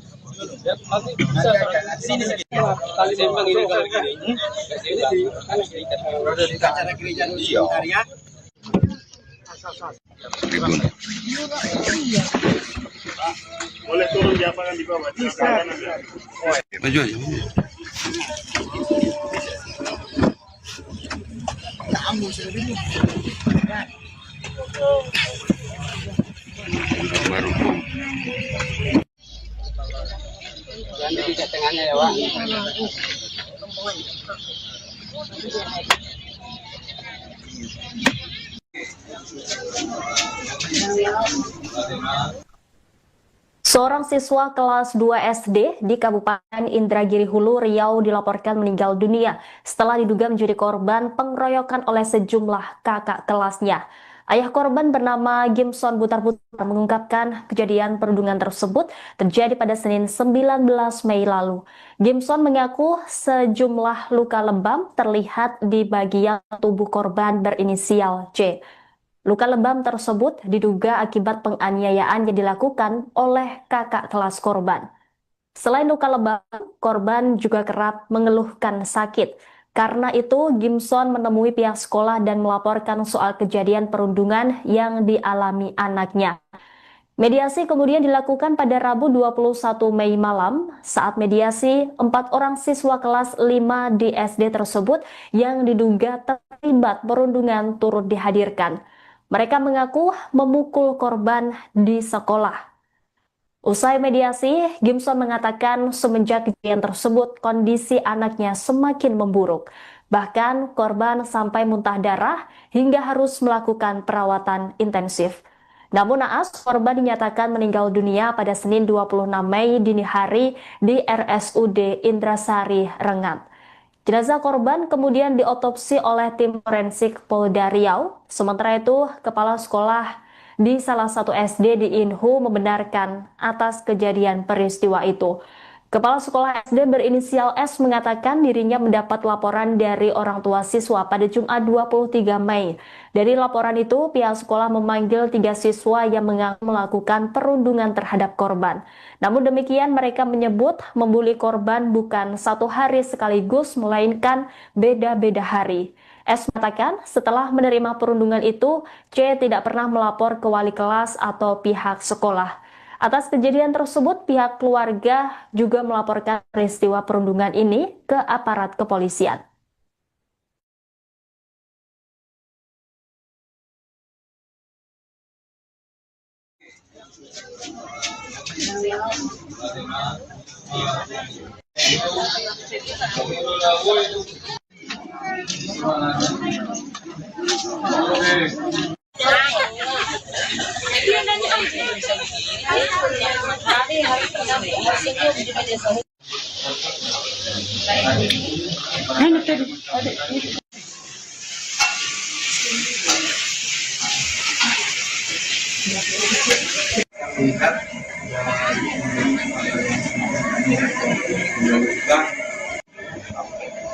Sini sedikit. Kali sembang ini kalau gini. Di acara gereja di Karya. Boleh turun di lapangan di bawah. Maju aja. Baru. Jangan di tengahnya ya, Pak. Seorang siswa kelas 2 SD di Kabupaten Indragiri Hulu, Riau dilaporkan meninggal dunia setelah diduga menjadi korban pengeroyokan oleh sejumlah kakak kelasnya. Ayah korban bernama Gimson Butar-Butar mengungkapkan kejadian perundungan tersebut terjadi pada Senin 19 Mei lalu. Gimson mengaku sejumlah luka lebam terlihat di bagian tubuh korban berinisial C. Luka lebam tersebut diduga akibat penganiayaan yang dilakukan oleh kakak kelas korban. Selain luka lebam, korban juga kerap mengeluhkan sakit. Karena itu, Gimson menemui pihak sekolah dan melaporkan soal kejadian perundungan yang dialami anaknya. Mediasi kemudian dilakukan pada Rabu 21 Mei malam. Saat mediasi, 4 orang siswa kelas 5 di SD tersebut yang diduga terlibat perundungan turut dihadirkan. Mereka mengaku memukul korban di sekolah. Usai mediasi, Gimson mengatakan semenjak kejadian tersebut kondisi anaknya semakin memburuk. Bahkan korban sampai muntah darah hingga harus melakukan perawatan intensif. Namun naas, korban dinyatakan meninggal dunia pada Senin 26 Mei dini hari di RSUD Indrasari, Rengat. Jenazah korban kemudian diotopsi oleh tim forensik Polda Riau. Sementara itu, kepala sekolah di salah satu SD di Inhu membenarkan atas kejadian peristiwa itu. Kepala sekolah SD berinisial S mengatakan dirinya mendapat laporan dari orang tua siswa pada Jumat 23 Mei. Dari laporan itu, pihak sekolah memanggil 3 siswa yang mengaku melakukan perundungan terhadap korban. Namun demikian, mereka menyebut membuli korban bukan satu hari sekaligus, melainkan beda-beda hari. S mengatakan setelah menerima perundungan itu, C tidak pernah melapor ke wali kelas atau pihak sekolah. Atas kejadian tersebut, pihak keluarga juga melaporkan peristiwa perundungan ini ke aparat kepolisian. Lihat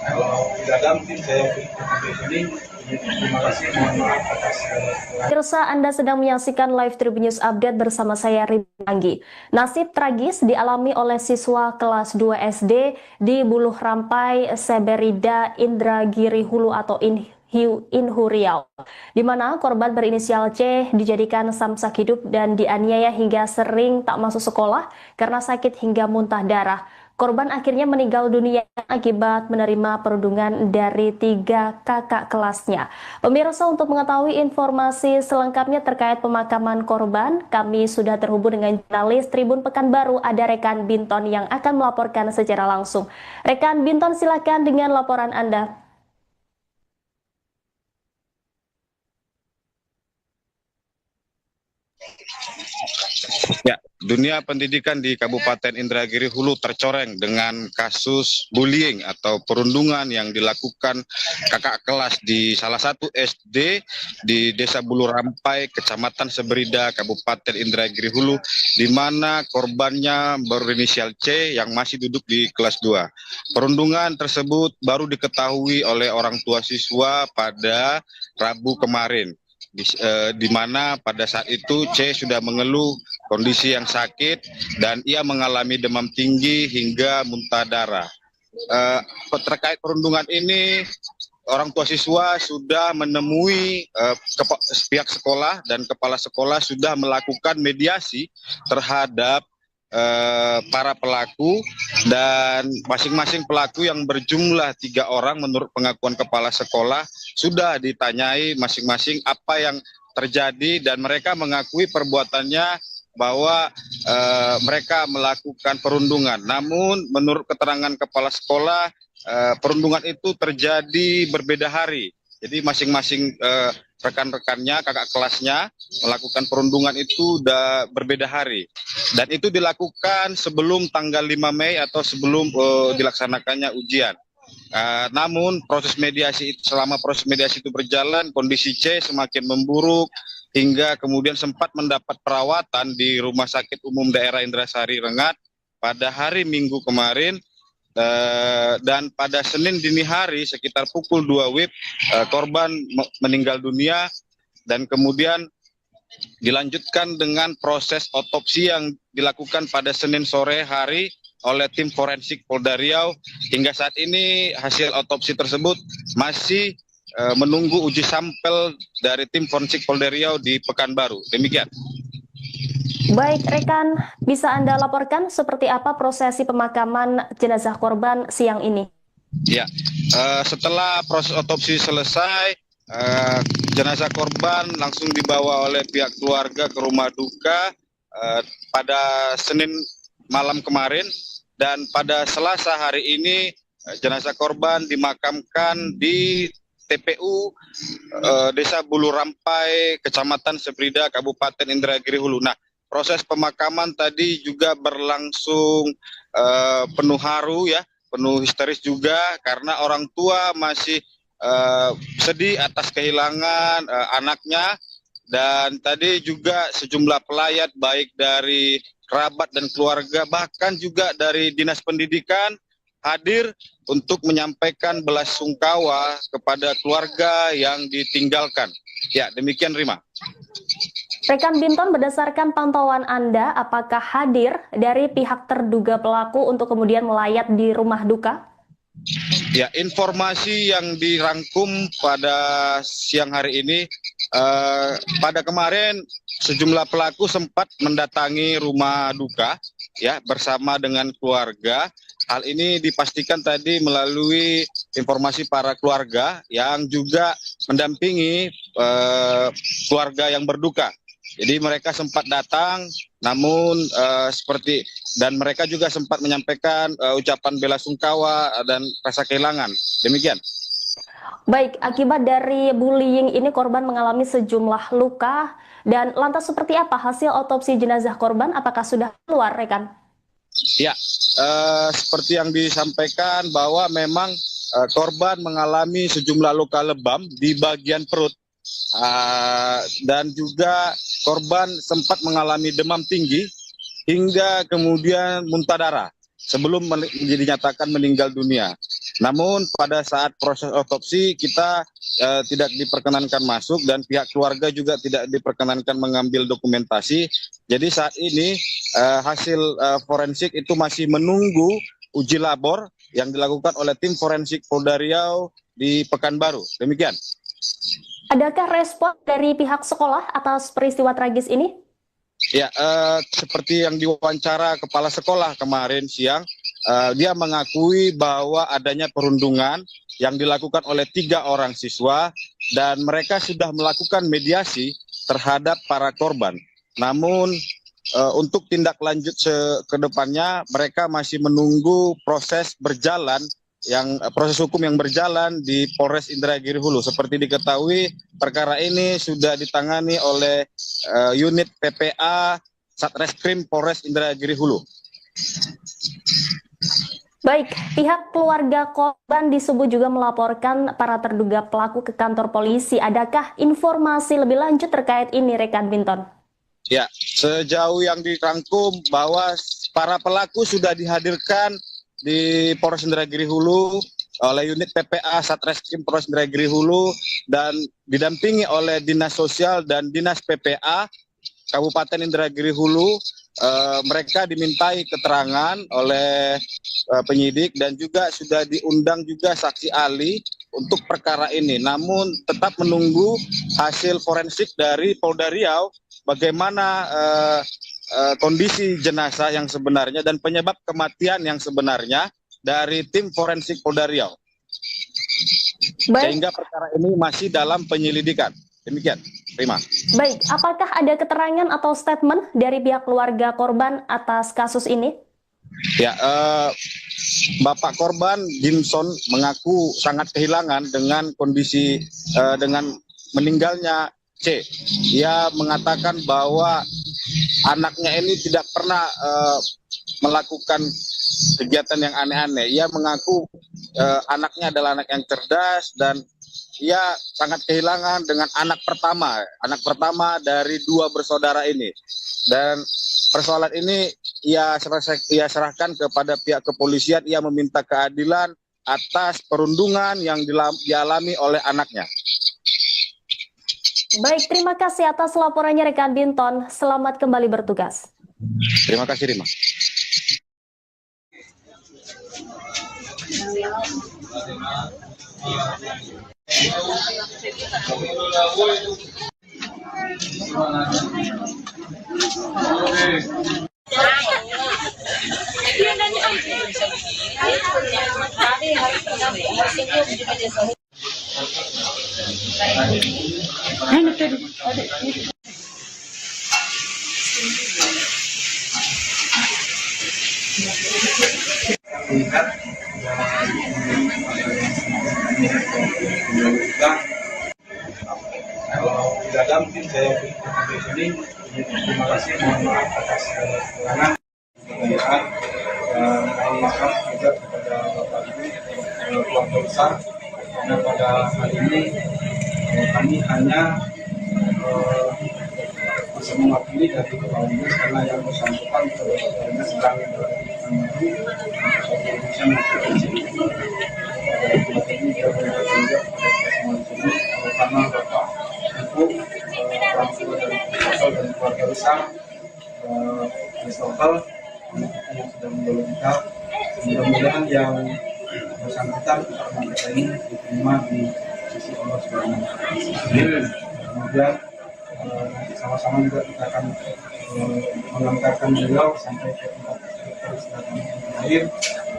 kalau tidak ada mungkin saya di sini. Terima kasih, mohon maaf atas Pemirsa, Anda sedang menyaksikan live Tribun News Update bersama saya Ridwan Anggi. Nasib tragis dialami oleh siswa kelas 2 SD di Buluh Rampai, Seberida, Indragiri Hulu atau Inhu Riau, di mana korban berinisial C dijadikan samsak hidup dan dianiaya hingga sering tak masuk sekolah karena sakit hingga muntah darah. Korban akhirnya meninggal dunia akibat menerima perundungan dari 3 kakak kelasnya. Pemirsa, untuk mengetahui informasi selengkapnya terkait pemakaman korban, kami sudah terhubung dengan jurnalis Tribun Pekanbaru, ada rekan Binton yang akan melaporkan secara langsung. Rekan Binton, silakan dengan laporan Anda. Ya, dunia pendidikan di Kabupaten Indragiri Hulu tercoreng dengan kasus bullying atau perundungan yang dilakukan kakak kelas di salah satu SD di Desa Buluh Rampai, Kecamatan Seberida, Kabupaten Indragiri Hulu, di mana korbannya berinisial C yang masih duduk di kelas 2. Perundungan tersebut baru diketahui oleh orang tua siswa pada Rabu kemarin. Di mana pada saat itu C sudah mengeluh kondisi yang sakit dan ia mengalami demam tinggi hingga muntah darah. Terkait perundungan ini, orang tua siswa sudah menemui pihak sekolah dan kepala sekolah sudah melakukan mediasi terhadap para pelaku, dan masing-masing pelaku yang berjumlah 3 orang menurut pengakuan kepala sekolah sudah ditanyai masing-masing apa yang terjadi, dan mereka mengakui perbuatannya bahwa mereka melakukan perundungan. Namun menurut keterangan kepala sekolah, perundungan itu terjadi berbeda hari. Jadi masing-masing rekan-rekannya, kakak kelasnya melakukan perundungan itu udah berbeda hari. Dan itu dilakukan sebelum tanggal 5 Mei atau sebelum dilaksanakannya ujian. Namun selama proses mediasi itu berjalan, kondisi C semakin memburuk hingga kemudian sempat mendapat perawatan di Rumah Sakit Umum Daerah Indrasari Rengat pada hari Minggu kemarin. Dan pada Senin dini hari sekitar pukul 2 WIB korban meninggal dunia, dan kemudian dilanjutkan dengan proses otopsi yang dilakukan pada Senin sore hari oleh tim forensik Polda Riau. Hingga saat ini hasil otopsi tersebut masih menunggu uji sampel dari tim forensik Polda Riau di Pekanbaru. Demikian. Baik, rekan, bisa Anda laporkan seperti apa prosesi pemakaman jenazah korban siang ini? Ya, setelah proses otopsi selesai, jenazah korban langsung dibawa oleh pihak keluarga ke rumah duka pada Senin malam kemarin, dan pada Selasa hari ini jenazah korban dimakamkan di TPU Desa Buluh Rampai, Kecamatan Seberida, Kabupaten Indragiri Hulu. Nah, proses pemakaman tadi juga berlangsung penuh haru ya, penuh histeris juga karena orang tua masih sedih atas kehilangan anaknya, dan tadi juga sejumlah pelayat baik dari kerabat dan keluarga, bahkan juga dari Dinas Pendidikan hadir untuk menyampaikan belasungkawa kepada keluarga yang ditinggalkan. Ya, demikian Rima. Rekan Binton, berdasarkan pantauan Anda, apakah hadir dari pihak terduga pelaku untuk kemudian melayat di rumah duka? Ya, informasi yang dirangkum pada siang hari ini, pada kemarin sejumlah pelaku sempat mendatangi rumah duka ya bersama dengan keluarga. Hal ini dipastikan tadi melalui informasi para keluarga yang juga mendampingi keluarga yang berduka. Jadi mereka sempat datang, namun dan mereka juga sempat menyampaikan ucapan belasungkawa dan rasa kehilangan. Demikian. Baik, akibat dari bullying ini korban mengalami sejumlah luka. Dan lantas seperti apa hasil otopsi jenazah korban? Apakah sudah keluar, rekan? Ya, seperti yang disampaikan bahwa memang korban mengalami sejumlah luka lebam di bagian perut. Dan juga korban sempat mengalami demam tinggi hingga kemudian muntah darah sebelum dinyatakan meninggal dunia. Namun pada saat proses otopsi kita tidak diperkenankan masuk dan pihak keluarga juga tidak diperkenankan mengambil dokumentasi. Jadi saat ini hasil forensik itu masih menunggu uji labor yang dilakukan oleh tim forensik Polda Riau di Pekanbaru. Demikian. Adakah respon dari pihak sekolah atas peristiwa tragis ini? Ya, seperti yang diwawancara kepala sekolah kemarin siang, dia mengakui bahwa adanya perundungan yang dilakukan oleh 3 orang siswa dan mereka sudah melakukan mediasi terhadap para korban. Namun untuk tindak lanjut ke depannya mereka masih menunggu proses hukum yang berjalan di Polres Indragiri Hulu. Seperti diketahui, perkara ini sudah ditangani oleh unit PPA Satreskrim Polres Indragiri Hulu. Baik, pihak keluarga korban disebut juga melaporkan para terduga pelaku ke kantor polisi. Adakah informasi lebih lanjut terkait ini, rekan Binton? Ya, sejauh yang dirangkum bahwa para pelaku sudah dihadirkan di Polres Indragiri Hulu oleh unit PPA Satreskrim Polres Indragiri Hulu dan didampingi oleh Dinas Sosial dan Dinas PPA Kabupaten Indragiri Hulu. Mereka dimintai keterangan oleh penyidik dan juga sudah diundang juga saksi ahli untuk perkara ini. Namun tetap menunggu hasil forensik dari Polda Riau bagaimana kondisi jenazah yang sebenarnya dan penyebab kematian yang sebenarnya dari tim forensik Polda Riau. Sehingga perkara ini masih dalam penyelidikan. Demikian, Rima. Baik, apakah ada keterangan atau statement dari pihak keluarga korban atas kasus ini? Ya, Bapak korban Jimson mengaku sangat kehilangan dengan kondisi dengan meninggalnya C. Ia mengatakan bahwa anaknya ini tidak pernah melakukan kegiatan yang aneh-aneh. Ia mengaku anaknya adalah anak yang cerdas dan ia sangat kehilangan dengan anak pertama dari 2 bersaudara ini. Dan persoalan ini ia serahkan kepada pihak kepolisian. Ia meminta keadilan atas perundungan yang dialami oleh anaknya. Baik, terima kasih atas laporannya rekan Binton. Selamat kembali bertugas. Terima kasih, Rima. Kalau tidak damping saya di sini, terima kasih, mohon maaf atas kekurangan, kebudayaan, dan mohon maaf juga kepada Bapak Ibu keluarga besar. Karena pada hari ini kami hanya bisa mewakili dari kepala dinas karena yang bersangkutan sebetulnya sedang melakukan urusan ini dia juga karena Bapak Ibu orang tua dari Sosol dan keluarga besar Sosol yang sudah mendolong kita, mudah-mudahan yang bersangkutan kita ini diterima di sisi Allah Subhanahu wa Ta'ala. Kemudian nanti sama-sama juga kita akan mengantarkan beliau sampai ke tempat peristirahatan terakhir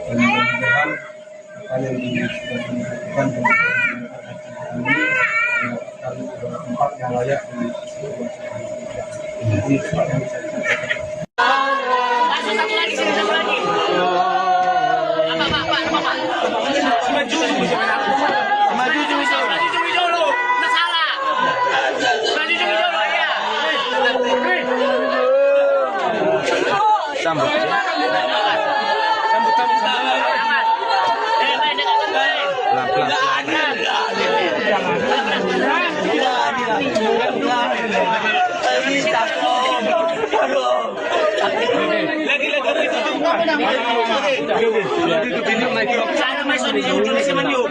dan mudah-mudahan apa yang sudah dilakukan dan ini mendapatkan tempat yang layak di sisi Allah Subhanahu wa Ta'ala. Ini tempat yang bisa disampaikan. Sana masuk di ujung si Manyu.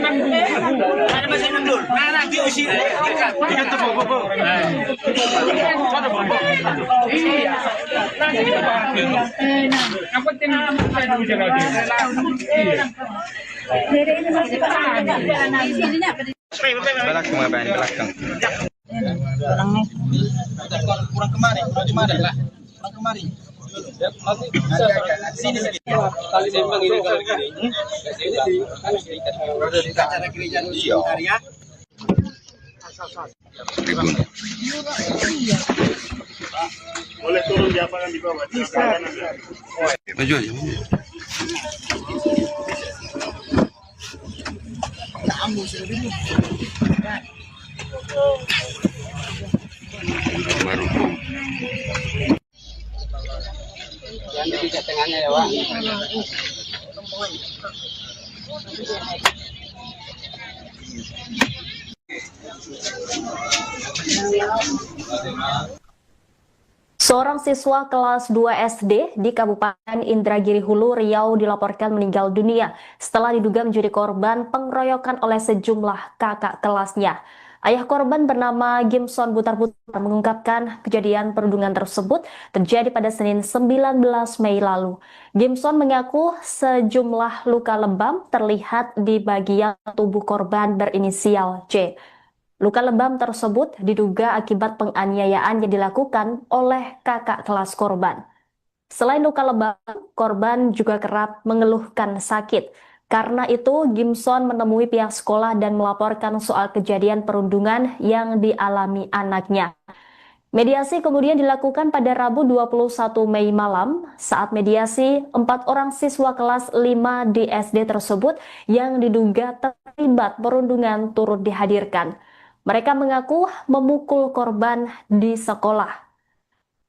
Sana masuk nandul. Nah, di usi dekat. Dekat tu bobo. Sana bobo. Iya. Nanti kita bahas. Apa tinggal kita dulu jalan. Belakang mga bayan, belakang. Kurang kemari, kurang kemari lah. Kurang kemari. Sini sedikit. Kali sembang ini kalau gini. Di acara gereja ya. Boleh turun di apa di bawah. Maju aja. Baru. Yang di tengahnya ya, Pak. Seorang siswa kelas 2 SD di Kabupaten Indragiri Hulu, Riau dilaporkan meninggal dunia setelah diduga menjadi korban pengeroyokan oleh sejumlah kakak kelasnya. Ayah korban bernama Gimson Butar-Butar mengungkapkan kejadian perundungan tersebut terjadi pada Senin 19 Mei lalu. Gimson mengaku sejumlah luka lebam terlihat di bagian tubuh korban berinisial C. Luka lebam tersebut diduga akibat penganiayaan yang dilakukan oleh kakak kelas korban. Selain luka lebam, korban juga kerap mengeluhkan sakit. Karena itu, Gimson menemui pihak sekolah dan melaporkan soal kejadian perundungan yang dialami anaknya. Mediasi kemudian dilakukan pada Rabu 21 Mei malam. Saat mediasi, 4 orang siswa kelas 5 di SD tersebut yang diduga terlibat perundungan turut dihadirkan. Mereka mengaku memukul korban di sekolah.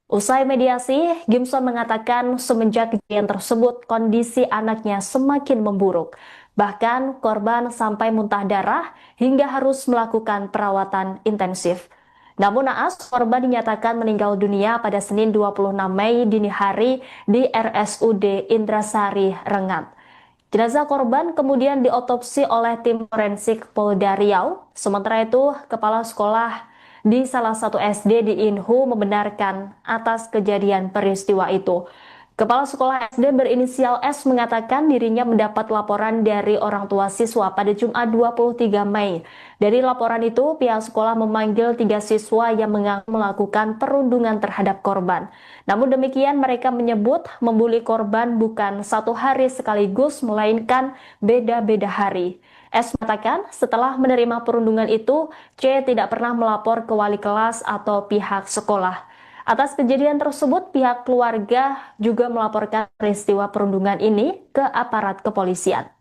Usai mediasi, Gimson mengatakan semenjak kejadian tersebut kondisi anaknya semakin memburuk. Bahkan korban sampai muntah darah hingga harus melakukan perawatan intensif. Namun naas, korban dinyatakan meninggal dunia pada Senin 26 Mei dini hari di RSUD Indrasari, Rengat. Jenazah korban kemudian diotopsi oleh tim forensik Polda Riau. Sementara itu, kepala sekolah di salah satu SD di Inhu membenarkan atas kejadian peristiwa itu. Kepala sekolah SD berinisial S mengatakan dirinya mendapat laporan dari orang tua siswa pada Jumat 23 Mei. Dari laporan itu, pihak sekolah memanggil 3 siswa yang mengaku melakukan perundungan terhadap korban. Namun demikian, mereka menyebut membuli korban bukan satu hari sekaligus, melainkan beda-beda hari. S mengatakan setelah menerima perundungan itu, C tidak pernah melapor ke wali kelas atau pihak sekolah. Atas kejadian tersebut, pihak keluarga juga melaporkan peristiwa perundungan ini ke aparat kepolisian.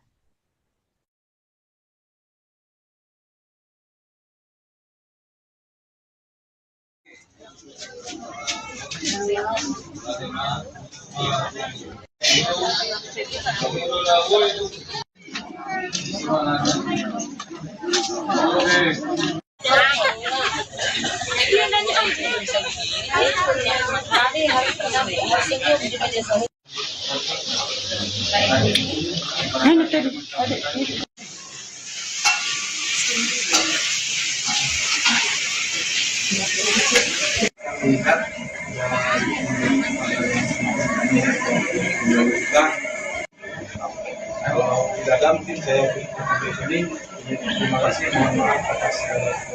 Kalau tidak damping saya di sini. Terima kasih, mohon maaf atas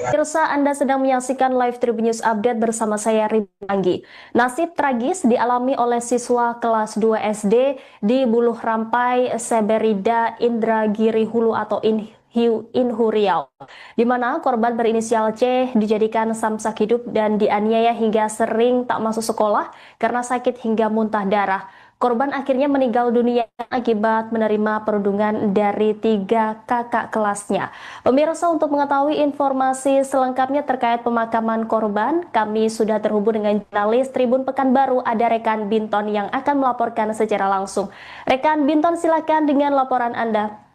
Pemirsa, Anda sedang menyaksikan live Tribun News Update bersama saya Ridwan Anggi. Nasib tragis dialami oleh siswa kelas 2 SD di Buluh Rampai, Seberida, Indragiri Hulu atau Inhu Riau, di mana korban berinisial C dijadikan samsak hidup dan dianiaya hingga sering tak masuk sekolah karena sakit hingga muntah darah. Korban akhirnya meninggal dunia akibat menerima perundungan dari 3 kakak kelasnya. Pemirsa, untuk mengetahui informasi selengkapnya terkait pemakaman korban, kami sudah terhubung dengan jurnalis Tribun Pekanbaru, ada rekan Binton yang akan melaporkan secara langsung. Rekan Binton, silakan dengan laporan Anda.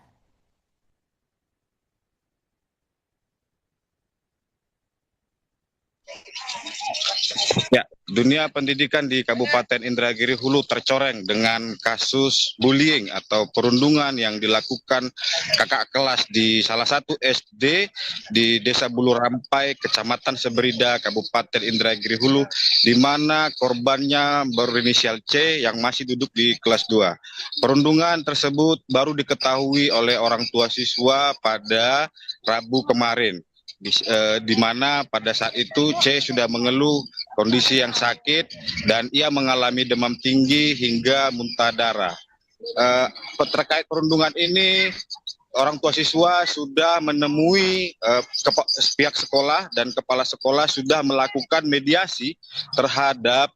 Ya, dunia pendidikan di Kabupaten Indragiri Hulu tercoreng dengan kasus bullying atau perundungan yang dilakukan kakak kelas di salah satu SD di Desa Bulu Rampai, Kecamatan Seberida, Kabupaten Indragiri Hulu, di mana korbannya berinisial C yang masih duduk di kelas 2. Perundungan tersebut baru diketahui oleh orang tua siswa pada Rabu kemarin. Di mana pada saat itu C sudah mengeluh kondisi yang sakit dan ia mengalami demam tinggi hingga muntah darah. Terkait perundungan ini, orang tua siswa sudah menemui pihak sekolah dan kepala sekolah sudah melakukan mediasi terhadap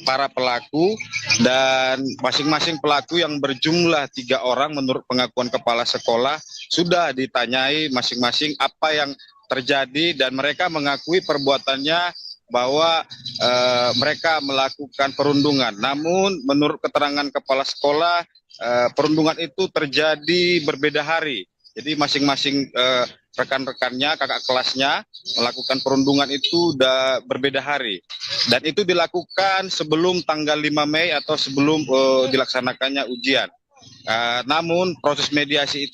para pelaku, dan masing-masing pelaku yang berjumlah 3 orang menurut pengakuan kepala sekolah sudah ditanyai masing-masing apa yang terjadi, dan mereka mengakui perbuatannya bahwa mereka melakukan perundungan. Namun menurut keterangan kepala sekolah, perundungan itu terjadi berbeda hari. Jadi masing-masing rekan-rekannya, kakak kelasnya melakukan perundungan itu udah berbeda hari. Dan itu dilakukan sebelum tanggal 5 Mei atau sebelum dilaksanakannya ujian. Namun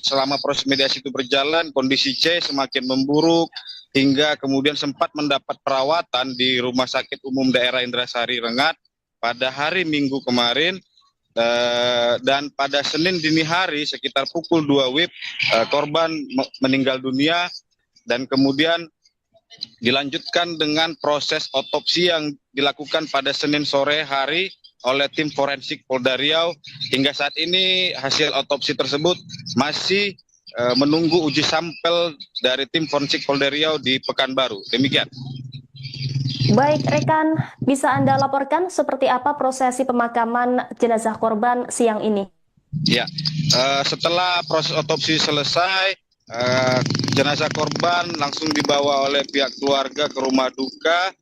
selama proses mediasi itu berjalan, kondisi C semakin memburuk hingga kemudian sempat mendapat perawatan di Rumah Sakit Umum Daerah Indrasari Rengat pada hari Minggu kemarin. Dan pada Senin dini hari sekitar pukul 2 WIB korban meninggal dunia, dan kemudian dilanjutkan dengan proses otopsi yang dilakukan pada Senin sore hari oleh tim forensik Polda Riau. Hingga saat ini hasil otopsi tersebut masih menunggu uji sampel dari tim forensik Polda Riau di Pekanbaru. Demikian. Baik, rekan, bisa Anda laporkan seperti apa prosesi pemakaman jenazah korban siang ini? Ya, setelah proses otopsi selesai, jenazah korban langsung dibawa oleh pihak keluarga ke rumah duka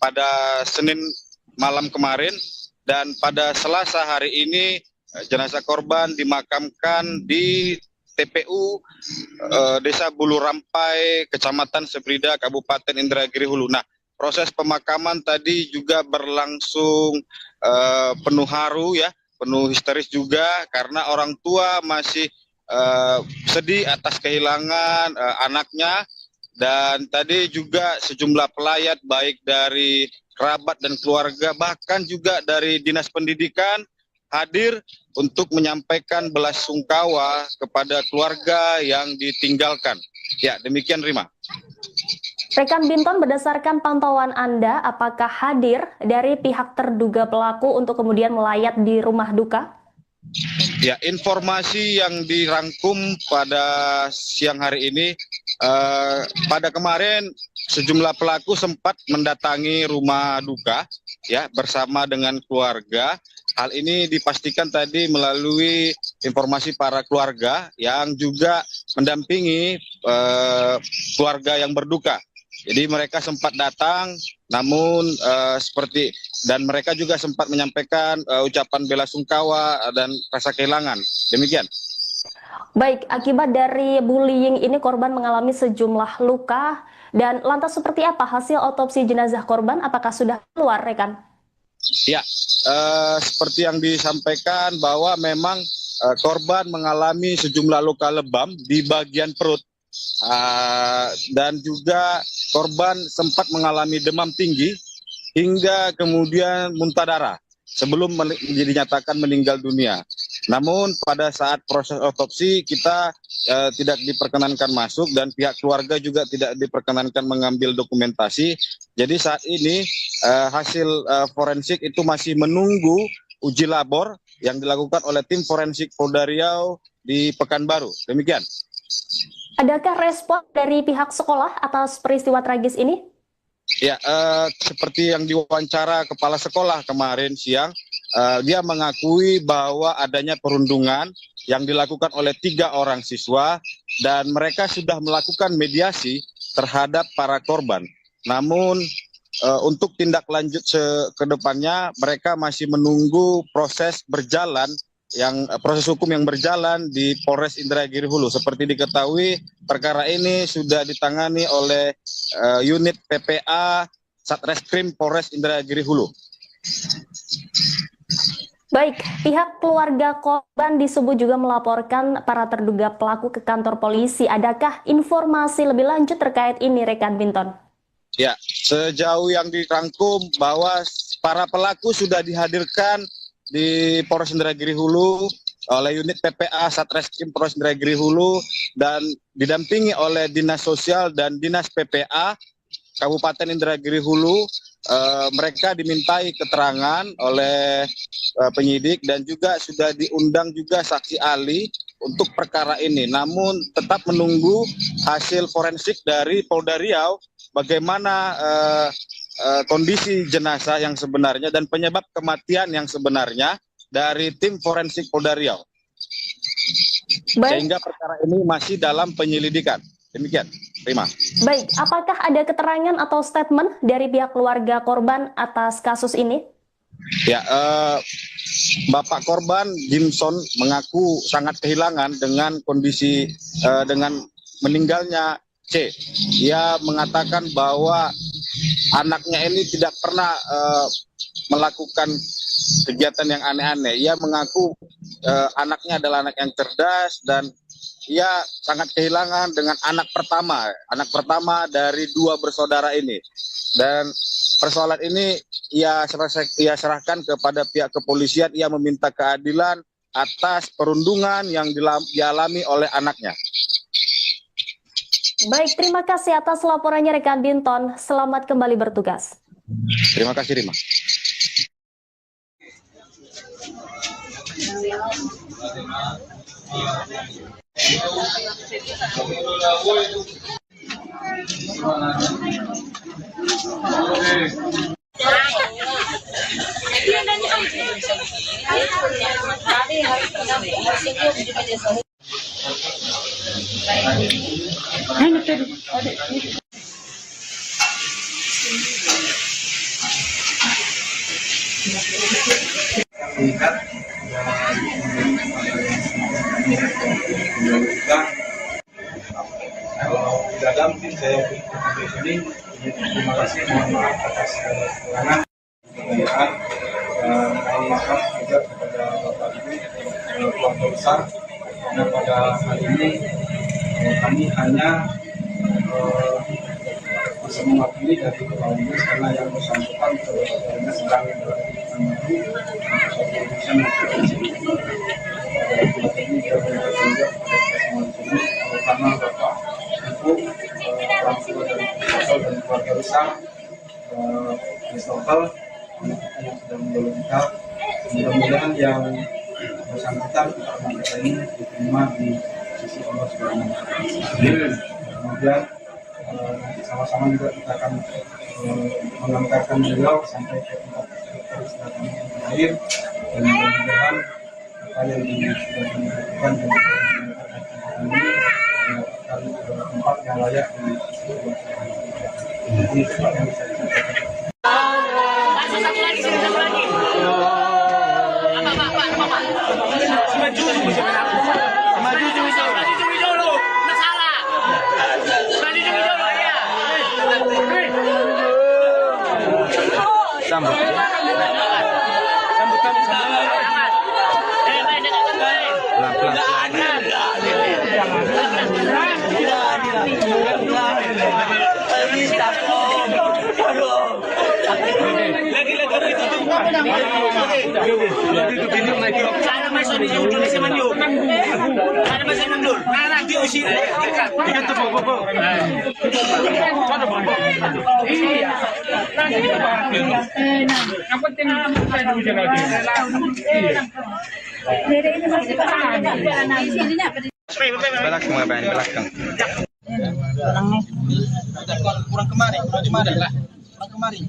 pada Senin malam kemarin, dan pada Selasa hari ini jenazah korban dimakamkan di TPU Desa Bulu Rampai, Kecamatan Seberida, Kabupaten Indragiri Hulu. Nah, proses pemakaman tadi juga berlangsung penuh haru ya, penuh histeris juga, karena orang tua masih sedih atas kehilangan anaknya, dan tadi juga sejumlah pelayat baik dari kerabat dan keluarga, bahkan juga dari Dinas Pendidikan hadir untuk menyampaikan belasungkawa kepada keluarga yang ditinggalkan. Ya, demikian Rima. Rekan Binton, berdasarkan pantauan Anda, apakah hadir dari pihak terduga pelaku untuk kemudian melayat di rumah duka? Ya, informasi yang dirangkum pada siang hari ini, pada kemarin sejumlah pelaku sempat mendatangi rumah duka ya bersama dengan keluarga. Hal ini dipastikan tadi melalui informasi para keluarga yang juga mendampingi keluarga yang berduka. Jadi mereka sempat datang, namun dan mereka juga sempat menyampaikan ucapan bela sungkawa dan rasa kehilangan. Demikian. Baik, akibat dari bullying ini korban mengalami sejumlah luka, dan lantas seperti apa hasil otopsi jenazah korban? Apakah sudah keluar, rekan? Ya, seperti yang disampaikan bahwa memang korban mengalami sejumlah luka lebam di bagian perut. Dan juga korban sempat mengalami demam tinggi hingga kemudian muntah darah sebelum dinyatakan meninggal dunia. Namun pada saat proses otopsi kita tidak diperkenankan masuk, dan pihak keluarga juga tidak diperkenankan mengambil dokumentasi. Jadi saat ini hasil forensik itu masih menunggu uji labor yang dilakukan oleh tim forensik Polda Riau di Pekanbaru. Demikian. Adakah respon dari pihak sekolah atas peristiwa tragis ini? Ya, seperti yang diwawancara kepala sekolah kemarin siang, dia mengakui bahwa adanya perundungan yang dilakukan oleh 3 orang siswa, dan mereka sudah melakukan mediasi terhadap para korban. Namun untuk tindak lanjut ke depannya mereka masih menunggu proses hukum yang berjalan di Polres Indragiri Hulu. Seperti diketahui, perkara ini sudah ditangani oleh unit PPA Satreskrim Polres Indragiri Hulu. Baik, pihak keluarga korban disebut juga melaporkan para terduga pelaku ke kantor polisi. Adakah informasi lebih lanjut terkait ini, rekan Binton? Ya, sejauh yang dirangkum bahwa para pelaku sudah dihadirkan di Polres Indragiri Hulu oleh unit PPA Satreskrim Polres Indragiri Hulu dan didampingi oleh Dinas Sosial dan Dinas PPA Kabupaten Indragiri Hulu. Mereka dimintai keterangan oleh penyidik dan juga sudah diundang juga saksi ahli untuk perkara ini. Namun tetap menunggu hasil forensik dari Polda Riau bagaimana kondisi jenazah yang sebenarnya dan penyebab kematian yang sebenarnya dari tim forensik Polda Riau. Sehingga perkara ini masih dalam penyelidikan. Demikian, Rima. Baik, apakah ada keterangan atau statement dari pihak keluarga korban atas kasus ini? Ya, Bapak korban Jimson mengaku sangat kehilangan dengan kondisi dengan meninggalnya C. Ia mengatakan bahwa anaknya ini tidak pernah melakukan kegiatan yang aneh-aneh. Ia mengaku anaknya adalah anak yang cerdas dan ia sangat kehilangan dengan anak pertama dari 2 bersaudara ini. Dan persoalan ini ia serahkan kepada pihak kepolisian. Ia meminta keadilan atas perundungan yang dialami oleh anaknya. Baik, terima kasih atas laporannya rekan Binton. Selamat kembali bertugas. Terima kasih, Rima. Kalau tidak ada mungkin saya di sini. Terima kasih, mohon maaf atas kekurangan kebudayaan dan mohon maaf juga kepada Bapak Ibu keluarga besar karena pada hari ini kami hanya bisa mewakili dari kepala dinas karena yang bersangkutan keluarganya sedang berada di Tanjung urusan ini terutama Bapak Ibu orang tua dari dan keluarga besar Christopher yang sudah meninggal. Mudah-mudahan yang bersangkutan kita ini diterima di sisi Allah Subhanahu wa Ta'ala. Kemudian sama-sama juga kita akan mengantarkan beliau sampai ke tempat peristirahatan terakhir dan mudah-mudahan apa yang sudah dilakukan dan ini mendapatkan tempat yang layak di sisi Allah Subhanahu wa Ta'ala. Ini tempat yang bisa disampaikan. Satu lagi. Maju dulu. Nggak salah. Maju dulu ya. Sambut. Sana masuk di ujung di semenyu. Sana masuk mundur. Nah, diusir. Ikat tuh bobo. Mana bobo? Iya. Nanti kita bahas dulu. Yang penting saya dulu jalan. Belakang apa yang belakang? Kurang kemari lah. Kurang kemari.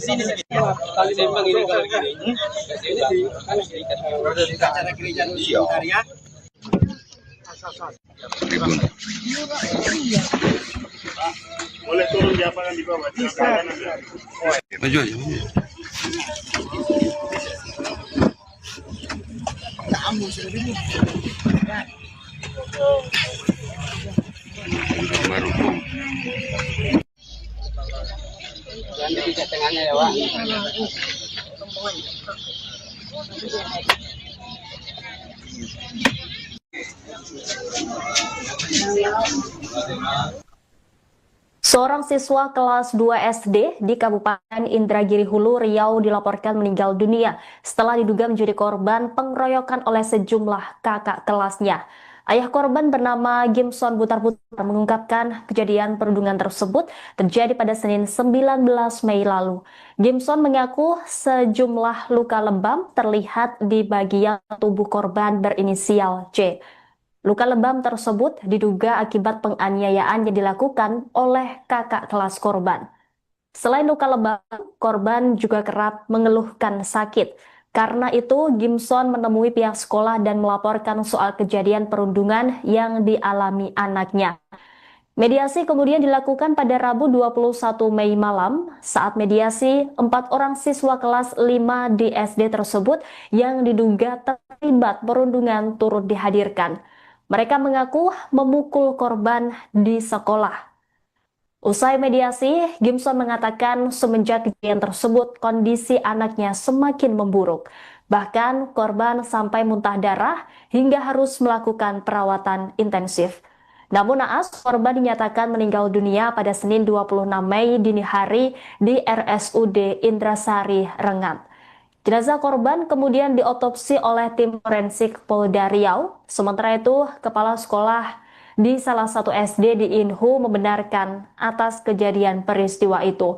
Sini sedikit. Kali sembang ini kalau gini. Acara gereja Nusantara. Boleh turun di lapangan di bawah. Maju aja. Baru. Seorang siswa kelas 2 SD di Kabupaten Indragiri Hulu, Riau dilaporkan meninggal dunia setelah diduga menjadi korban pengeroyokan oleh sejumlah kakak kelasnya. Ayah korban bernama Gimson Butar-Butar mengungkapkan kejadian perundungan tersebut terjadi pada Senin 19 Mei lalu. Gimson mengaku sejumlah luka lebam terlihat di bagian tubuh korban berinisial C. Luka lebam tersebut diduga akibat penganiayaan yang dilakukan oleh kakak kelas korban. Selain luka lebam, korban juga kerap mengeluhkan sakit. Karena itu, Gimson menemui pihak sekolah dan melaporkan soal kejadian perundungan yang dialami anaknya. Mediasi kemudian dilakukan pada Rabu 21 Mei malam. Saat mediasi, 4 orang siswa kelas 5 di SD tersebut yang diduga terlibat perundungan turut dihadirkan. Mereka mengaku memukul korban di sekolah. Usai mediasi, Gimson mengatakan semenjak kejadian tersebut kondisi anaknya semakin memburuk. Bahkan korban sampai muntah darah hingga harus melakukan perawatan intensif. Namun naas, korban dinyatakan meninggal dunia pada Senin 26 Mei dini hari di RSUD Indrasari, Rengat. Jenazah korban kemudian diotopsi oleh tim forensik Polda Riau. Sementara itu, kepala sekolah di salah satu SD di Inhu membenarkan atas kejadian peristiwa itu.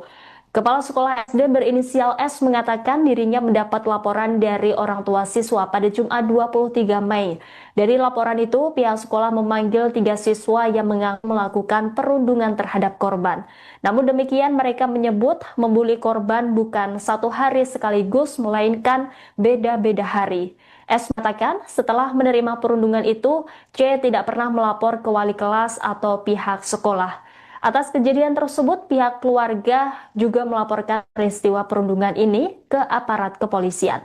Kepala sekolah SD berinisial S mengatakan dirinya mendapat laporan dari orang tua siswa pada Jumat 23 Mei. Dari laporan itu, pihak sekolah memanggil 3 siswa yang mengaku melakukan perundungan terhadap korban. Namun demikian, mereka menyebut membuli korban bukan satu hari sekaligus, melainkan beda-beda hari. S mengatakan setelah menerima perundungan itu, C tidak pernah melapor ke wali kelas atau pihak sekolah. Atas kejadian tersebut, pihak keluarga juga melaporkan peristiwa perundungan ini ke aparat kepolisian.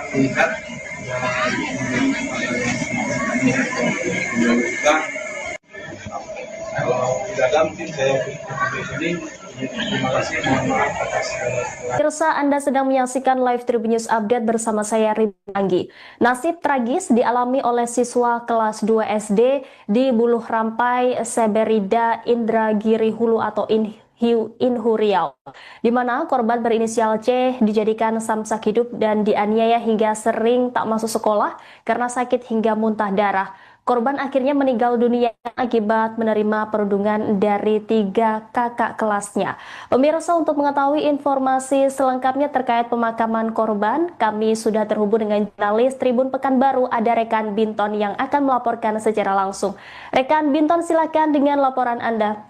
Tingkat kalau tidak mungkin saya di sini. Terima kasih, mohon maaf atas Pemirsa, Anda sedang menyaksikan live Tribun News Update bersama saya Ridwan Anggi. Nasib tragis dialami oleh siswa kelas 2 SD di Buluh Rampai, Seberida, Indragiri Hulu atau Inhu Riau, di mana korban berinisial C dijadikan samsak hidup dan dianiaya hingga sering tak masuk sekolah karena sakit hingga muntah darah. Korban akhirnya meninggal dunia akibat menerima perundungan dari 3 kakak kelasnya. Pemirsa, untuk mengetahui informasi selengkapnya terkait pemakaman korban, kami sudah terhubung dengan jurnalis Tribun Pekanbaru, ada rekan Binton yang akan melaporkan secara langsung. Rekan Binton, silakan dengan laporan Anda.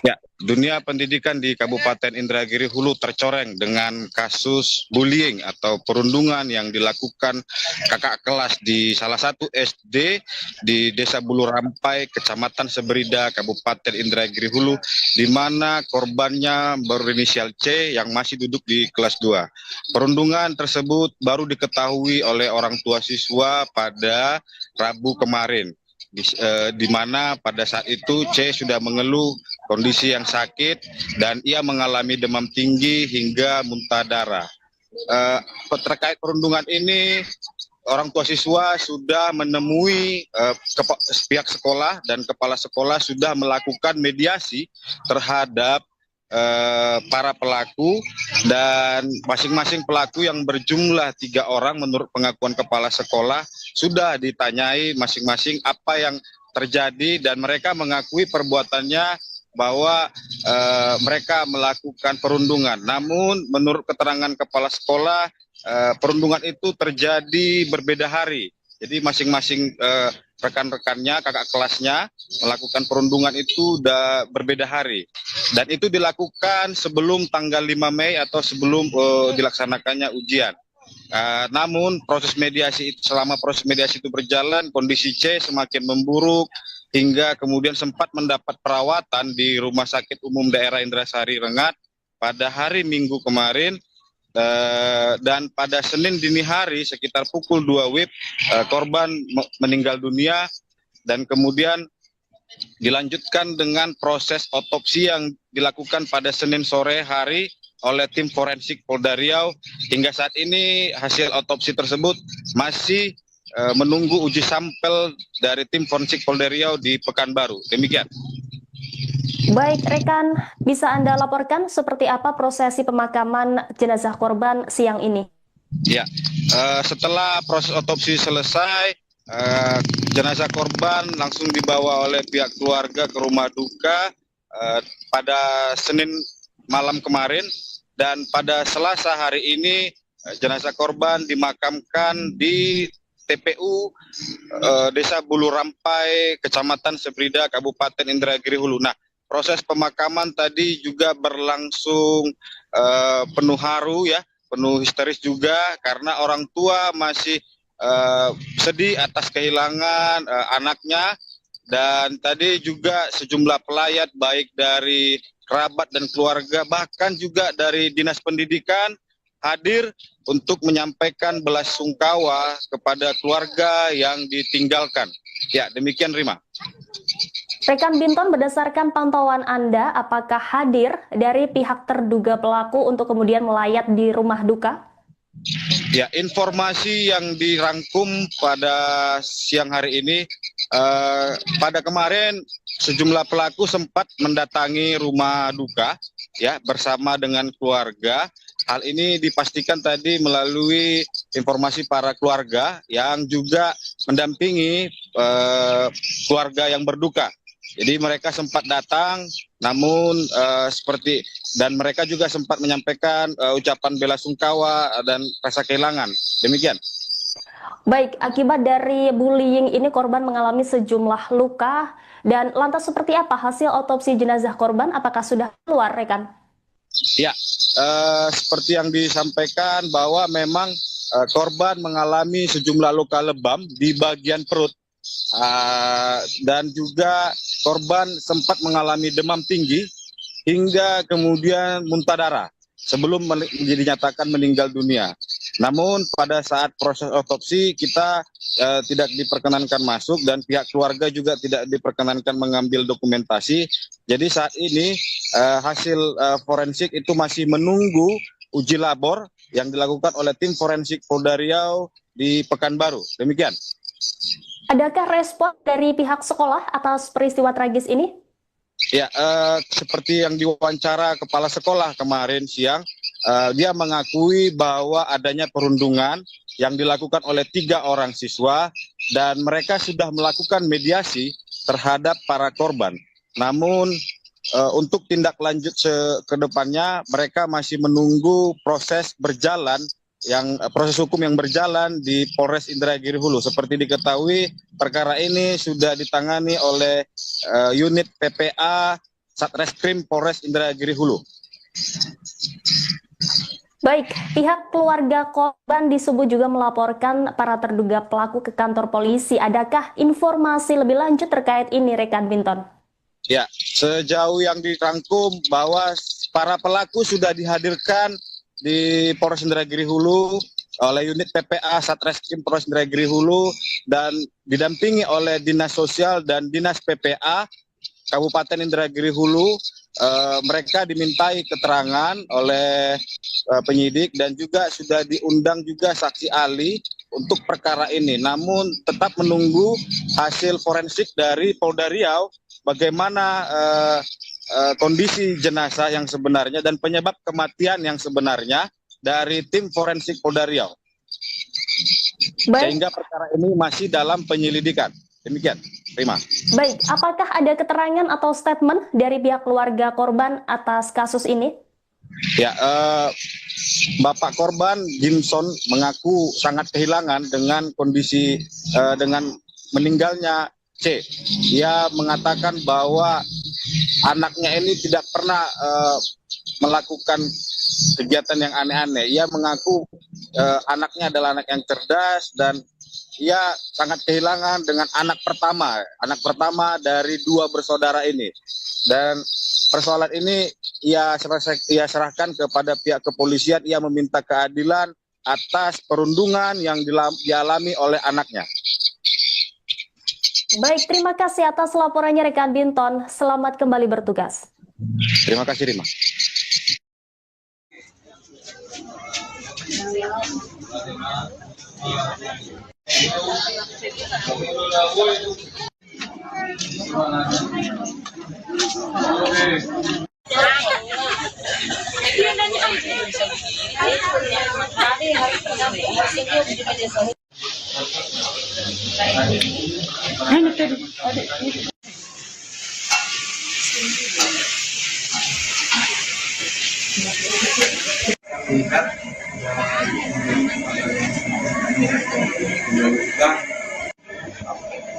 Ya, dunia pendidikan di Kabupaten Indragiri Hulu tercoreng dengan kasus bullying atau perundungan yang dilakukan kakak kelas di salah satu SD di Desa Buluh Rampai, Kecamatan Seberida, Kabupaten Indragiri Hulu, di mana korbannya berinisial C yang masih duduk di kelas 2. Perundungan tersebut baru diketahui oleh orang tua siswa pada Rabu kemarin. Di mana pada saat itu C sudah mengeluh kondisi yang sakit dan ia mengalami demam tinggi hingga muntah darah. Terkait perundungan ini, orang tua siswa sudah menemui pihak sekolah dan kepala sekolah sudah melakukan mediasi terhadap para pelaku, dan masing-masing pelaku yang berjumlah 3 orang menurut pengakuan kepala sekolah sudah ditanyai masing-masing apa yang terjadi dan mereka mengakui perbuatannya bahwa mereka melakukan perundungan. Namun menurut keterangan kepala sekolah, perundungan itu terjadi berbeda hari. Jadi masing-masing rekan-rekannya, kakak kelasnya melakukan perundungan itu berbeda hari. Dan itu dilakukan sebelum tanggal 5 Mei atau sebelum dilaksanakannya ujian. Namun selama proses mediasi itu berjalan, kondisi C semakin memburuk hingga kemudian sempat mendapat perawatan di Rumah Sakit Umum Daerah Indrasari Rengat pada hari Minggu kemarin. Dan pada Senin dini hari sekitar pukul 2 WIB korban meninggal dunia dan kemudian dilanjutkan dengan proses otopsi yang dilakukan pada Senin sore hari oleh tim forensik Polda Riau. Hingga saat ini hasil otopsi tersebut masih menunggu uji sampel dari tim forensik Polda Riau di Pekanbaru. Demikian. Baik, rekan, bisa Anda laporkan seperti apa prosesi pemakaman jenazah korban siang ini? Ya, setelah proses otopsi selesai, jenazah korban langsung dibawa oleh pihak keluarga ke rumah duka pada Senin malam kemarin, dan pada Selasa hari ini jenazah korban dimakamkan di TPU Desa Bulu Rampai, Kecamatan Sebrida, Kabupaten Indragiri Hulu. Nah, proses pemakaman tadi juga berlangsung penuh haru ya, penuh histeris juga karena orang tua masih sedih atas kehilangan anaknya, dan tadi juga sejumlah pelayat baik dari kerabat dan keluarga bahkan juga dari Dinas Pendidikan hadir untuk menyampaikan belasungkawa kepada keluarga yang ditinggalkan. Ya, demikian Rima. Rekan Binton, berdasarkan pantauan Anda, apakah hadir dari pihak terduga pelaku untuk kemudian melayat di rumah duka? Ya, informasi yang dirangkum pada siang hari ini, pada kemarin sejumlah pelaku sempat mendatangi rumah duka ya bersama dengan keluarga. Hal ini dipastikan tadi melalui informasi para keluarga yang juga mendampingi keluarga yang berduka. Jadi mereka sempat datang, namun dan mereka juga sempat menyampaikan ucapan bela sungkawa dan rasa kehilangan. Demikian. Baik, akibat dari bullying ini korban mengalami sejumlah luka, dan lantas seperti apa hasil otopsi jenazah korban? Apakah sudah keluar, rekan? Ya, seperti yang disampaikan bahwa memang korban mengalami sejumlah luka lebam di bagian perut. Dan juga korban sempat mengalami demam tinggi hingga kemudian muntah darah sebelum dinyatakan meninggal dunia. Namun pada saat proses otopsi kita tidak diperkenankan masuk dan pihak keluarga juga tidak diperkenankan mengambil dokumentasi. Jadi saat ini hasil forensik itu masih menunggu uji labor yang dilakukan oleh tim forensik Polda Riau di Pekanbaru. Demikian. Adakah respon dari pihak sekolah atas peristiwa tragis ini? Ya, seperti yang diwawancara kepala sekolah kemarin siang, dia mengakui bahwa adanya perundungan yang dilakukan oleh 3 orang siswa dan mereka sudah melakukan mediasi terhadap para korban. Namun untuk tindak lanjut ke depannya mereka masih menunggu proses hukum yang berjalan di Polres Indragiri Hulu. Seperti diketahui, perkara ini sudah ditangani oleh unit PPA Satreskrim Polres Indragiri Hulu. Baik, pihak keluarga korban disebut juga melaporkan para terduga pelaku ke kantor polisi. Adakah informasi lebih lanjut terkait ini, rekan Binton? Ya, sejauh yang dirangkum bahwa para pelaku sudah dihadirkan di Polres Indragiri Hulu oleh unit PPA Satreskrim Polres Indragiri Hulu dan didampingi oleh Dinas Sosial dan Dinas PPA Kabupaten Indragiri Hulu. Mereka dimintai keterangan oleh penyidik dan juga sudah diundang juga saksi ahli untuk perkara ini. Namun tetap menunggu hasil forensik dari Polda Riau bagaimana kondisi jenazah yang sebenarnya dan penyebab kematian yang sebenarnya dari tim forensik Polda Riau. Baik. Sehingga perkara ini masih dalam penyelidikan. Demikian. Terima. Baik, apakah ada keterangan atau statement dari pihak keluarga korban atas kasus ini? Ya, Bapak korban Gimson mengaku sangat kehilangan dengan kondisi dengan meninggalnya C. Ia mengatakan bahwa anaknya ini tidak pernah melakukan kegiatan yang aneh-aneh. Ia mengaku anaknya adalah anak yang cerdas dan ia sangat kehilangan dengan anak pertama dari 2 bersaudara ini. Dan persoalan ini ia serahkan kepada pihak kepolisian. Ia meminta keadilan atas perundungan yang dialami oleh anaknya. Baik, terima kasih atas laporannya rekan Binton. Selamat kembali bertugas. Terima kasih, Rima. Lihat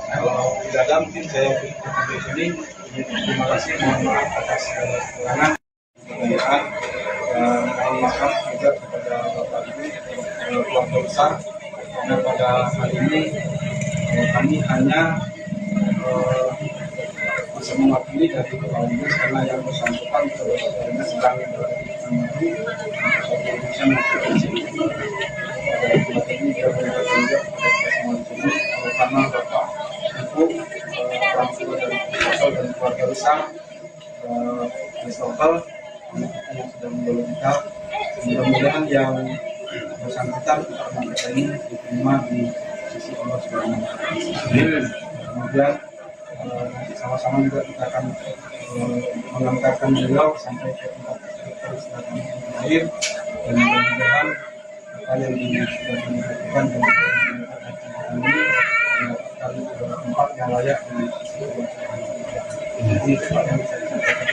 kalau tidak ada mungkin saya di sini. Terima kasih, mohon maaf atas segala kekurangan, kebudayaan, dan mohon maaf juga kepada Bapak Ibu keluarga besar. Karena pada hari ini kami hanya bisa mewakili dari kepala dinas karena yang bersangkutan sebetulnya sedang menuju Indonesia masuk di sini. Ini juga berita juga semua di sini, terutama Bapak Ibu, orang tua dan keluarga besar, lokal, anak-anak yang sudah menjadi kita. Mudah-mudahan yang bersangkutan karena mereka ini diterima di sisi Allah Subhanahu wa Ta'ala. Kemudian nanti sama-sama juga kita akan mengantarkan beliau sampai ke tempat peristirahatan yang terakhir, dan mudah-mudahan apa yang sudah dilakukan dan dilakukan ini mendapatkan tempat yang layak di sisi Allah Subhanahu wa Ta'ala. Ini tempat yang bisa disampaikan.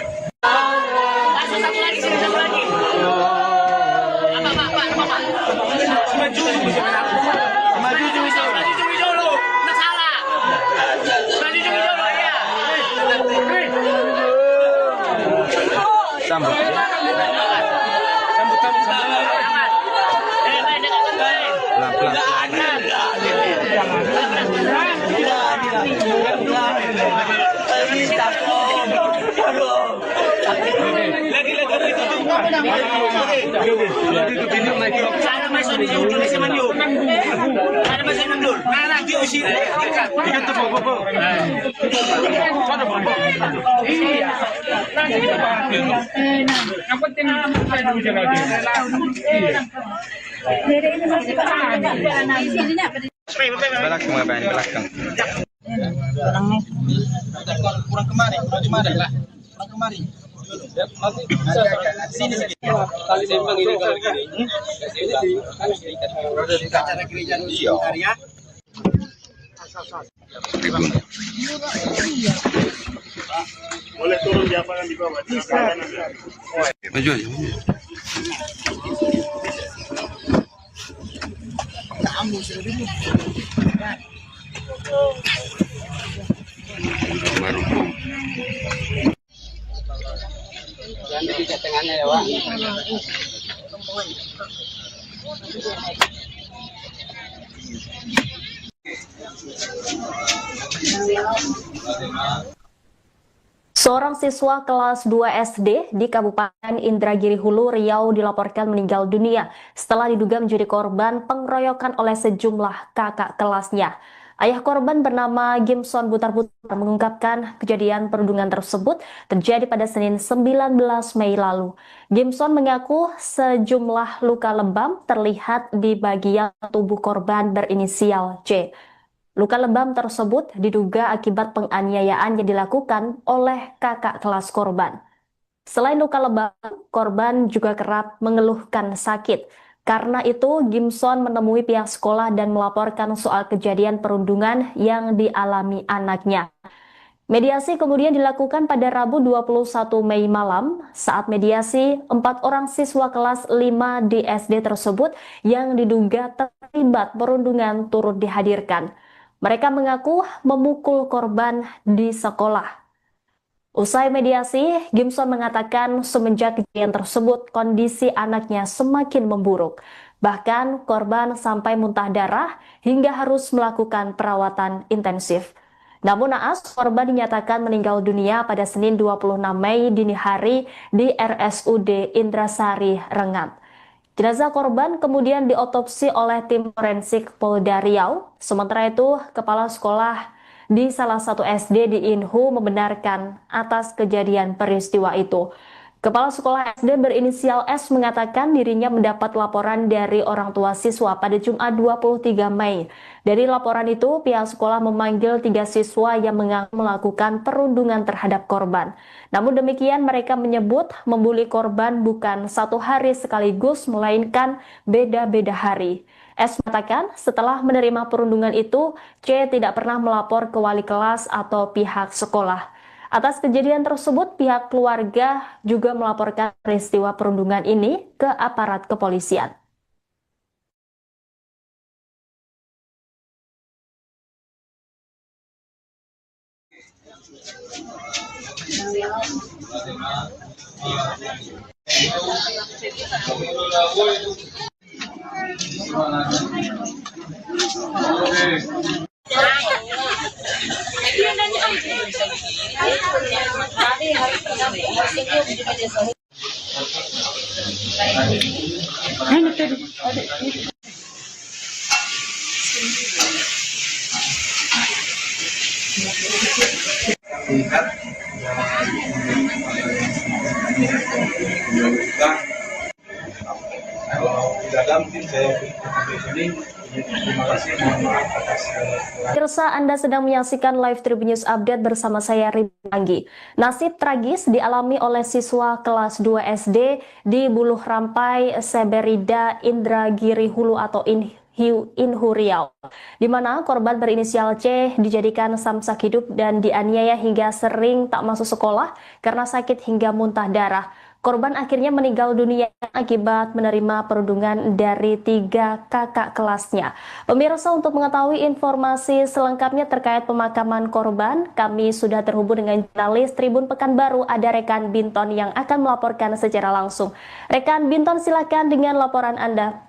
Satu lagi, satu lagi. Maju dulu. Nggak salah. Maju dulu, ya. Sambut. Sana masuk di ujung di Semanyu. Ada masuk mundur. Nah, diusir. Ikan terbobo. Sana bobo. Iya. Nanti kita bahas dulu. Yang penting saya dulu jaga dia. Iya. Belakang mga bayan, belakang. Kurang kemari lah. Kurang kemari. Sini sedikit. Kali sembang ini kalau gini. Acara gereja sebentar ya. Boleh turun jangan di bawah. Maju aja. Baru. Jangan di tengahnya ya, Pak. Seorang siswa kelas 2 SD di Kabupaten Indragiri Hulu, Riau dilaporkan meninggal dunia setelah diduga menjadi korban pengeroyokan oleh sejumlah kakak kelasnya. Ayah korban bernama Gimson Butar-Butar mengungkapkan kejadian perundungan tersebut terjadi pada Senin 19 Mei lalu. Gimson mengaku sejumlah luka lebam terlihat di bagian tubuh korban berinisial C. Luka lebam tersebut diduga akibat penganiayaan yang dilakukan oleh kakak kelas korban. Selain luka lebam, korban juga kerap mengeluhkan sakit. Karena itu, Gimson menemui pihak sekolah dan melaporkan soal kejadian perundungan yang dialami anaknya. Mediasi kemudian dilakukan pada Rabu 21 Mei malam. Saat mediasi, 4 orang siswa kelas 5 di SD tersebut yang diduga terlibat perundungan turut dihadirkan. Mereka mengaku memukul korban di sekolah. Usai mediasi, Gimson mengatakan semenjak kejadian tersebut kondisi anaknya semakin memburuk. Bahkan korban sampai muntah darah hingga harus melakukan perawatan intensif. Namun naas, korban dinyatakan meninggal dunia pada Senin 26 Mei dini hari di RSUD Indrasari, Rengat. Jenazah korban kemudian diotopsi oleh tim forensik Polda Riau. Sementara itu, kepala sekolah di salah satu SD di Inhu membenarkan atas kejadian peristiwa itu. Kepala sekolah SD berinisial S mengatakan dirinya mendapat laporan dari orang tua siswa pada Jumat 23 Mei. Dari laporan itu, pihak sekolah memanggil 3 siswa yang mengaku melakukan perundungan terhadap korban. Namun demikian, mereka menyebut membuli korban bukan satu hari sekaligus, melainkan beda-beda hari. S mengatakan setelah menerima perundungan itu, C tidak pernah melapor ke wali kelas atau pihak sekolah. Atas kejadian tersebut, pihak keluarga juga melaporkan peristiwa perundungan ini ke aparat kepolisian. Lihat kalau tidak ada mungkin saya di sini. Terima kasih, mohon maaf atas Pemirsa, Anda sedang menyaksikan live Tribun News Update bersama saya Ridwan Anggi. Nasib tragis dialami oleh siswa kelas 2 SD di Buluh Rampai, Seberida, Indragiri Hulu atau Inhu Riau, di mana korban berinisial C dijadikan samsak hidup dan dianiaya hingga sering tak masuk sekolah karena sakit hingga muntah darah. Korban akhirnya meninggal dunia akibat menerima perundungan dari 3 kakak kelasnya. Pemirsa, untuk mengetahui informasi selengkapnya terkait pemakaman korban, kami sudah terhubung dengan jurnalis Tribun Pekanbaru, ada rekan Binton yang akan melaporkan secara langsung. Rekan Binton, silakan dengan laporan Anda.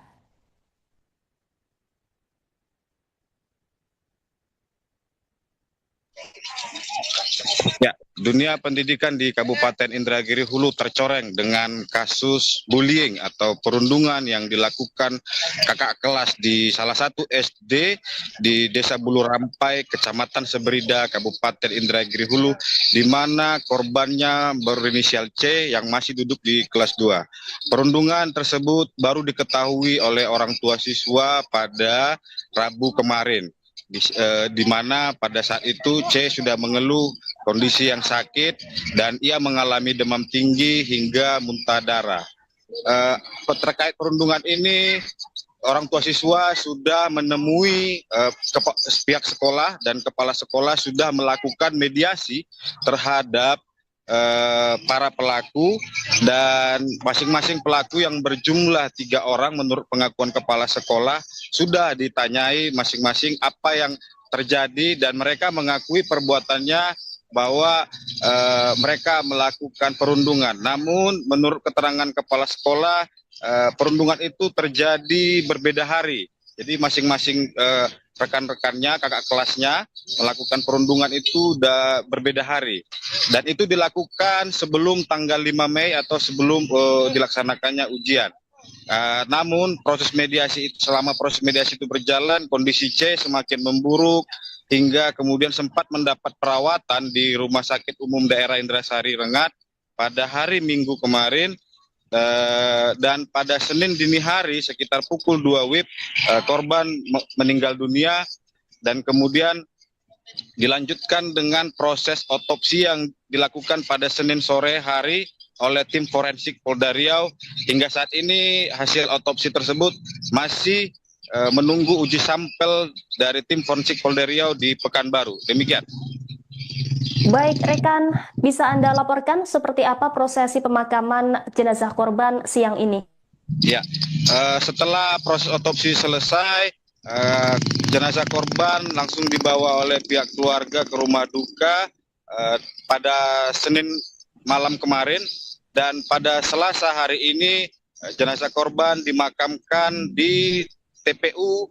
Ya, dunia pendidikan di Kabupaten Indragiri Hulu tercoreng dengan kasus bullying atau perundungan yang dilakukan kakak kelas di salah satu SD di Desa Buluh Rampai, Kecamatan Seberida, Kabupaten Indragiri Hulu, di mana korbannya berinisial C yang masih duduk di kelas 2. Perundungan tersebut baru diketahui oleh orang tua siswa pada Rabu kemarin. Di mana pada saat itu C sudah mengeluh kondisi yang sakit dan ia mengalami demam tinggi hingga muntah darah. Terkait perundungan ini, orang tua siswa sudah menemui pihak sekolah dan kepala sekolah sudah melakukan mediasi terhadap para pelaku, dan masing-masing pelaku yang berjumlah 3 orang menurut pengakuan kepala sekolah sudah ditanyai masing-masing apa yang terjadi, dan mereka mengakui perbuatannya bahwa mereka melakukan perundungan. Namun menurut keterangan kepala sekolah, perundungan itu terjadi berbeda hari. Jadi masing-masing rekan-rekannya, kakak kelasnya melakukan perundungan itu udah berbeda hari. Dan itu dilakukan sebelum tanggal 5 Mei atau sebelum dilaksanakannya ujian. Namun selama proses mediasi itu berjalan, kondisi C semakin memburuk hingga kemudian sempat mendapat perawatan di Rumah Sakit Umum Daerah Indrasari Rengat pada hari Minggu kemarin. Dan pada Senin dini hari sekitar pukul 2 WIB korban meninggal dunia, dan kemudian dilanjutkan dengan proses otopsi yang dilakukan pada Senin sore hari oleh tim forensik Polda Riau. Hingga saat ini hasil otopsi tersebut masih menunggu uji sampel dari tim forensik Polda Riau di Pekanbaru. Demikian. Baik, rekan, bisa Anda laporkan seperti apa prosesi pemakaman jenazah korban siang ini? Ya, setelah proses otopsi selesai, jenazah korban langsung dibawa oleh pihak keluarga ke rumah duka pada Senin malam kemarin, dan pada Selasa hari ini jenazah korban dimakamkan di TPU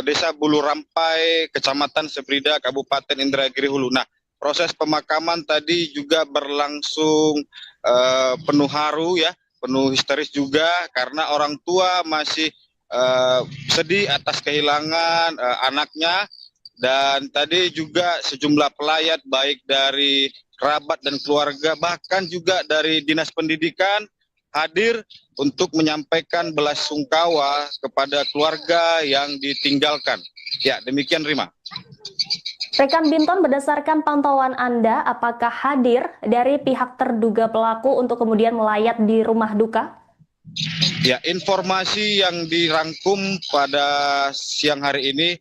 Desa Bulu Rampai, Kecamatan Sebrida, Kabupaten Indragiri Hulu. Nah, proses pemakaman tadi juga berlangsung penuh haru ya, penuh histeris juga karena orang tua masih sedih atas kehilangan anaknya, dan tadi juga sejumlah pelayat baik dari kerabat dan keluarga bahkan juga dari Dinas Pendidikan hadir untuk menyampaikan belasungkawa kepada keluarga yang ditinggalkan. Ya, demikian Rima. Rekan Binton, berdasarkan pantauan Anda, apakah hadir dari pihak terduga pelaku untuk kemudian melayat di rumah duka? Ya, informasi yang dirangkum pada siang hari ini,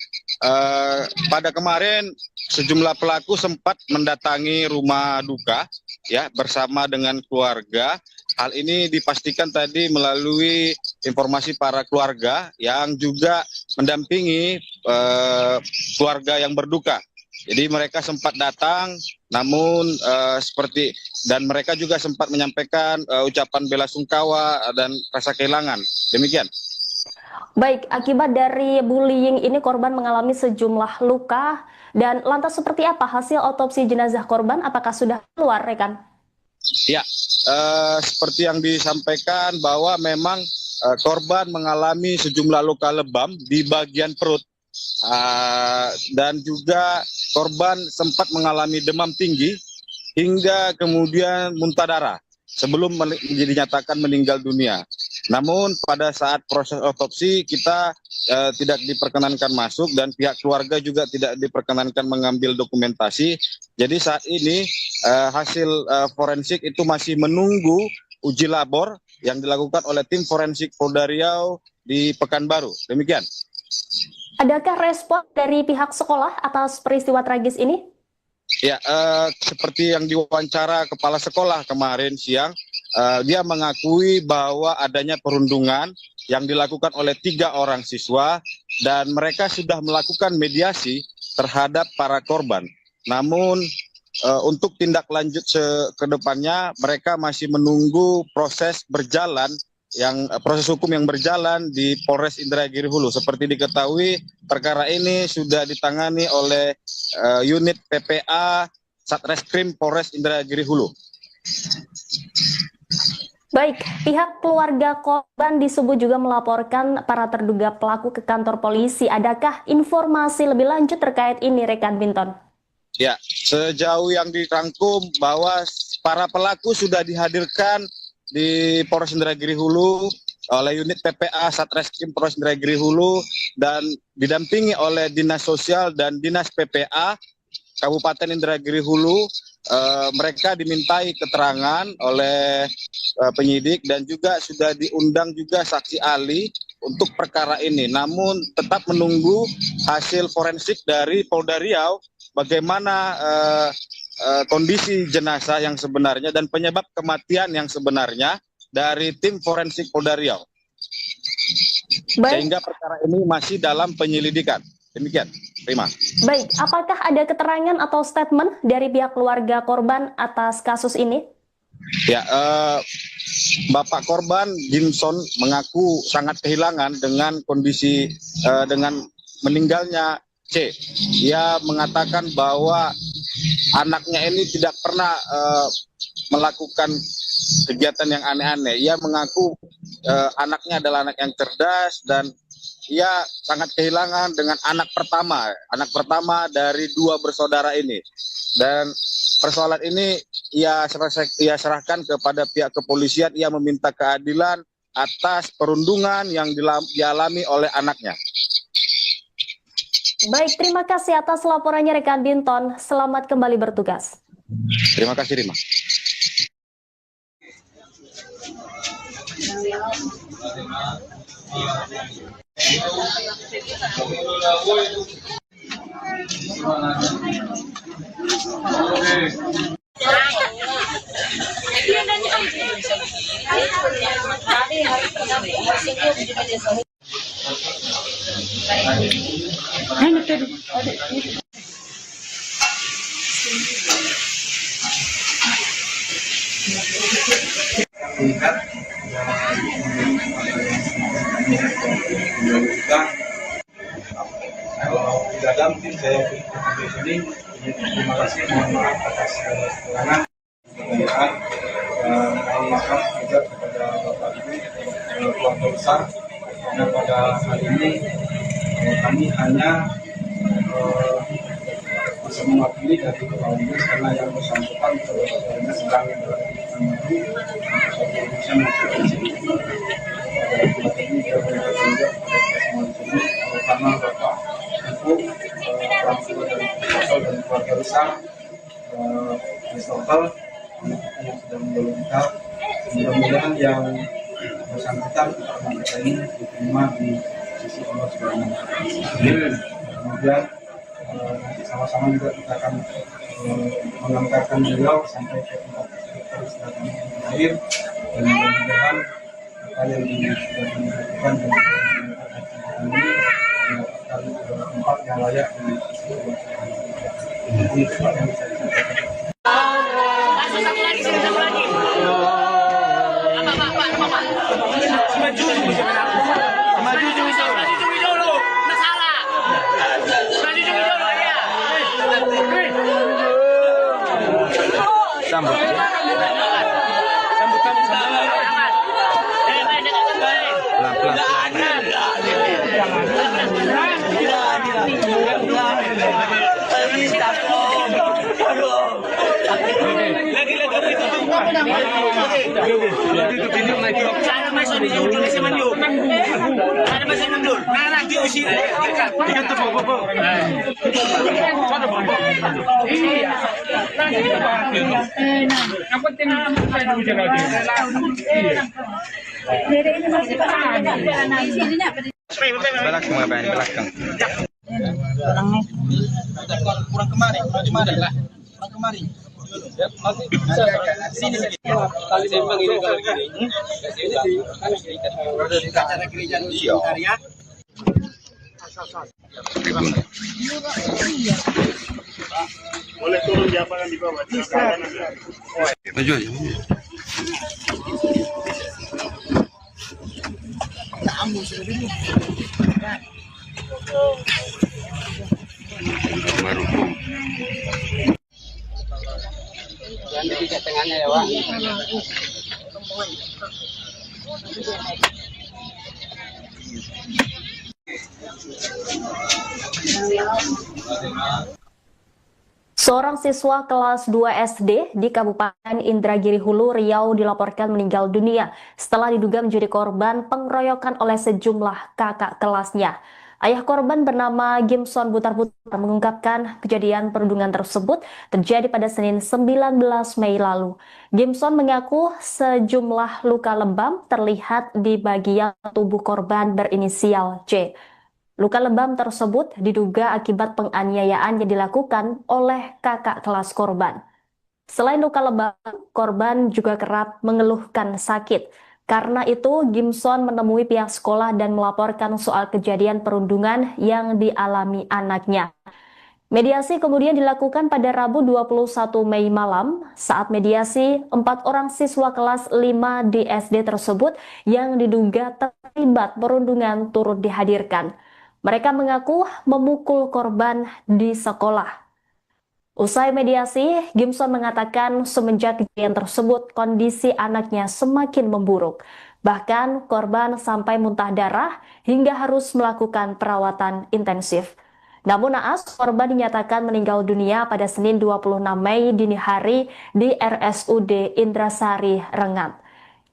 pada kemarin sejumlah pelaku sempat mendatangi rumah duka ya bersama dengan keluarga. Hal ini dipastikan tadi melalui informasi para keluarga yang juga mendampingi keluarga yang berduka. Jadi mereka sempat datang, namun dan mereka juga sempat menyampaikan ucapan belasungkawa dan rasa kehilangan. Demikian. Baik, akibat dari bullying ini korban mengalami sejumlah luka, dan lantas seperti apa hasil otopsi jenazah korban? Apakah sudah keluar, rekan? Ya, seperti yang disampaikan bahwa memang korban mengalami sejumlah luka lebam di bagian perut, dan juga korban sempat mengalami demam tinggi hingga kemudian muntah darah sebelum dinyatakan meninggal dunia. Namun pada saat proses otopsi kita tidak diperkenankan masuk dan pihak keluarga juga tidak diperkenankan mengambil dokumentasi. Jadi saat ini hasil forensik itu masih menunggu uji labor yang dilakukan oleh tim forensik Polda Riau di Pekanbaru. Demikian. Adakah respon dari pihak sekolah atas peristiwa tragis ini? Ya, seperti yang diwawancara kepala sekolah kemarin siang, dia mengakui bahwa adanya perundungan yang dilakukan oleh 3 orang siswa dan mereka sudah melakukan mediasi terhadap para korban. Namun untuk tindak lanjut ke depannya mereka masih menunggu proses hukum yang berjalan di Polres Indragiri Hulu. Seperti diketahui, perkara ini sudah ditangani oleh unit PPA Satreskrim Polres Indragiri Hulu. Baik, pihak keluarga korban disebut juga melaporkan para terduga pelaku ke kantor polisi. Adakah informasi lebih lanjut terkait ini, rekan Binton? Ya, sejauh yang dirangkum bahwa para pelaku sudah dihadirkan di Polres Indragiri Hulu oleh unit PPA Satreskrim Polres Indragiri Hulu dan didampingi oleh Dinas Sosial dan Dinas PPA Kabupaten Indragiri Hulu. Mereka dimintai keterangan oleh penyidik dan juga sudah diundang juga saksi ahli untuk perkara ini. Namun tetap menunggu hasil forensik dari Polda Riau bagaimana kondisi jenazah yang sebenarnya dan penyebab kematian yang sebenarnya dari tim forensik Polda Riau. Sehingga perkara ini masih dalam penyelidikan. Demikian, Rima. Baik, apakah ada keterangan atau statement dari pihak keluarga korban atas kasus ini? Ya, Bapak korban Gimson mengaku sangat kehilangan dengan kondisi dengan meninggalnya C. Ia mengatakan bahwa anaknya ini tidak pernah melakukan kegiatan yang aneh-aneh. Ia mengaku anaknya adalah anak yang cerdas dan ia sangat kehilangan dengan anak pertama dari 2 bersaudara ini. Dan persoalan ini ia serahkan kepada pihak kepolisian. Ia meminta keadilan atas perundungan yang dialami oleh anaknya. Baik, terima kasih atas laporannya rekan Binton. Selamat kembali bertugas. Terima kasih, Rima. Lihat juga kalau tidak ada mungkin saya di sini terima kasih, mohon maaf atas kekurangan kebudayaan, dan mohon maaf juga kepada Bapak Ibu keluarga besar, karena pada hari ini kami hanya bisa mewakili dari Kepala Dinas, karena yang bersangkutan sebetulnya sedang melakukan urusan ini karena Bapak Ibu orang tua dari Sosol dan keluarga besar Sosol yang sudah menjadi, mudah-mudahan yang bersangkutan kita ini diterima di sisi Allah Subhanahu wa Ta'ala. Kemudian nanti sama-sama juga kita akan mengantarkan beliau sampai ke tempat peristirahatan akhir, dan mudah-mudahan apa yang sudah dilakukan dan ini mendapatkan tempat yang layak di sisi Allah Subhanahu wa Ta'ala. Ini tempat yang bisa disampaikan. Belakang apa yang di belakang? Kurang kemari, kurang kemari lah. Kurang kemari. Sini sedikit. Kali sembang ini kalau gini. Ada di acara gereja ya. Boleh turun di apa yang di bawah? Maju aja. Baru. Jangan di tengahnya ya, Pak. Seorang siswa kelas 2 SD di Kabupaten Indragiri Hulu, Riau dilaporkan meninggal dunia setelah diduga menjadi korban pengeroyokan oleh sejumlah kakak kelasnya. Ayah korban bernama Gimson Butar-Butar mengungkapkan kejadian perundungan tersebut terjadi pada Senin 19 Mei lalu. Gimson mengaku sejumlah luka lebam terlihat di bagian tubuh korban berinisial C. Luka lebam tersebut diduga akibat penganiayaan yang dilakukan oleh kakak kelas korban. Selain luka lebam, korban juga kerap mengeluhkan sakit. Karena itu, Gimson menemui pihak sekolah dan melaporkan soal kejadian perundungan yang dialami anaknya. Mediasi kemudian dilakukan pada Rabu 21 Mei malam. Saat mediasi, 4 orang siswa kelas 5 di SD tersebut yang diduga terlibat perundungan turut dihadirkan. Mereka mengaku memukul korban di sekolah. Usai mediasi, Gimson mengatakan semenjak kejadian tersebut kondisi anaknya semakin memburuk. Bahkan korban sampai muntah darah hingga harus melakukan perawatan intensif. Namun naas, korban dinyatakan meninggal dunia pada Senin 26 Mei dini hari di RSUD Indrasari, Rengat.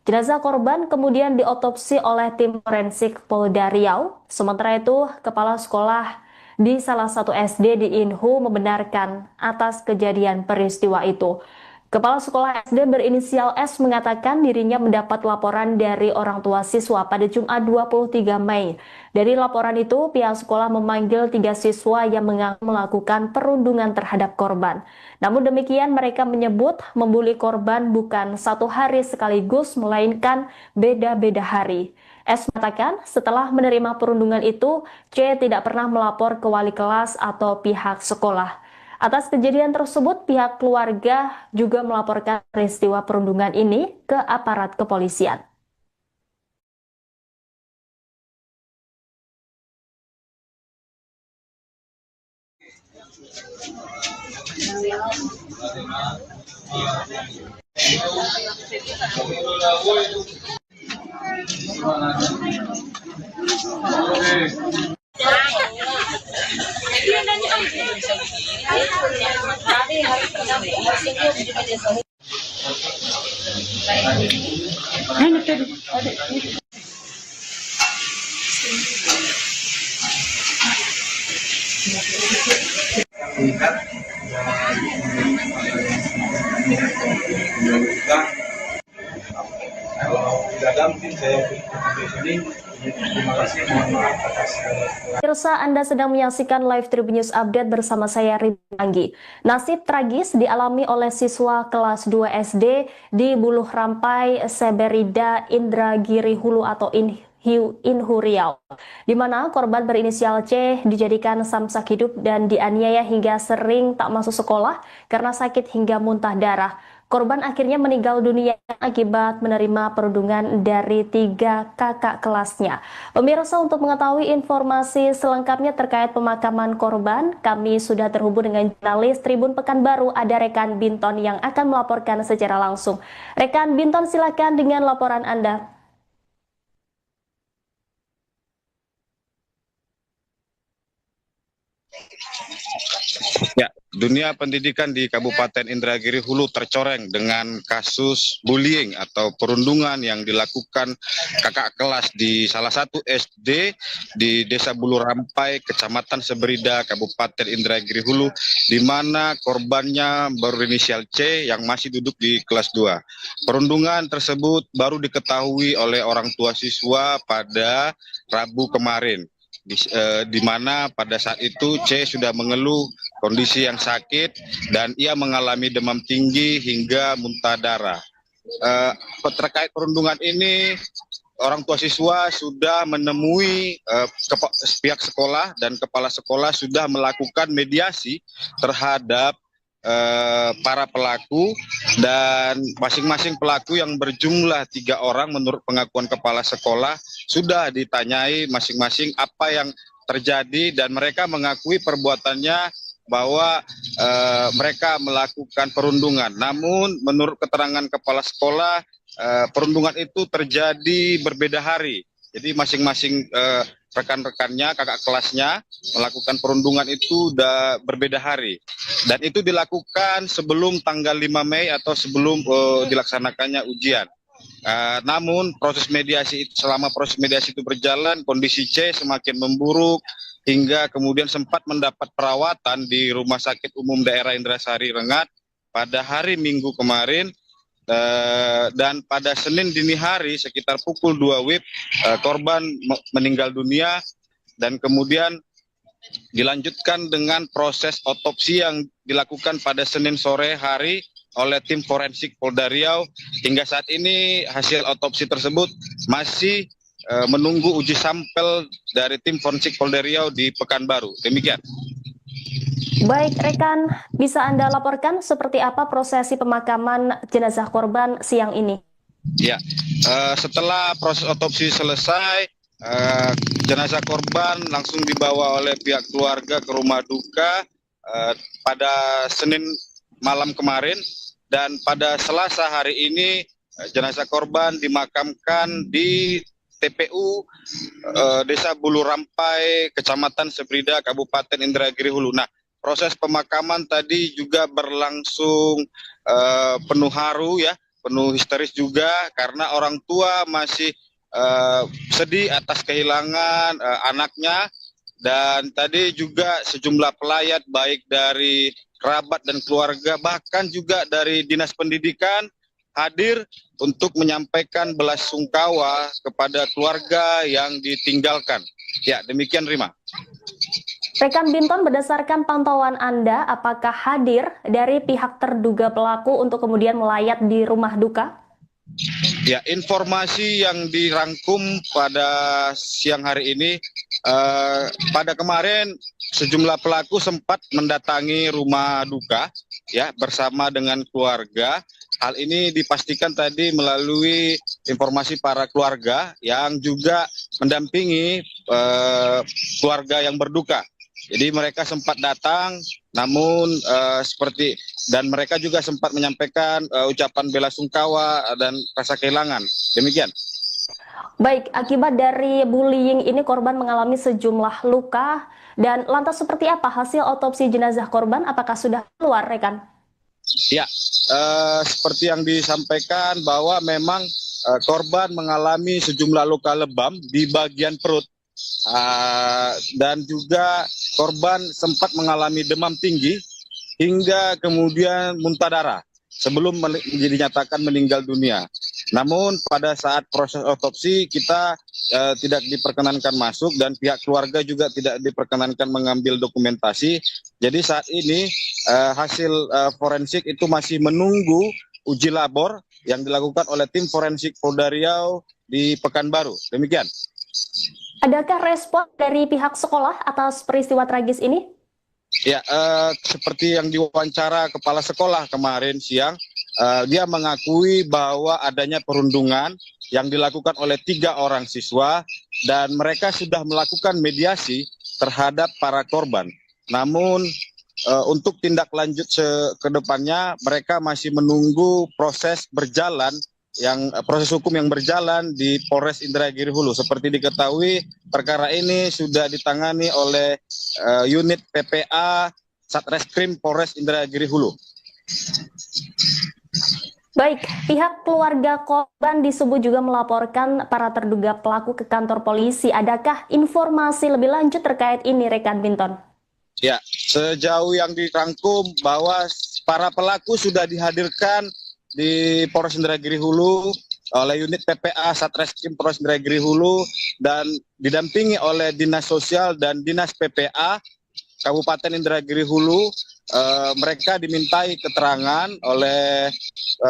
Jenazah korban kemudian diotopsi oleh tim forensik Polda Riau. Sementara itu, kepala sekolah di salah satu SD di Inhu membenarkan atas kejadian peristiwa itu. Kepala Sekolah SD berinisial S mengatakan dirinya mendapat laporan dari orang tua siswa pada Jumat 23 Mei. Dari laporan itu, pihak sekolah memanggil 3 siswa yang mengaku melakukan perundungan terhadap korban. Namun demikian, mereka menyebut membuli korban bukan satu hari sekaligus, melainkan beda-beda hari. S mengatakan setelah menerima perundungan itu, C tidak pernah melapor ke wali kelas atau pihak sekolah. Atas kejadian tersebut, pihak keluarga juga melaporkan peristiwa perundungan ini ke aparat kepolisian. Meningkat dan kalau tidak ada mungkin saya di sini. Terima kasih, mohon maaf atas Pemirsa, Anda sedang menyaksikan live Tribun News Update bersama saya Ridwan Anggi. Nasib tragis dialami oleh siswa kelas 2 SD di Buluh Rampai, Seberida, Indragiri Hulu atau Inhuriau, di mana korban berinisial C dijadikan samsak hidup dan dianiaya hingga sering tak masuk sekolah karena sakit hingga muntah darah. Korban akhirnya meninggal dunia akibat menerima perundungan dari 3 kakak kelasnya. Pemirsa, untuk mengetahui informasi selengkapnya terkait pemakaman korban, kami sudah terhubung dengan jurnalis Tribun Pekanbaru, ada rekan Binton yang akan melaporkan secara langsung. Rekan Binton, silakan dengan laporan Anda. Ya, dunia pendidikan di Kabupaten Indragiri Hulu tercoreng dengan kasus bullying atau perundungan yang dilakukan kakak kelas di salah satu SD di Desa Buluh Rampai, Kecamatan Seberida, Kabupaten Indragiri Hulu, di mana korbannya berinisial C yang masih duduk di kelas 2. Perundungan tersebut baru diketahui oleh orang tua siswa pada Rabu kemarin. Di mana pada saat itu C sudah mengeluh kondisi yang sakit dan ia mengalami demam tinggi hingga muntah darah. Terkait perundungan ini, orang tua siswa sudah menemui pihak sekolah dan kepala sekolah sudah melakukan mediasi terhadap para pelaku, dan masing-masing pelaku yang berjumlah 3 orang menurut pengakuan kepala sekolah sudah ditanyai masing-masing apa yang terjadi, dan mereka mengakui perbuatannya bahwa mereka melakukan perundungan. Namun menurut keterangan kepala sekolah, perundungan itu terjadi berbeda hari. Jadi masing-masing rekan-rekannya, kakak kelasnya melakukan perundungan itu udah berbeda hari. Dan itu dilakukan sebelum tanggal 5 Mei atau sebelum dilaksanakannya ujian. Namun selama proses mediasi itu berjalan, kondisi C semakin memburuk hingga kemudian sempat mendapat perawatan di Rumah Sakit Umum Daerah Indrasari Rengat pada hari Minggu kemarin. Dan pada Senin dini hari sekitar pukul 2 WIB korban meninggal dunia, dan kemudian dilanjutkan dengan proses otopsi yang dilakukan pada Senin sore hari oleh tim forensik Polda Riau. Hingga saat ini hasil otopsi tersebut masih menunggu uji sampel dari tim forensik Polda Riau di Pekanbaru. Demikian. Baik, rekan, bisa Anda laporkan seperti apa prosesi pemakaman jenazah korban siang ini? Ya, setelah proses otopsi selesai, jenazah korban langsung dibawa oleh pihak keluarga ke rumah duka pada Senin malam kemarin, dan pada Selasa hari ini jenazah korban dimakamkan di TPU Desa Buluh Rampai, Kecamatan Seberida, Kabupaten Indragiri Hulu. Nah, proses pemakaman tadi juga berlangsung penuh haru ya, penuh histeris juga, karena orang tua masih sedih atas kehilangan anaknya, Dan tadi juga sejumlah pelayat baik dari kerabat dan keluarga, bahkan juga dari Dinas Pendidikan hadir untuk menyampaikan belasungkawa kepada keluarga yang ditinggalkan. Ya, demikian Rima. Rekan Binton, berdasarkan pantauan Anda, apakah hadir dari pihak terduga pelaku untuk kemudian melayat di rumah duka? Ya, informasi yang dirangkum pada siang hari ini, pada kemarin sejumlah pelaku sempat mendatangi rumah duka ya bersama dengan keluarga. Hal ini dipastikan tadi melalui informasi para keluarga yang juga mendampingi keluarga yang berduka. Jadi mereka sempat datang, namun dan mereka juga sempat menyampaikan ucapan belasungkawa dan rasa kehilangan. Demikian. Baik, akibat dari bullying ini korban mengalami sejumlah luka, dan lantas seperti apa hasil otopsi jenazah korban? Apakah sudah keluar, rekan? Ya, seperti yang disampaikan bahwa memang korban mengalami sejumlah luka lebam di bagian perut. Dan juga korban sempat mengalami demam tinggi hingga kemudian muntah darah sebelum dinyatakan meninggal dunia. Namun pada saat proses otopsi kita tidak diperkenankan masuk dan pihak keluarga juga tidak diperkenankan mengambil dokumentasi. Jadi saat ini hasil forensik itu masih menunggu uji labor yang dilakukan oleh tim forensik Polda Riau di Pekanbaru. Demikian. Adakah respon dari pihak sekolah atas peristiwa tragis ini? Ya, seperti yang diwawancara kepala sekolah kemarin siang, dia mengakui bahwa adanya perundungan yang dilakukan oleh 3 orang siswa dan mereka sudah melakukan mediasi terhadap para korban. Namun untuk tindak lanjut ke depannya mereka masih menunggu proses hukum yang berjalan di Polres Indragiri Hulu. Seperti diketahui, perkara ini sudah ditangani oleh unit PPA Satreskrim Polres Indragiri Hulu. Baik, pihak keluarga korban disebut juga melaporkan para terduga pelaku ke kantor polisi. Adakah informasi lebih lanjut terkait ini, rekan Binton? Ya, sejauh yang dirangkum bahwa para pelaku sudah dihadirkan di Polres Indragiri Hulu oleh unit PPA Satreskrim Polres Indragiri Hulu dan didampingi oleh Dinas Sosial dan Dinas PPA Kabupaten Indragiri Hulu. Mereka dimintai keterangan oleh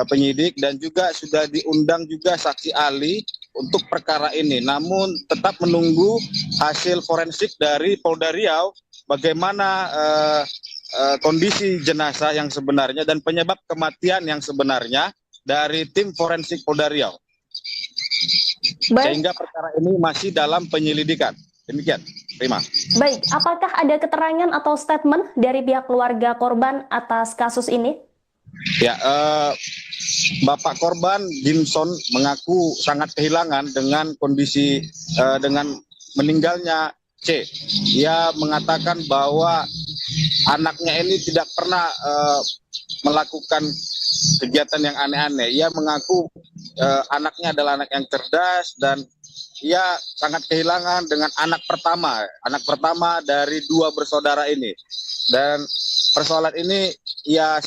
penyidik dan juga sudah diundang juga saksi ahli untuk perkara ini. Namun tetap menunggu hasil forensik dari Polda Riau bagaimana kondisi jenazah yang sebenarnya dan penyebab kematian yang sebenarnya dari tim forensik Polda Riau. Sehingga perkara ini masih dalam penyelidikan. Demikian, Rima. Baik, apakah ada keterangan atau statement dari pihak keluarga korban atas kasus ini? Ya, Bapak korban Jimson mengaku sangat kehilangan dengan kondisi dengan meninggalnya C. Ia mengatakan bahwa anaknya ini tidak pernah melakukan kegiatan yang aneh-aneh. Ia mengaku anaknya adalah anak yang cerdas dan ia sangat kehilangan dengan anak pertama dari 2 bersaudara ini. Dan persoalan ini ia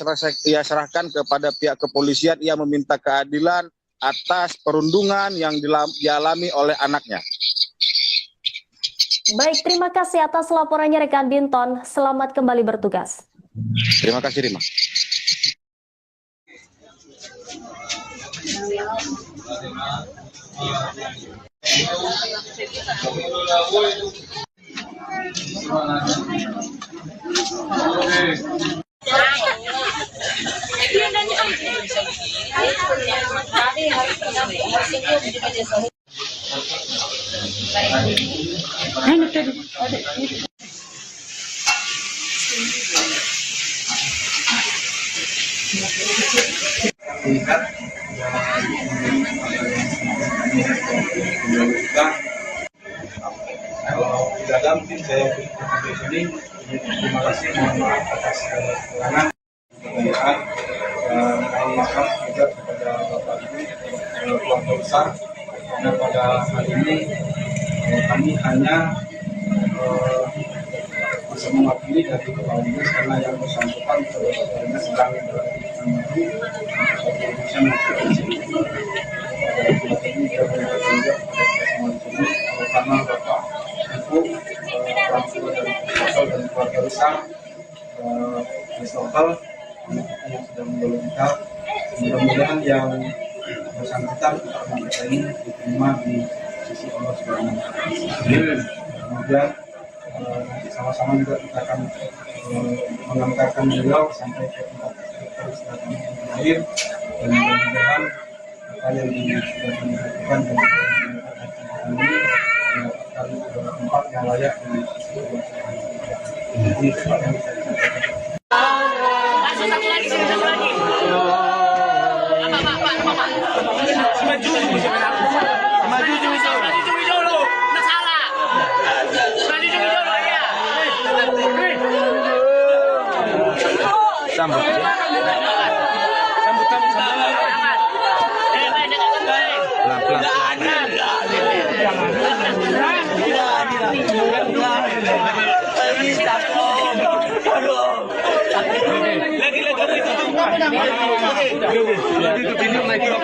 serahkan kepada pihak kepolisian. Ia meminta keadilan atas perundungan yang dialami oleh anaknya. Baik, terima kasih atas laporannya rekan Binton. Selamat kembali bertugas. Terima kasih, Rima. Kalau tidak ada mungkin saya di sini. Terima kasih, mohon maaf atas kekurangan kebudayaan dan mohon maaf juga kepada Bapak Ibu keluarga besar karena pada hari ini kami hanya bisa mewakili dari kepala dinas karena yang bersangkutan kepala dinas sedang berada di Indonesia ini terutama Bapak Ibu orang tua dan keluarga besar Christopher yang sudah meninggal. Mudah-mudahan yang bersangkutan kita ini diterima di sisi Allah Subhanahu wa Ta'ala. Kemudian sama-sama juga kita akan mengantarkan beliau sampai ke tempat peristirahatan terakhir dan mudah-mudahan apa yang sudah dilakukan dan mendapatkan tempat yang layak di sisi Allah Subhanahu wa Ta'ala. Ini tempat yang bisa disampaikan. Satu lagi. Maju dulu. Nak salah. Maju dulu ya. Sambut.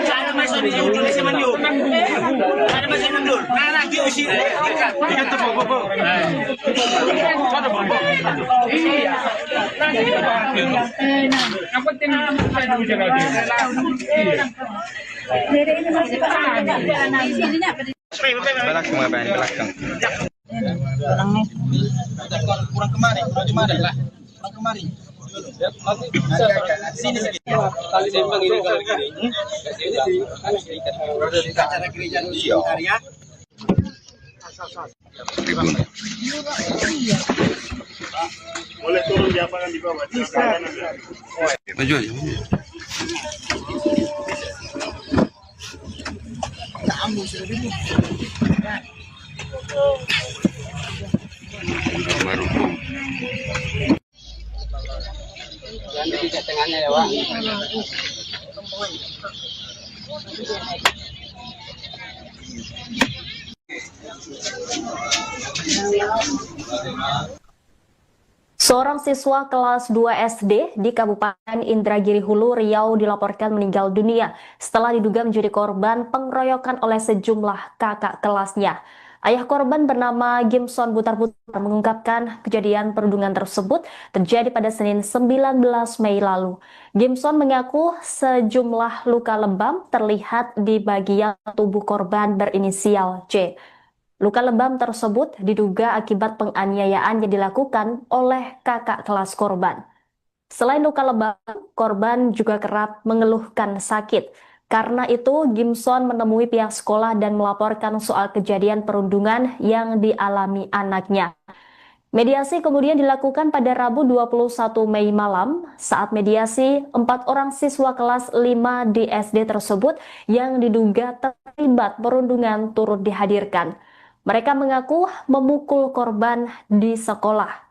Sana masuk di ujung di semenyu. Ada masuk mundur. Nah lagi usi dekat. Dekat tu bobo. Mana bobo? Iya. Apa tinggal saya dulu jaga dia. Belakang apa yang belakang? Kurang kemari lah. Kurang kemari. Sini sedikit. Kali sembang ini kalau gini. Acara gereja Nusantara. Tribun. Boleh turun di apa di bawah. Maju aja. Baru. Jangan di tengahnya ya, Pak. Seorang siswa kelas 2 SD di Kabupaten Indragiri Hulu, Riau dilaporkan meninggal dunia setelah diduga menjadi korban pengeroyokan oleh sejumlah kakak kelasnya. Ayah korban bernama Gimson Butar-Butar mengungkapkan kejadian perundungan tersebut terjadi pada Senin 19 Mei lalu. Gimson mengaku sejumlah luka lebam terlihat di bagian tubuh korban berinisial C. Luka lebam tersebut diduga akibat penganiayaan yang dilakukan oleh kakak kelas korban. Selain luka lebam, korban juga kerap mengeluhkan sakit. Karena itu, Gimson menemui pihak sekolah dan melaporkan soal kejadian perundungan yang dialami anaknya. Mediasi kemudian dilakukan pada Rabu 21 Mei malam. Saat mediasi, 4 orang siswa kelas 5 di SD tersebut yang diduga terlibat perundungan turut dihadirkan. Mereka mengaku memukul korban di sekolah.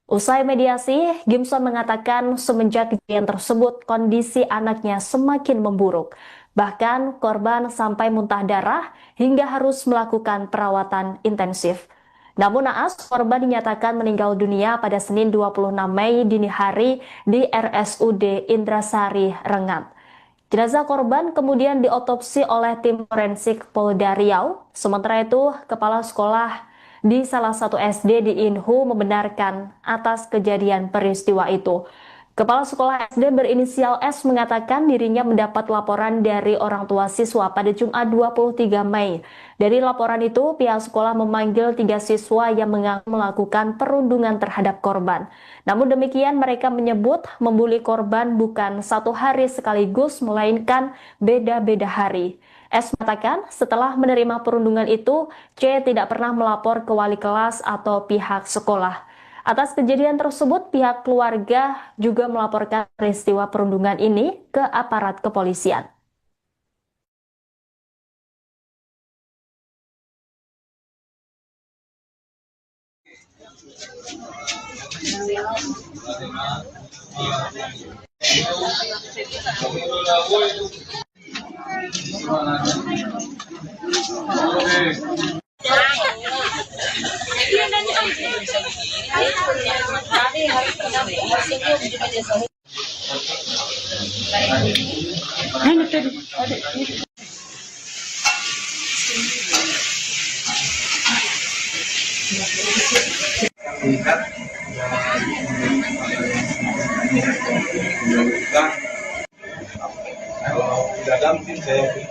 Usai mediasi, Gimson mengatakan semenjak kejadian tersebut kondisi anaknya semakin memburuk. Bahkan korban sampai muntah darah hingga harus melakukan perawatan intensif. Namun naas, korban dinyatakan meninggal dunia pada Senin 26 Mei dini hari di RSUD Indrasari, Rengat. Jenazah korban kemudian diotopsi oleh tim forensik Polda Riau. Sementara itu, kepala sekolah di salah satu SD di Inhu membenarkan atas kejadian peristiwa itu. Kepala sekolah SD berinisial S mengatakan dirinya mendapat laporan dari orang tua siswa pada Jumat 23 Mei. Dari laporan itu, pihak sekolah memanggil 3 siswa yang mengaku melakukan perundungan terhadap korban. Namun demikian, mereka menyebut membuli korban bukan satu hari sekaligus, melainkan beda-beda hari. S mengatakan setelah menerima perundungan itu, C tidak pernah melapor ke wali kelas atau pihak sekolah. Atas kejadian tersebut, pihak keluarga juga melaporkan peristiwa perundungan ini ke aparat kepolisian. Singkat kalau tidak ada mungkin saya di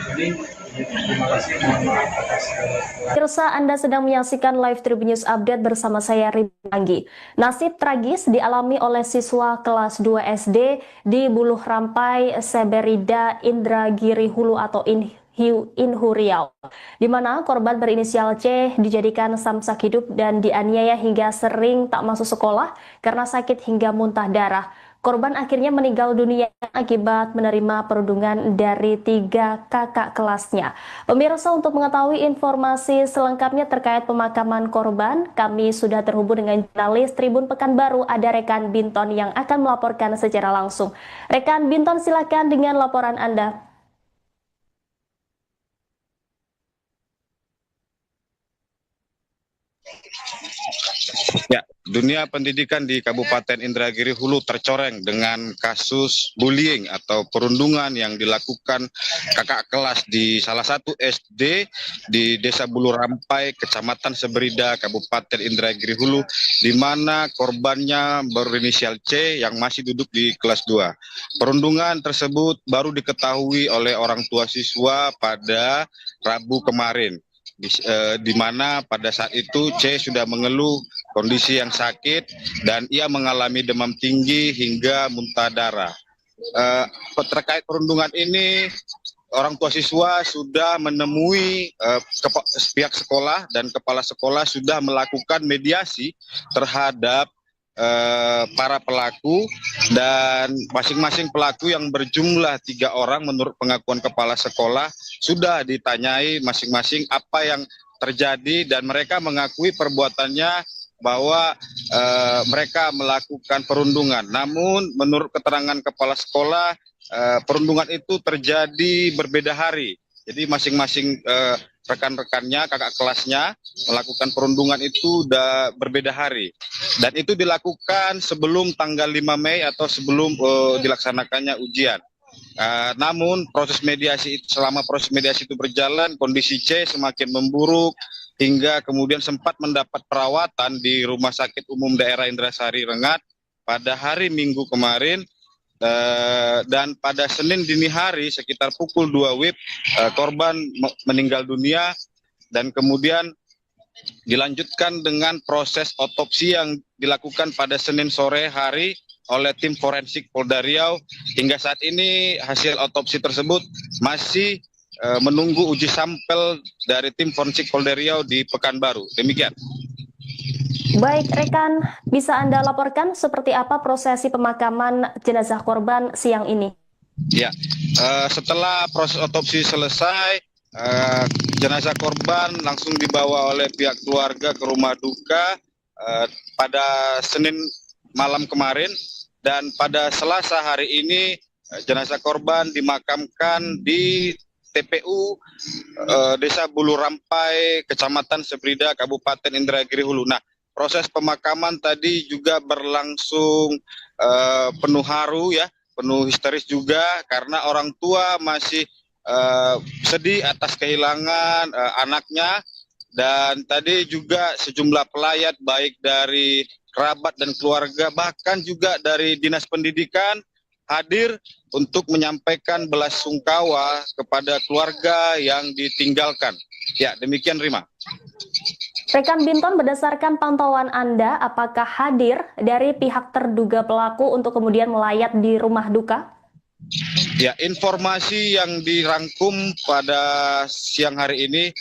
sini. Terima kasih, mohon maaf atas segala. Pemirsa, Anda sedang menyaksikan live Tribun News Update bersama saya Ridwan Anggi. Nasib tragis dialami oleh siswa kelas 2 SD di Buluh Rampai, Seberida, Indragiri Hulu atau Inhu Riau, di mana korban berinisial C dijadikan samsak hidup dan dianiaya hingga sering tak masuk sekolah karena sakit hingga muntah darah. Korban akhirnya meninggal dunia akibat menerima perundungan dari 3 kakak kelasnya. Pemirsa, untuk mengetahui informasi selengkapnya terkait pemakaman korban, kami sudah terhubung dengan jurnalis Tribun Pekanbaru, ada rekan Binton yang akan melaporkan secara langsung. Rekan Binton, silakan dengan laporan Anda. Ya, dunia pendidikan di Kabupaten Indragiri Hulu tercoreng dengan kasus bullying atau perundungan yang dilakukan kakak kelas di salah satu SD di Desa Buluh Rampai, Kecamatan Seberida, Kabupaten Indragiri Hulu, di mana korbannya berinisial C yang masih duduk di kelas 2. Perundungan tersebut baru diketahui oleh orang tua siswa pada Rabu kemarin. Di mana pada saat itu C sudah mengeluh kondisi yang sakit dan ia mengalami demam tinggi hingga muntah darah. Terkait perundungan ini, orang tua siswa sudah menemui pihak sekolah dan kepala sekolah sudah melakukan mediasi terhadap para pelaku, dan masing-masing pelaku yang berjumlah 3 orang menurut pengakuan kepala sekolah sudah ditanyai masing-masing apa yang terjadi, dan mereka mengakui perbuatannya bahwa mereka melakukan perundungan. Namun menurut keterangan kepala sekolah, perundungan itu terjadi berbeda hari. Jadi masing-masing rekan-rekannya, kakak kelasnya melakukan perundungan itu berbeda hari. Dan itu dilakukan sebelum tanggal 5 Mei atau sebelum dilaksanakannya ujian. Namun selama proses mediasi itu berjalan, kondisi C semakin memburuk hingga kemudian sempat mendapat perawatan di Rumah Sakit Umum Daerah Indrasari Rengat pada hari Minggu kemarin. Dan pada Senin dini hari sekitar pukul 2 WIB korban meninggal dunia, dan kemudian dilanjutkan dengan proses otopsi yang dilakukan pada Senin sore hari oleh tim forensik Polda Riau. Hingga saat ini hasil otopsi tersebut masih menunggu uji sampel dari tim forensik Polda Riau di Pekanbaru. Demikian. Baik, rekan, bisa Anda laporkan seperti apa prosesi pemakaman jenazah korban siang ini? Ya, setelah proses otopsi selesai, jenazah korban langsung dibawa oleh pihak keluarga ke rumah duka pada Senin malam kemarin, dan pada Selasa hari ini jenazah korban dimakamkan di TPU Desa Buluh Rampai, Kecamatan Seberida, Kabupaten Indragiri Hulu. Nah, proses pemakaman tadi juga berlangsung penuh haru ya, penuh histeris juga, karena orang tua masih sedih atas kehilangan anaknya, dan tadi juga sejumlah pelayat baik dari kerabat dan keluarga, bahkan juga dari Dinas Pendidikan hadir untuk menyampaikan belasungkawa kepada keluarga yang ditinggalkan. Ya, demikian Rima. Rekan Binton, berdasarkan pantauan Anda, apakah hadir dari pihak terduga pelaku untuk kemudian melayat di rumah duka? Ya, informasi yang dirangkum pada siang hari ini,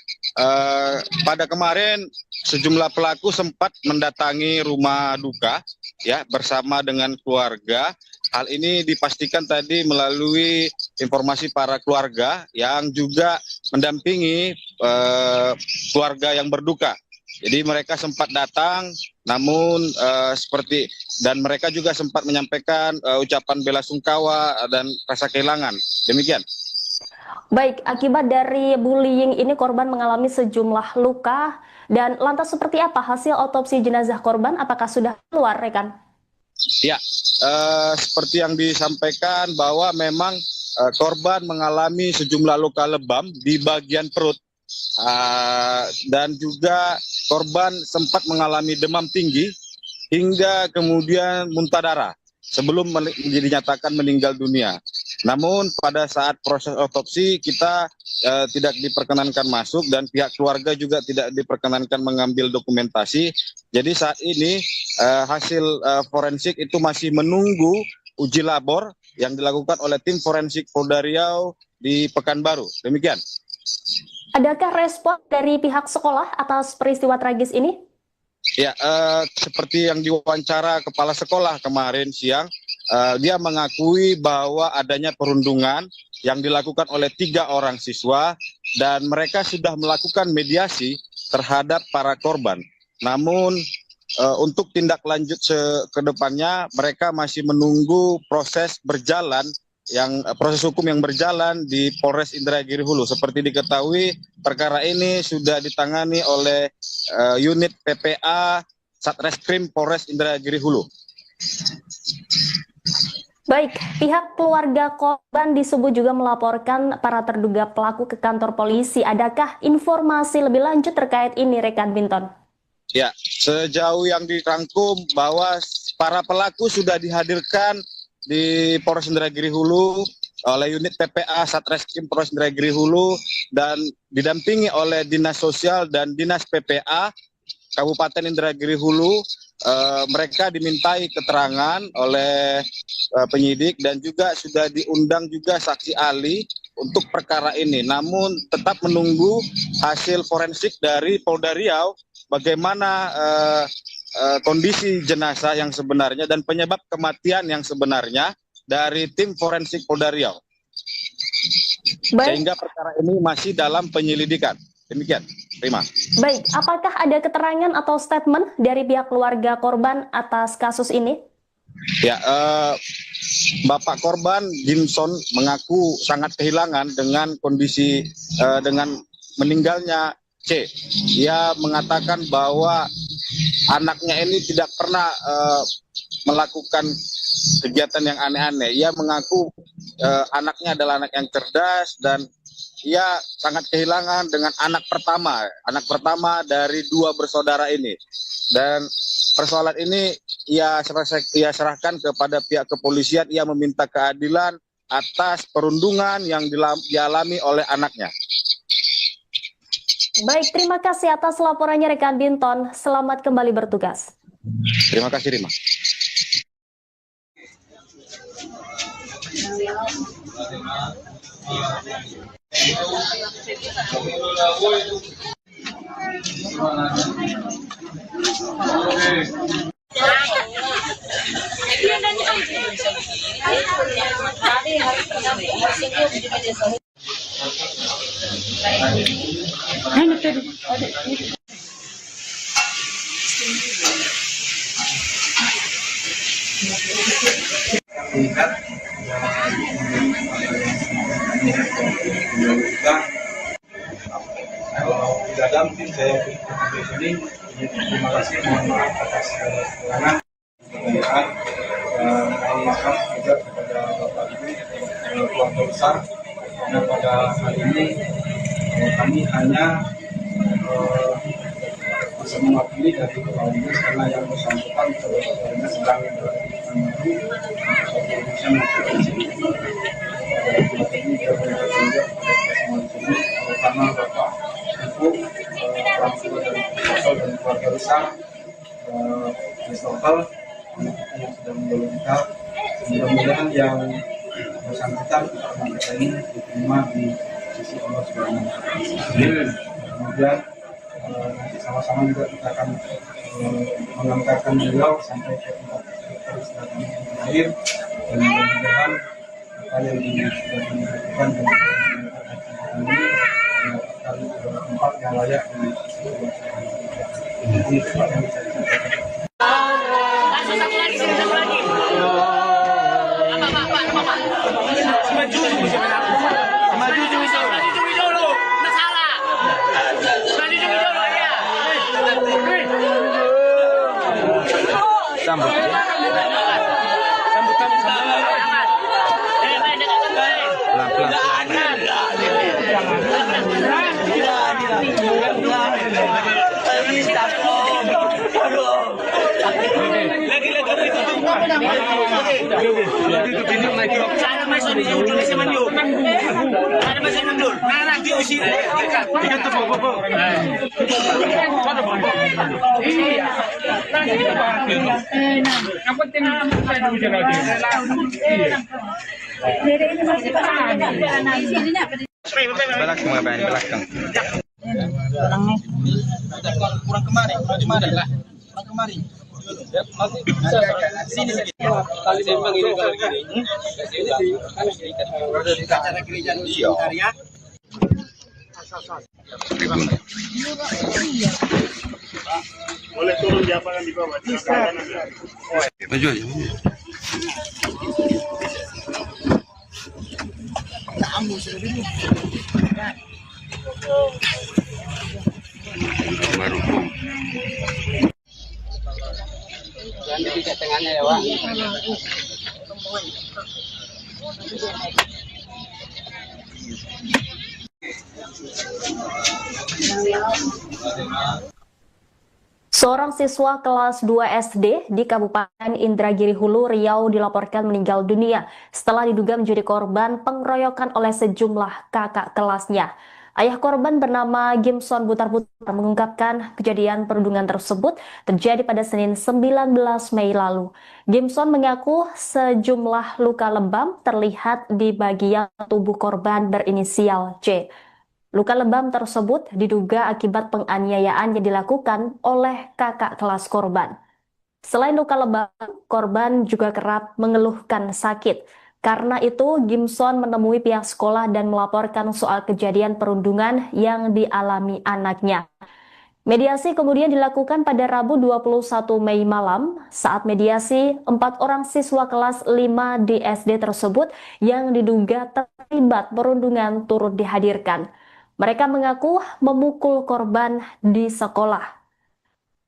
pada kemarin sejumlah pelaku sempat mendatangi rumah duka ya bersama dengan keluarga. Hal ini dipastikan tadi melalui informasi para keluarga yang juga mendampingi keluarga yang berduka. Jadi mereka sempat datang, namun dan mereka juga sempat menyampaikan ucapan bela sungkawa dan rasa kehilangan. Demikian. Baik, akibat dari bullying ini korban mengalami sejumlah luka. Dan lantas seperti apa hasil otopsi jenazah korban? Apakah sudah keluar, rekan? Ya, seperti yang disampaikan bahwa memang korban mengalami sejumlah luka lebam di bagian perut. Dan juga korban sempat mengalami demam tinggi hingga kemudian muntah darah sebelum dinyatakan meninggal dunia. Namun pada saat proses otopsi kita tidak diperkenankan masuk dan pihak keluarga juga tidak diperkenankan mengambil dokumentasi. Jadi saat ini hasil forensik itu masih menunggu uji labor yang dilakukan oleh tim forensik Polda Riau di Pekanbaru. Demikian. Adakah respon dari pihak sekolah atas peristiwa tragis ini? Ya, seperti yang diwawancara kepala sekolah kemarin siang, dia mengakui bahwa adanya perundungan yang dilakukan oleh 3 orang siswa dan mereka sudah melakukan mediasi terhadap para korban. Namun untuk tindak lanjut ke depannya mereka masih menunggu proses hukum yang berjalan di Polres Indragiri Hulu. Seperti diketahui, perkara ini sudah ditangani oleh unit PPA Satreskrim Polres Indragiri Hulu. Baik, pihak keluarga korban disebut juga melaporkan para terduga pelaku ke kantor polisi. Adakah informasi lebih lanjut terkait ini, rekan Binton? Ya, sejauh yang dirangkum bahwa para pelaku sudah dihadirkan di Polres Indragiri Hulu oleh unit PPA Satreskrim Polres Indragiri Hulu dan didampingi oleh Dinas Sosial dan Dinas PPA Kabupaten Indragiri Hulu. Mereka dimintai keterangan oleh penyidik dan juga sudah diundang juga saksi ahli untuk perkara ini. Namun tetap menunggu hasil forensik dari Polda Riau bagaimana kondisi jenazah yang sebenarnya dan penyebab kematian yang sebenarnya dari tim forensik Polda Riau. Sehingga perkara ini masih dalam penyelidikan. Demikian, terima. Baik, apakah ada keterangan atau statement dari pihak keluarga korban atas kasus ini? Ya, Bapak korban Jimson mengaku sangat kehilangan dengan kondisi dengan meninggalnya C. Ia mengatakan bahwa anaknya ini tidak pernah melakukan kegiatan yang aneh-aneh. Ia mengaku anaknya adalah anak yang cerdas dan ia sangat kehilangan dengan anak pertama dari 2 bersaudara ini. Dan persoalan ini ia serahkan kepada pihak kepolisian. Ia meminta keadilan atas perundungan yang dialami oleh anaknya. Baik, terima kasih atas laporannya rekan Binton. Selamat kembali bertugas. Terima kasih, Rima. Kalau tidak damping saya di sini, terima kasih, mohon maaf atas segala kekurangan, kebudayaan, dan mohon maaf juga kepada Bapak Ibu keluarga besar, karena pada hari ini kami hanya bisa mewakili dari Kepala Dinas karena yang bersangkutan sebetulnya sedang melakukan Indonesia melakukan sini. Ini karena Bapak Ibu orang tua dari sosial dan keluarga besar lokal yang sudah menjadi mudah-mudahan yang bersangkutan karena kita ini diterima di sisi Allah Subhanahu wa Ta'ala. Kemudian nanti sama-sama juga kita akan mengantarkan beliau sampai ke tempat peristirahatan yang terakhir dan mudah-mudahan apa yang sudah dilakukan dan ini mendapatkan tempat yang layak di sisi Allah Subhanahu wa Ta'ala. Ini tempat yang bisa dicapai. Maju dulu. Nah salah. Maju dulu ya. Sana masuk di ujung di Semanyo. Ada masuk mundur. Nah, di usi. Ikan tu bobo. Sana bobo. Iya. Nah, kita pakai. Apa tenang saya dulu jalan. Belakang ngapain? Belakang. Kurang kemarin, kurang kemarin lah. Kurang kemarin. Sini sedikit. Kali sembang ini kalau gini. Acara gereja di Karya. Tribun. Boleh turun di apa yang di bawah? Maju aja. Baru. Tengahnya ya, Pak. Seorang siswa kelas 2 SD di Kabupaten Indragiri Hulu, Riau dilaporkan meninggal dunia setelah diduga menjadi korban pengeroyokan oleh sejumlah kakak kelasnya. Ayah korban bernama Gimson Butar-Butar mengungkapkan kejadian perundungan tersebut terjadi pada Senin 19 Mei lalu. Gimson mengaku sejumlah luka lebam terlihat di bagian tubuh korban berinisial C. Luka lebam tersebut diduga akibat penganiayaan yang dilakukan oleh kakak kelas korban. Selain luka lebam, korban juga kerap mengeluhkan sakit. Karena itu, Gimson menemui pihak sekolah dan melaporkan soal kejadian perundungan yang dialami anaknya. Mediasi kemudian dilakukan pada Rabu 21 Mei malam. Saat mediasi, 4 orang siswa kelas 5 di SD tersebut yang diduga terlibat perundungan turut dihadirkan. Mereka mengaku memukul korban di sekolah.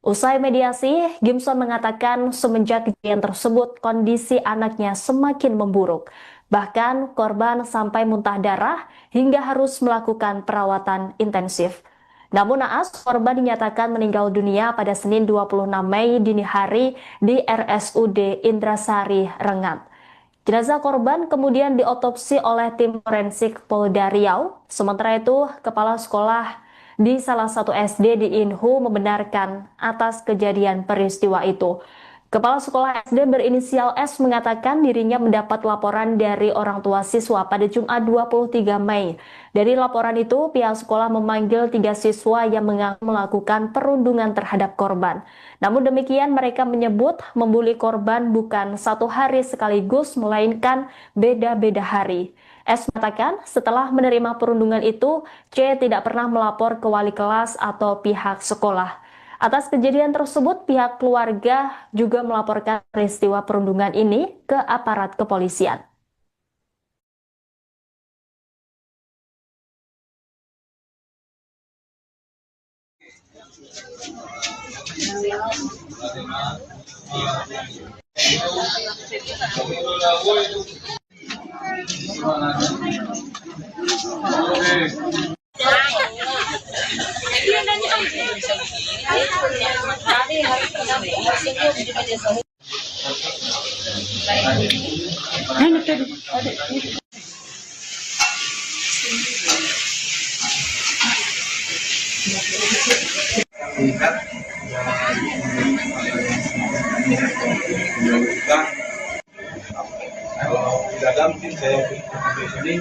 Usai mediasi, Gimson mengatakan semenjak kejadian tersebut kondisi anaknya semakin memburuk. Bahkan korban sampai muntah darah hingga harus melakukan perawatan intensif. Namun naas, korban dinyatakan meninggal dunia pada Senin 26 Mei dini hari di RSUD Indrasari, Rengat. Jenazah korban kemudian diotopsi oleh tim forensik Polda Riau. Sementara itu, kepala sekolah di salah satu SD di Inhu membenarkan atas kejadian peristiwa itu. Kepala sekolah SD berinisial S mengatakan dirinya mendapat laporan dari orang tua siswa pada Jumat 23 Mei. Dari laporan itu, pihak sekolah memanggil 3 siswa yang mengaku melakukan perundungan terhadap korban. Namun demikian, mereka menyebut membuli korban bukan satu hari sekaligus, melainkan beda-beda hari. S mengatakan setelah menerima perundungan itu, C tidak pernah melapor ke wali kelas atau pihak sekolah. Atas kejadian tersebut, pihak keluarga juga melaporkan peristiwa perundungan ini ke aparat kepolisian. Kalau tidak ada mungkin saya di sini.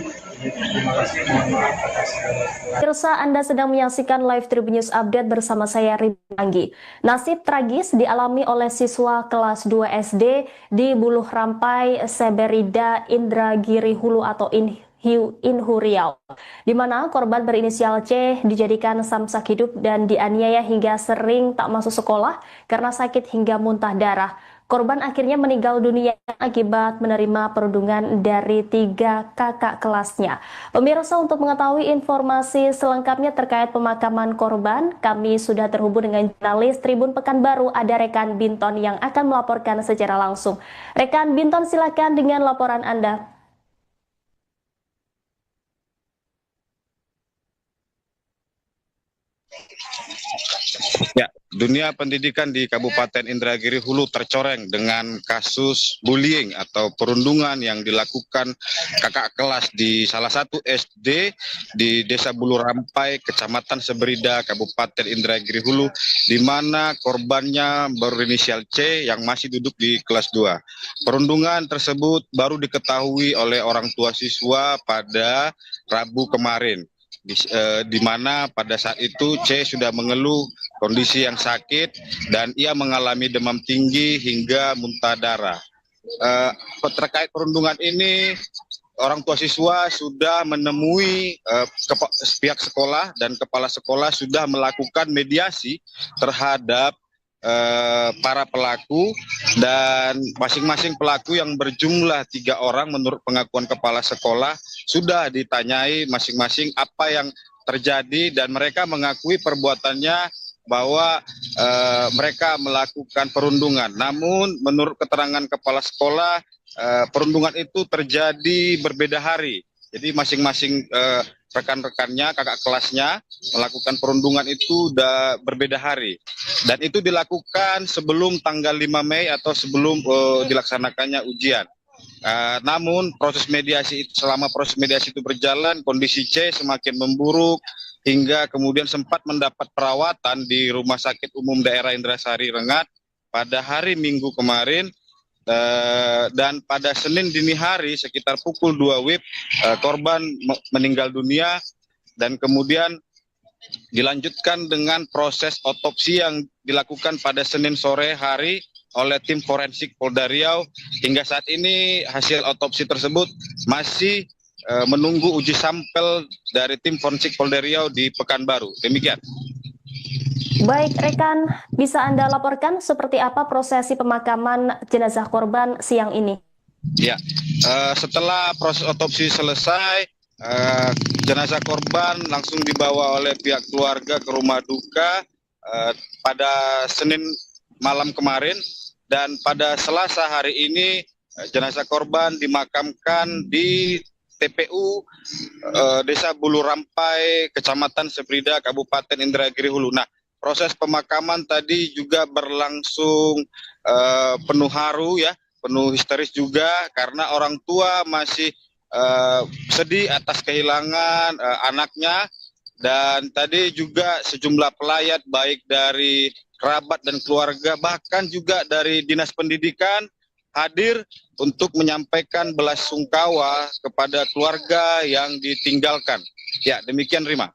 Terima kasih, mohon maaf atas segala kekurangan. Pemirsa, Anda sedang menyaksikan live Tribun News Update bersama saya Ridwan Anggi. Nasib tragis dialami oleh siswa kelas 2 SD di Buluh Rampai, Seberida, Indragiri Hulu atau Inhu Riau, di mana korban berinisial C dijadikan samsak hidup dan dianiaya hingga sering tak masuk sekolah karena sakit hingga muntah darah. Korban akhirnya meninggal dunia akibat menerima perundungan dari 3 kakak kelasnya. Pemirsa, untuk mengetahui informasi selengkapnya terkait pemakaman korban, kami sudah terhubung dengan jurnalis Tribun Pekanbaru, ada rekan Binton yang akan melaporkan secara langsung. Rekan Binton, silakan dengan laporan Anda. Ya, dunia pendidikan di Kabupaten Indragiri Hulu tercoreng dengan kasus bullying atau perundungan yang dilakukan kakak kelas di salah satu SD di Desa Bulu Rampai, Kecamatan Seberida, Kabupaten Indragiri Hulu, di mana korbannya berinisial C yang masih duduk di kelas 2. Perundungan tersebut baru diketahui oleh orang tua siswa pada Rabu kemarin. Di mana pada saat itu C sudah mengeluh kondisi yang sakit dan ia mengalami demam tinggi hingga muntah darah. Terkait perundungan ini, orang tua siswa sudah menemui pihak sekolah dan kepala sekolah sudah melakukan mediasi terhadap para pelaku, dan masing-masing pelaku yang berjumlah 3 orang menurut pengakuan kepala sekolah sudah ditanyai masing-masing apa yang terjadi, dan mereka mengakui perbuatannya bahwa mereka melakukan perundungan. Namun menurut keterangan kepala sekolah, perundungan itu terjadi berbeda hari. Jadi masing-masing rekan-rekannya, kakak kelasnya melakukan perundungan itu udah berbeda hari. Dan itu dilakukan sebelum tanggal 5 Mei atau sebelum dilaksanakannya ujian. Namun selama proses mediasi itu berjalan, kondisi C semakin memburuk hingga kemudian sempat mendapat perawatan di Rumah Sakit Umum Daerah Indrasari Rengat pada hari Minggu kemarin. Dan pada Senin dini hari sekitar pukul 2 WIB korban meninggal dunia, dan kemudian dilanjutkan dengan proses otopsi yang dilakukan pada Senin sore hari oleh tim forensik Polda Riau. Hingga saat ini hasil otopsi tersebut masih menunggu uji sampel dari tim forensik Polda Riau di Pekanbaru. Demikian. Baik, rekan, bisa Anda laporkan seperti apa prosesi pemakaman jenazah korban siang ini? Ya, setelah proses otopsi selesai, jenazah korban langsung dibawa oleh pihak keluarga ke rumah duka pada Senin malam kemarin, dan pada Selasa hari ini jenazah korban dimakamkan di TPU Desa Bulu Rampai, Kecamatan Seberida, Kabupaten Indragiri Hulu. Nah, proses pemakaman tadi juga berlangsung penuh haru ya, penuh histeris juga karena orang tua masih sedih atas kehilangan anaknya, dan tadi juga sejumlah pelayat baik dari kerabat dan keluarga bahkan juga dari Dinas Pendidikan hadir untuk menyampaikan belasungkawa kepada keluarga yang ditinggalkan. Ya, demikian Rima.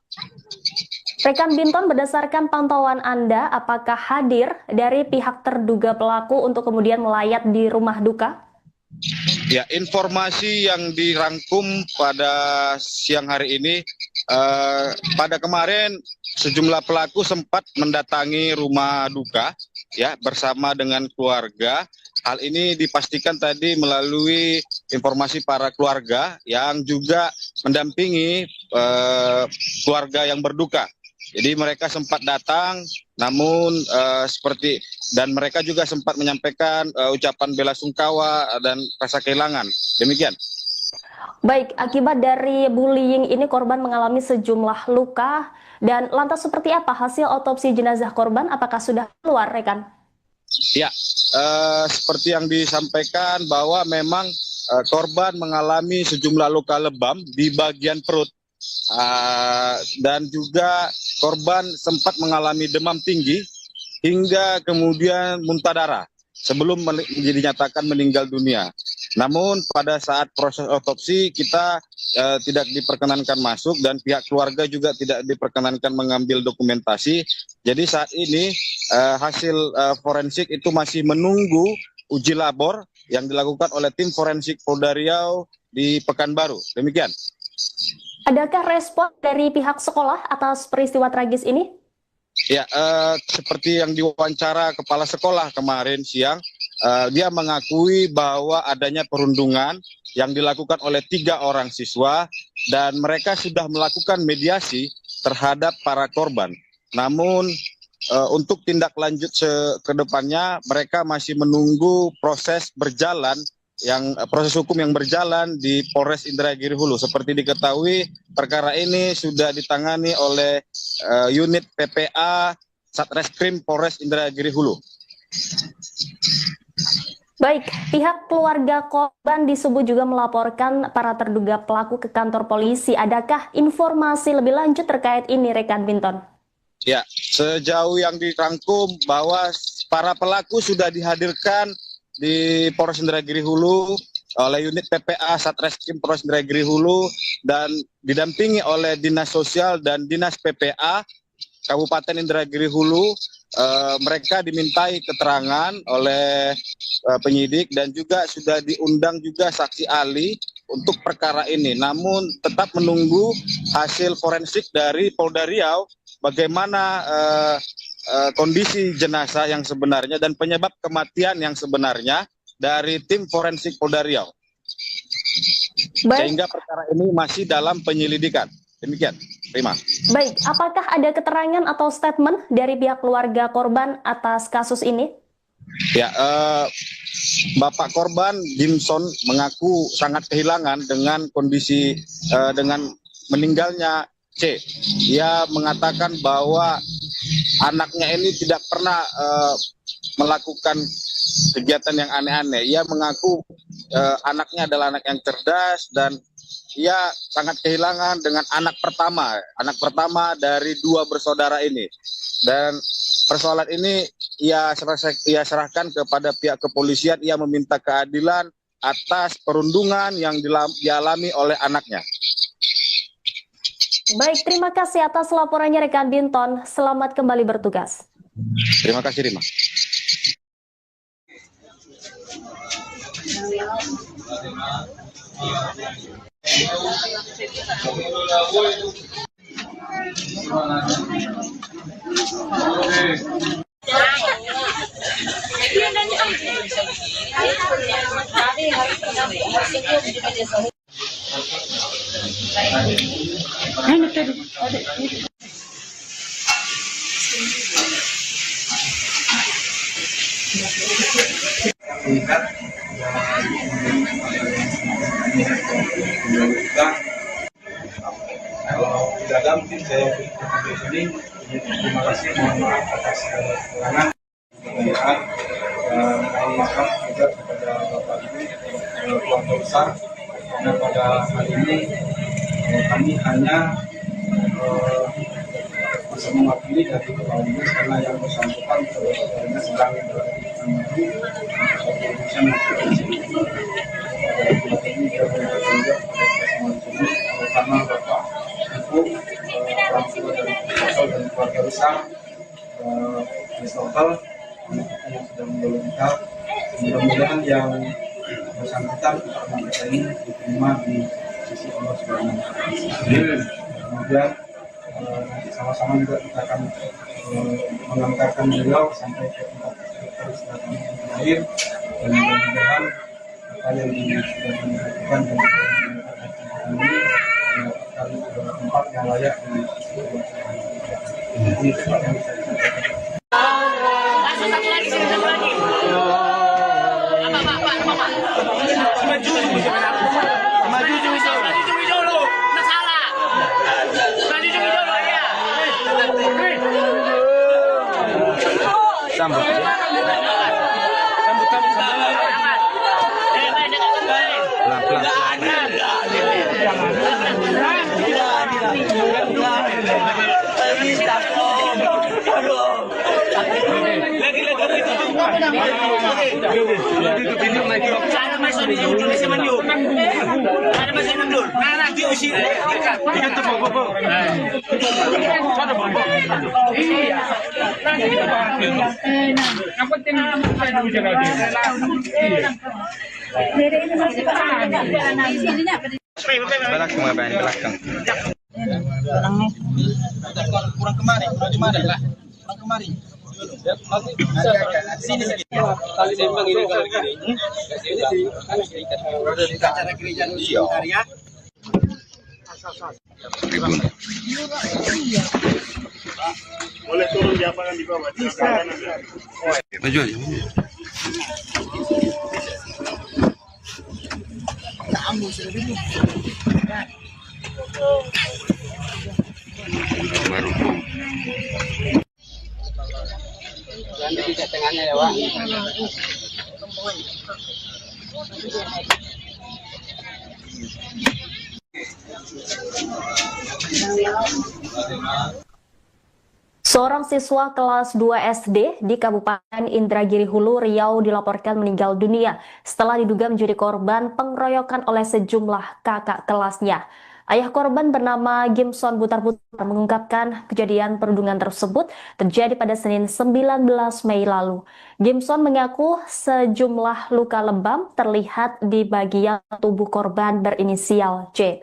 Rekan Binton, berdasarkan pantauan Anda, apakah hadir dari pihak terduga pelaku untuk kemudian melayat di rumah duka? Ya, informasi yang dirangkum pada siang hari ini, pada kemarin sejumlah pelaku sempat mendatangi rumah duka ya bersama dengan keluarga. Hal ini dipastikan tadi melalui informasi para keluarga yang juga mendampingi keluarga yang berduka. Jadi mereka sempat datang, namun dan mereka juga sempat menyampaikan ucapan belasungkawa dan rasa kehilangan. Demikian. Baik, akibat dari bullying ini korban mengalami sejumlah luka, dan lantas seperti apa hasil otopsi jenazah korban? Apakah sudah keluar, rekan? Ya, seperti yang disampaikan bahwa memang korban mengalami sejumlah luka lebam di bagian perut. Dan juga korban sempat mengalami demam tinggi hingga kemudian muntah darah sebelum dinyatakan meninggal dunia. Namun pada saat proses otopsi kita tidak diperkenankan masuk dan pihak keluarga juga tidak diperkenankan mengambil dokumentasi. Jadi saat ini hasil forensik itu masih menunggu uji labor yang dilakukan oleh tim forensik Polda Riau di Pekanbaru. Demikian. Adakah respon dari pihak sekolah atas peristiwa tragis ini? Ya, seperti yang diwawancara kepala sekolah kemarin siang, dia mengakui bahwa adanya perundungan yang dilakukan oleh 3 orang siswa dan mereka sudah melakukan mediasi terhadap para korban. Namun untuk tindak lanjut ke depannya mereka masih menunggu proses hukum yang berjalan di Polres Indragiri Hulu. Seperti diketahui, perkara ini sudah ditangani oleh unit PPA 1 Satreskrim Polres Indragiri Hulu. Baik, pihak keluarga korban disebut juga melaporkan para terduga pelaku ke kantor polisi. Adakah informasi lebih lanjut terkait ini, rekan Binton? Ya, sejauh yang dirangkum bahwa para pelaku sudah dihadirkan di Polres Indragiri Hulu oleh unit PPA Satreskrim Polres Indragiri Hulu dan didampingi oleh Dinas Sosial dan Dinas PPA Kabupaten Indragiri Hulu. Mereka dimintai keterangan oleh penyidik dan juga sudah diundang juga saksi ahli untuk perkara ini. Namun tetap menunggu hasil forensik dari Polda Riau bagaimana kondisi jenazah yang sebenarnya dan penyebab kematian yang sebenarnya dari tim forensik Polda Riau. Sehingga perkara ini masih dalam penyelidikan. Demikian, terima. Baik, apakah ada keterangan atau statement dari pihak keluarga korban atas kasus ini? Ya, Bapak korban Jimson mengaku sangat kehilangan dengan kondisi dengan meninggalnya C. Ia mengatakan bahwa anaknya ini tidak pernah melakukan kegiatan yang aneh-aneh. Ia mengaku anaknya adalah anak yang cerdas dan ia sangat kehilangan dengan anak pertama dari dua bersaudara ini. Dan persoalan ini ia serahkan kepada pihak kepolisian. Ia meminta keadilan atas perundungan yang dialami oleh anaknya. Baik, terima kasih atas laporannya rekan Binton. Selamat kembali bertugas. Terima kasih, Rima. Kalau tidak ada mungkin saya di sini. Terima kasih, mohon maaf atas kekurangan, kebudayaan, dan mohon maaf juga kepada Bapak Ibu keluarga besar. Karena pada hari ini kami hanya bisa mewakili dari Kepala Dinas karena yang bersangkutan sebetulnya sedang melakukan suatu urusan yang terjadi. Ini juga bertanggung terutama Bapak Ibu, orang tua dan keluarga besar, Christopher, yang sudah meninggal. Mudah-mudahan yang bersangkutan karena kita ini diterima di sisi Allah Subhanahu wa Ta'ala. Kemudian nanti sama-sama juga kita akan mengantarkan beliau sampai ke tempat peristirahatan yang terakhir, dan mudah-mudahan apa yang sudah dilakukan dan ini mendapatkan tempat yang layak di sisi Allah Subhanahu wa Ta'ala. Ini tempat yang bisa disampaikan. Sambut. Sana masuk di ujung si Mandu. Ada masuk mundur. Nah, lagi usi. Kita bobo. Sana bobo. Iya. Apa tinggal saya dulu jalan lagi. Belakang apa ini belakang. Kurang kemari lah. Kurang kemari. Sini sedikit. Kali sembang ini kalau gini. Di acara gereja Nusantara. Boleh turun di apa di bawah? Maju aja. Baru. Seorang siswa kelas 2 SD di Kabupaten Indragiri Hulu, Riau dilaporkan meninggal dunia setelah diduga menjadi korban pengeroyokan oleh sejumlah kakak kelasnya. Ayah korban bernama Gimson Butar-Butar mengungkapkan kejadian perundungan tersebut terjadi pada Senin 19 Mei lalu. Gimson mengaku sejumlah luka lebam terlihat di bagian tubuh korban berinisial C.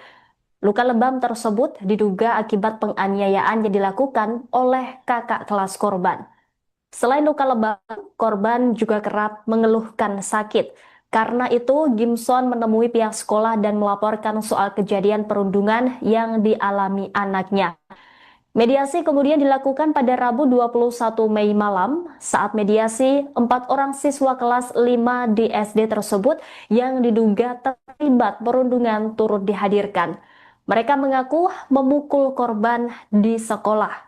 Luka lebam tersebut diduga akibat penganiayaan yang dilakukan oleh kakak kelas korban. Selain luka lebam, korban juga kerap mengeluhkan sakit. Karena itu, Gimson menemui pihak sekolah dan melaporkan soal kejadian perundungan yang dialami anaknya. Mediasi kemudian dilakukan pada Rabu 21 Mei malam. Saat mediasi, 4 orang siswa kelas 5 di SD tersebut yang diduga terlibat perundungan turut dihadirkan. Mereka mengaku memukul korban di sekolah.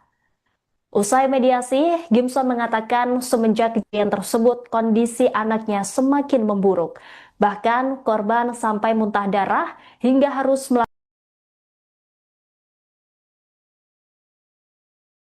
Usai mediasi, Gimson mengatakan semenjak kejadian tersebut kondisi anaknya semakin memburuk. Bahkan korban sampai muntah darah hingga harus melakukan